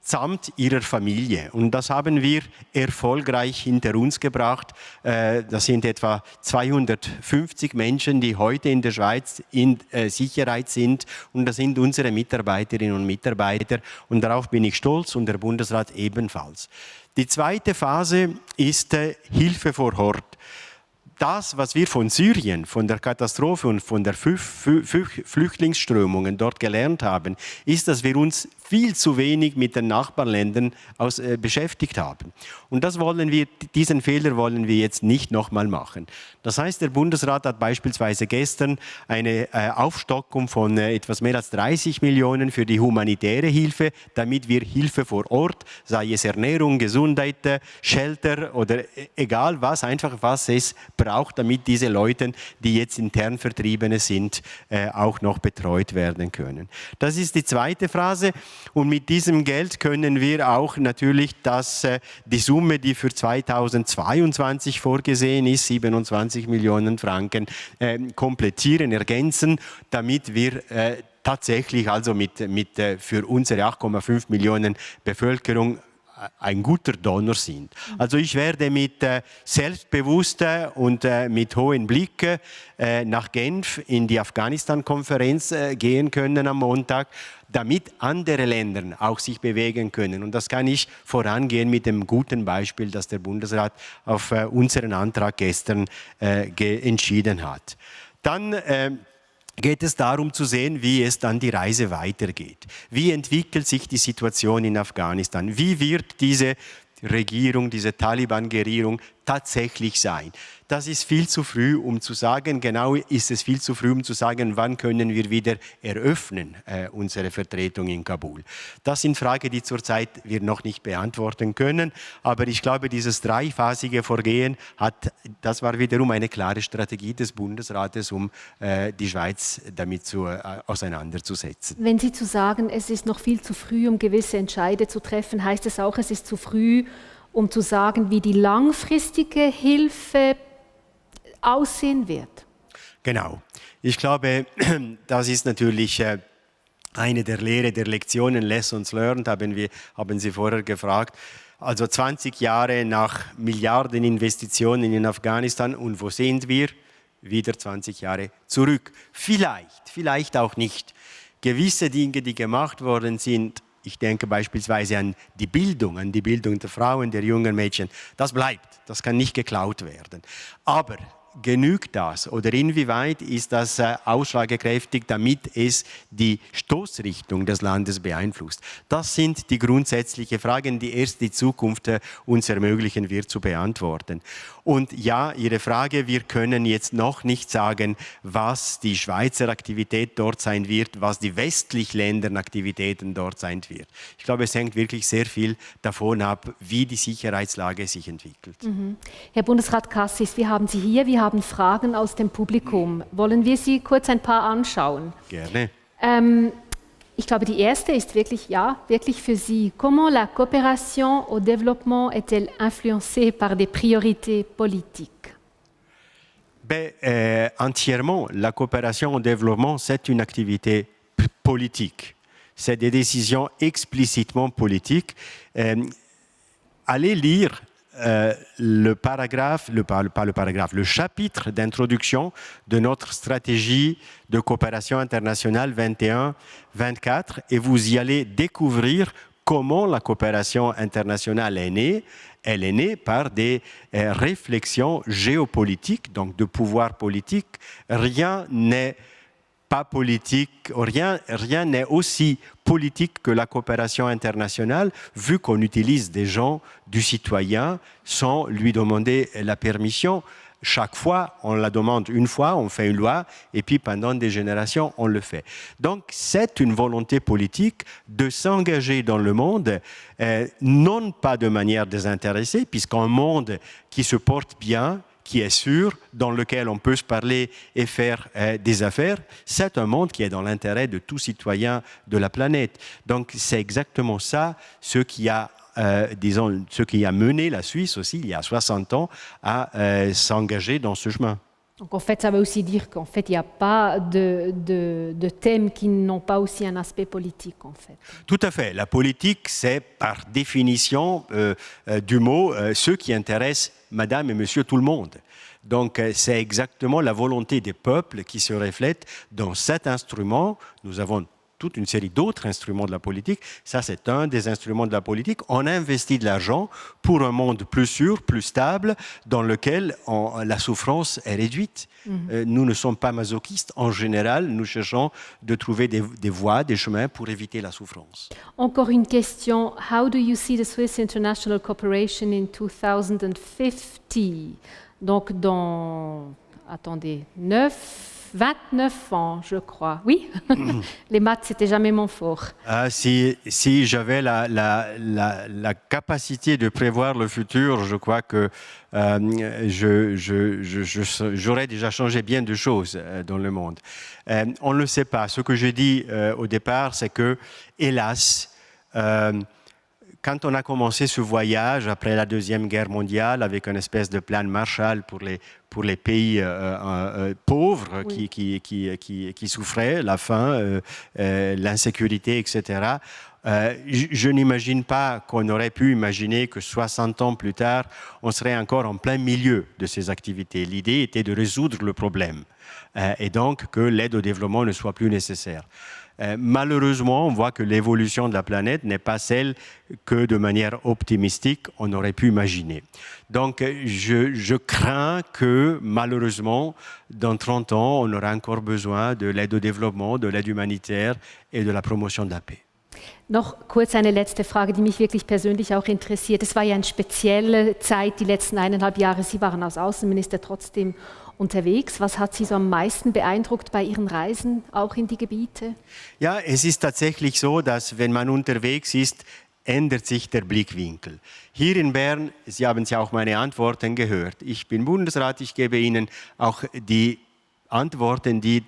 samt ihrer Familie. Und das haben wir erfolgreich hinter uns gebracht. Das sind etwa 250 Menschen, die heute in der Schweiz in Sicherheit sind. Und das sind unsere Mitarbeiterinnen und Mitarbeiter. Und darauf bin ich stolz und der Bundesrat ebenfalls. Die zweite Phase ist Hilfe vor Ort. Das, was wir von Syrien, von der Katastrophe und von der Flüchtlingsströmungen dort gelernt haben, ist, dass wir uns viel zu wenig mit den Nachbarländern beschäftigt haben. Und diesen Fehler wollen wir jetzt nicht nochmal machen. Das heißt, der Bundesrat hat beispielsweise gestern eine Aufstockung von etwas mehr als 30 Millionen für die humanitäre Hilfe, damit wir Hilfe vor Ort, sei es Ernährung, Gesundheit, Shelter oder egal was, einfach was es braucht, damit diese Leute, die jetzt intern Vertriebene sind, auch noch betreut werden können. Das ist die zweite Phase. Und mit diesem Geld können wir auch natürlich die Summe, die für 2022 vorgesehen ist, 27 Millionen Franken, komplettieren, ergänzen, damit wir tatsächlich also für unsere 8,5 Millionen Bevölkerung ein guter Donor sind. Also ich werde mit selbstbewusster und mit hohen Blick nach Genf in die Afghanistan-Konferenz gehen können am Montag, damit andere Länder auch sich bewegen können. Und das kann ich vorangehen mit dem guten Beispiel, das der Bundesrat auf unseren Antrag gestern entschieden hat. Dann geht es darum zu sehen, wie es dann die Reise weitergeht. Wie entwickelt sich die Situation in Afghanistan? Wie wird diese Regierung, diese Taliban-Regierung tatsächlich sein? Das ist viel zu früh, um zu sagen, genau ist es viel zu früh, um zu sagen, wann können wir wieder eröffnen, unsere Vertretung in Kabul. Das sind Fragen, die zurzeit wir noch nicht beantworten können, aber ich glaube, dieses dreiphasige Vorgehen das war wiederum eine klare Strategie des Bundesrates, um die Schweiz damit auseinanderzusetzen. Wenn Sie zu sagen, es ist noch viel zu früh, um gewisse Entscheide zu treffen, heißt es auch, es ist zu früh, um zu sagen, wie die langfristige Hilfe aussehen wird? Genau. Ich glaube, das ist natürlich eine der Lektionen, Lessons learned, haben Sie vorher gefragt. Also 20 Jahre nach Milliardeninvestitionen in Afghanistan und wo sind wir? Wieder 20 Jahre zurück. Vielleicht auch nicht. Gewisse Dinge, die gemacht worden sind, ich denke beispielsweise an die Bildung der Frauen, der jungen Mädchen, das bleibt, das kann nicht geklaut werden. Aber genügt das oder inwieweit ist das ausschlagkräftig, damit es die Stoßrichtung des Landes beeinflusst? Das sind die grundsätzlichen Fragen, die erst die Zukunft uns ermöglichen wird zu beantworten. Und ja, Ihre Frage, wir können jetzt noch nicht sagen, was die Schweizer Aktivität dort sein wird, was die westlichen Ländern Aktivitäten dort sein wird. Ich glaube, es hängt wirklich sehr viel davon ab, wie die Sicherheitslage sich entwickelt. Herr Bundesrat Cassis, wir haben Sie hier, wir haben Fragen aus dem Publikum. Wollen wir sie kurz ein paar anschauen? Gerne. Ich glaube, die erste ist wirklich für Sie. Comment la coopération au développement est-elle influencée par des priorités politiques? Entièrement, la coopération au développement, c'est une activité politique. C'est des décisions explicitement politiques. Allez lire le chapitre d'introduction de notre stratégie de coopération internationale 21-24 et vous y allez découvrir comment la coopération internationale est née. Elle est née par des réflexions géopolitiques, donc de pouvoir politique. Rien n'est pas politique, rien n'est aussi politique que la coopération internationale, vu qu'on utilise des gens, du citoyen, sans lui demander la permission. Chaque fois, on la demande une fois, on fait une loi, et puis pendant des générations, on le fait. Donc, c'est une volonté politique de s'engager dans le monde, non pas de manière désintéressée, puisqu'un monde qui se porte bien, qui est sûr, dans lequel on peut se parler et faire des affaires, c'est un monde qui est dans l'intérêt de tout citoyen de la planète. Donc, c'est exactement ça, ce qui a mené la Suisse aussi, il y a 60 ans, à s'engager dans ce chemin. Donc en fait, ça veut aussi dire qu'en fait, il n'y a pas de thèmes qui n'ont pas aussi un aspect politique, en fait. Tout à fait. La politique, c'est par définition du mot ce qui intéresse madame et monsieur tout le monde. Donc c'est exactement la volonté des peuples qui se reflète dans cet instrument. Nous avons toute une série d'autres instruments de la politique. Ça, c'est un des instruments de la politique. On investit de l'argent pour un monde plus sûr, plus stable, dans lequel la souffrance est réduite. Nous ne sommes pas masochistes. En général, nous cherchons de trouver des voies, des chemins pour éviter la souffrance. Encore une question. How do you see the Swiss international cooperation in 2050? Donc dans, 29 ans, je crois. Oui, les maths, c'était jamais mon fort. Si j'avais la capacité de prévoir le futur, je crois que j'aurais déjà changé bien de choses dans le monde. On ne le sait pas. Ce que j'ai dit au départ, c'est que, hélas, quand on a commencé ce voyage après la Deuxième Guerre mondiale avec une espèce de plan Marshall pour les pays pauvres qui souffraient, la faim, l'insécurité, etc., je n'imagine pas qu'on aurait pu imaginer que 60 ans plus tard, on serait encore en plein milieu de ces activités. L'idée était de résoudre le problème et donc que l'aide au développement ne soit plus nécessaire. Malheureusement, on voit que l'évolution de la planète n'est pas celle que de manière optimistique on aurait pu imaginer. Donc je crains que malheureusement, dans 30 ans, on aura encore besoin de l'aide au développement, de l'aide humanitaire et de la promotion de la paix. Noch kurz eine letzte Frage, die mich wirklich persönlich auch interessiert. Es war ja eine spezielle Zeit, die letzten 1,5 Jahre. Sie waren als Außenminister trotzdem unterwegs. Was hat Sie so am meisten beeindruckt bei Ihren Reisen, auch in die Gebiete? Ja, es ist tatsächlich so, dass wenn man unterwegs ist, ändert sich der Blickwinkel. Hier in Bern, Sie haben ja auch meine Antworten gehört. Ich bin Bundesrat, ich gebe Ihnen auch die Antworten, die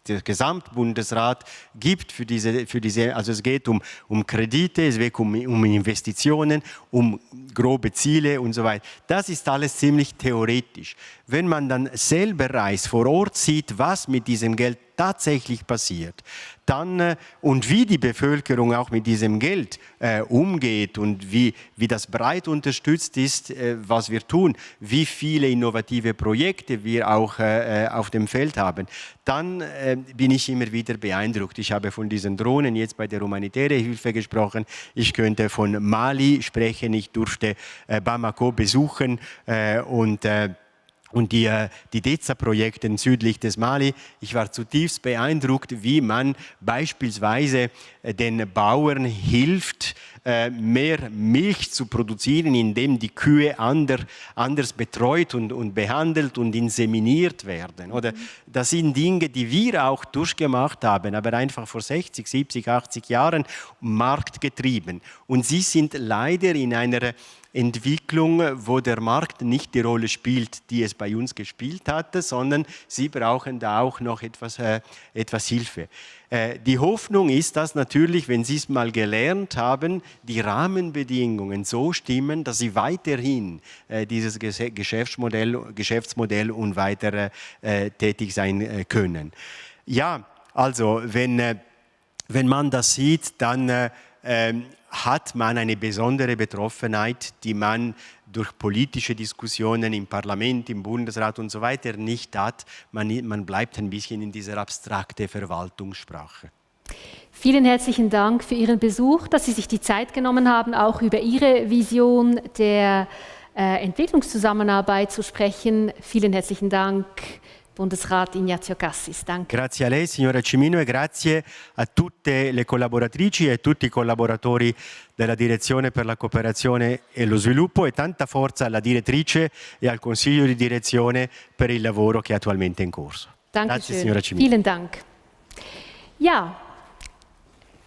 der Gesamtbundesrat gibt für diese, also es geht um Kredite, es geht um Investitionen, um grobe Ziele und so weiter. Das ist alles ziemlich theoretisch. Wenn man dann selber reist, vor Ort sieht, was mit diesem Geld tatsächlich passiert, dann und wie die Bevölkerung auch mit diesem Geld umgeht und wie das breit unterstützt ist, was wir tun, wie viele innovative Projekte wir auch auf dem Feld haben, dann bin ich immer wieder beeindruckt. Ich habe von diesen Drohnen jetzt bei der humanitären Hilfe gesprochen. Ich könnte von Mali sprechen. Ich durfte Bamako besuchen und die DEZA-Projekte südlich des Mali. Ich war zutiefst beeindruckt, wie man beispielsweise den Bauern hilft, mehr Milch zu produzieren, indem die Kühe anders betreut und behandelt und inseminiert werden. Oder das sind Dinge, die wir auch durchgemacht haben, aber einfach vor 60, 70, 80 Jahren marktgetrieben. Und sie sind leider in einer Entwicklung, wo der Markt nicht die Rolle spielt, die es bei uns gespielt hatte, sondern sie brauchen da auch noch etwas Hilfe. Die Hoffnung ist, dass natürlich, wenn Sie es mal gelernt haben, die Rahmenbedingungen so stimmen, dass Sie weiterhin dieses Geschäftsmodell und weiter tätig sein können. Ja, also wenn man das sieht, dann hat man eine besondere Betroffenheit, die man durch politische Diskussionen im Parlament, im Bundesrat und so weiter nicht hat. Man bleibt ein bisschen in dieser abstrakten Verwaltungssprache. Vielen herzlichen Dank für Ihren Besuch, dass Sie sich die Zeit genommen haben, auch über Ihre Vision der Entwicklungszusammenarbeit zu sprechen. Vielen herzlichen Dank, Bundesrat Ignazio Cassis. Danke. Grazie a lei, signora Cimino, e grazie a tutte le collaboratrici e tutti i collaboratori della Direzione per la Cooperazione e lo Sviluppo, e tanta forza alla direttrice e al Consiglio di Direzione per il lavoro che è attualmente in corso. Grazie, signora Cimino. Vielen Dank. Ja,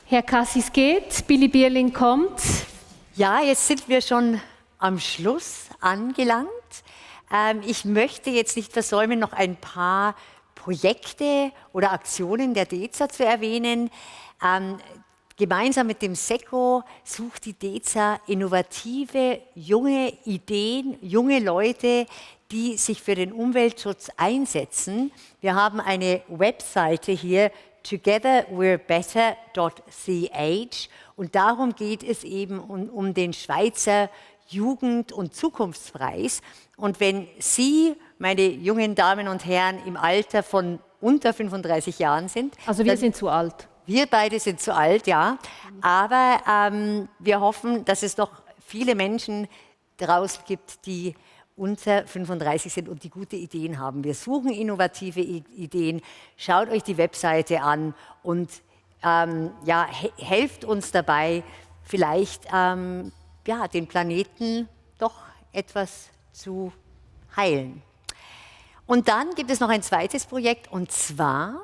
Herr Cassis geht, Billy Bierling kommt. Ja, jetzt sind wir schon am Schluss angelangt. Ich möchte jetzt nicht versäumen, noch ein paar Projekte oder Aktionen der DEZA zu erwähnen. Gemeinsam mit dem SECO sucht die DEZA innovative, junge Ideen, junge Leute, die sich für den Umweltschutz einsetzen. Wir haben eine Webseite hier, togetherwe'rebetter.ch, und darum geht es eben um den Schweizer Jugend- und Zukunftspreis. Und wenn Sie, meine jungen Damen und Herren, im Alter von unter 35 Jahren sind... Also wir sind zu alt. Wir beide sind zu alt, ja. Aber wir hoffen, dass es doch viele Menschen draußen gibt, die unter 35 sind und die gute Ideen haben. Wir suchen innovative Ideen. Schaut euch die Webseite an und helft uns dabei, vielleicht den Planeten doch etwas zu heilen. Und dann gibt es noch ein zweites Projekt, und zwar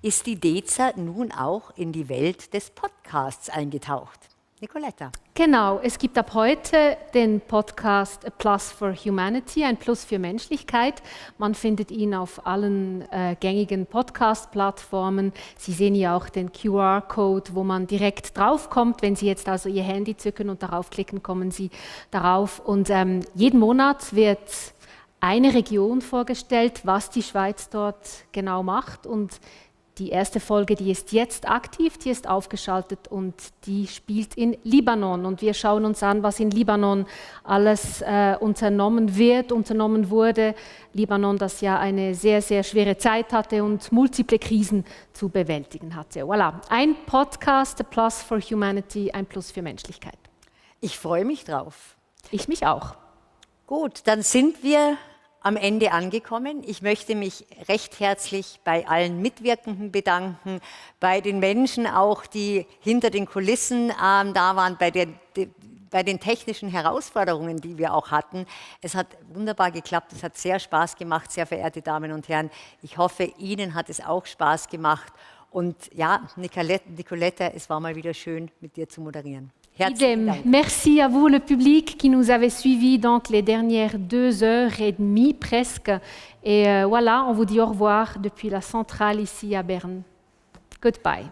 ist die DEZA nun auch in die Welt des Podcasts eingetaucht. Nicoletta. Genau, es gibt ab heute den Podcast A Plus for Humanity, ein Plus für Menschlichkeit. Man findet ihn auf allen gängigen Podcast-Plattformen. Sie sehen hier auch den QR-Code, wo man direkt draufkommt. Wenn Sie jetzt also Ihr Handy zücken und darauf klicken, kommen Sie darauf. Und jeden Monat wird eine Region vorgestellt, was die Schweiz dort genau macht. Und die erste Folge, die ist jetzt aktiv, die ist aufgeschaltet und die spielt in Libanon. Und wir schauen uns an, was in Libanon alles unternommen wurde. Libanon, das ja eine sehr, sehr schwere Zeit hatte und multiple Krisen zu bewältigen hatte. Voilà, ein Podcast, A Plus for Humanity, ein Plus für Menschlichkeit. Ich freue mich drauf. Ich mich auch. Gut, dann sind wir am Ende angekommen. Ich möchte mich recht herzlich bei allen Mitwirkenden bedanken, bei den Menschen auch, die hinter den Kulissen da waren, bei den technischen Herausforderungen, die wir auch hatten. Es hat wunderbar geklappt, es hat sehr Spaß gemacht, sehr verehrte Damen und Herren. Ich hoffe, Ihnen hat es auch Spaß gemacht. Und ja, Nicoletta, es war mal wieder schön, mit dir zu moderieren. Idem. Merci à vous, le public, qui nous avait suivis donc les dernières 2h30 presque. Et voilà, on vous dit au revoir depuis la centrale ici à Berne. Goodbye.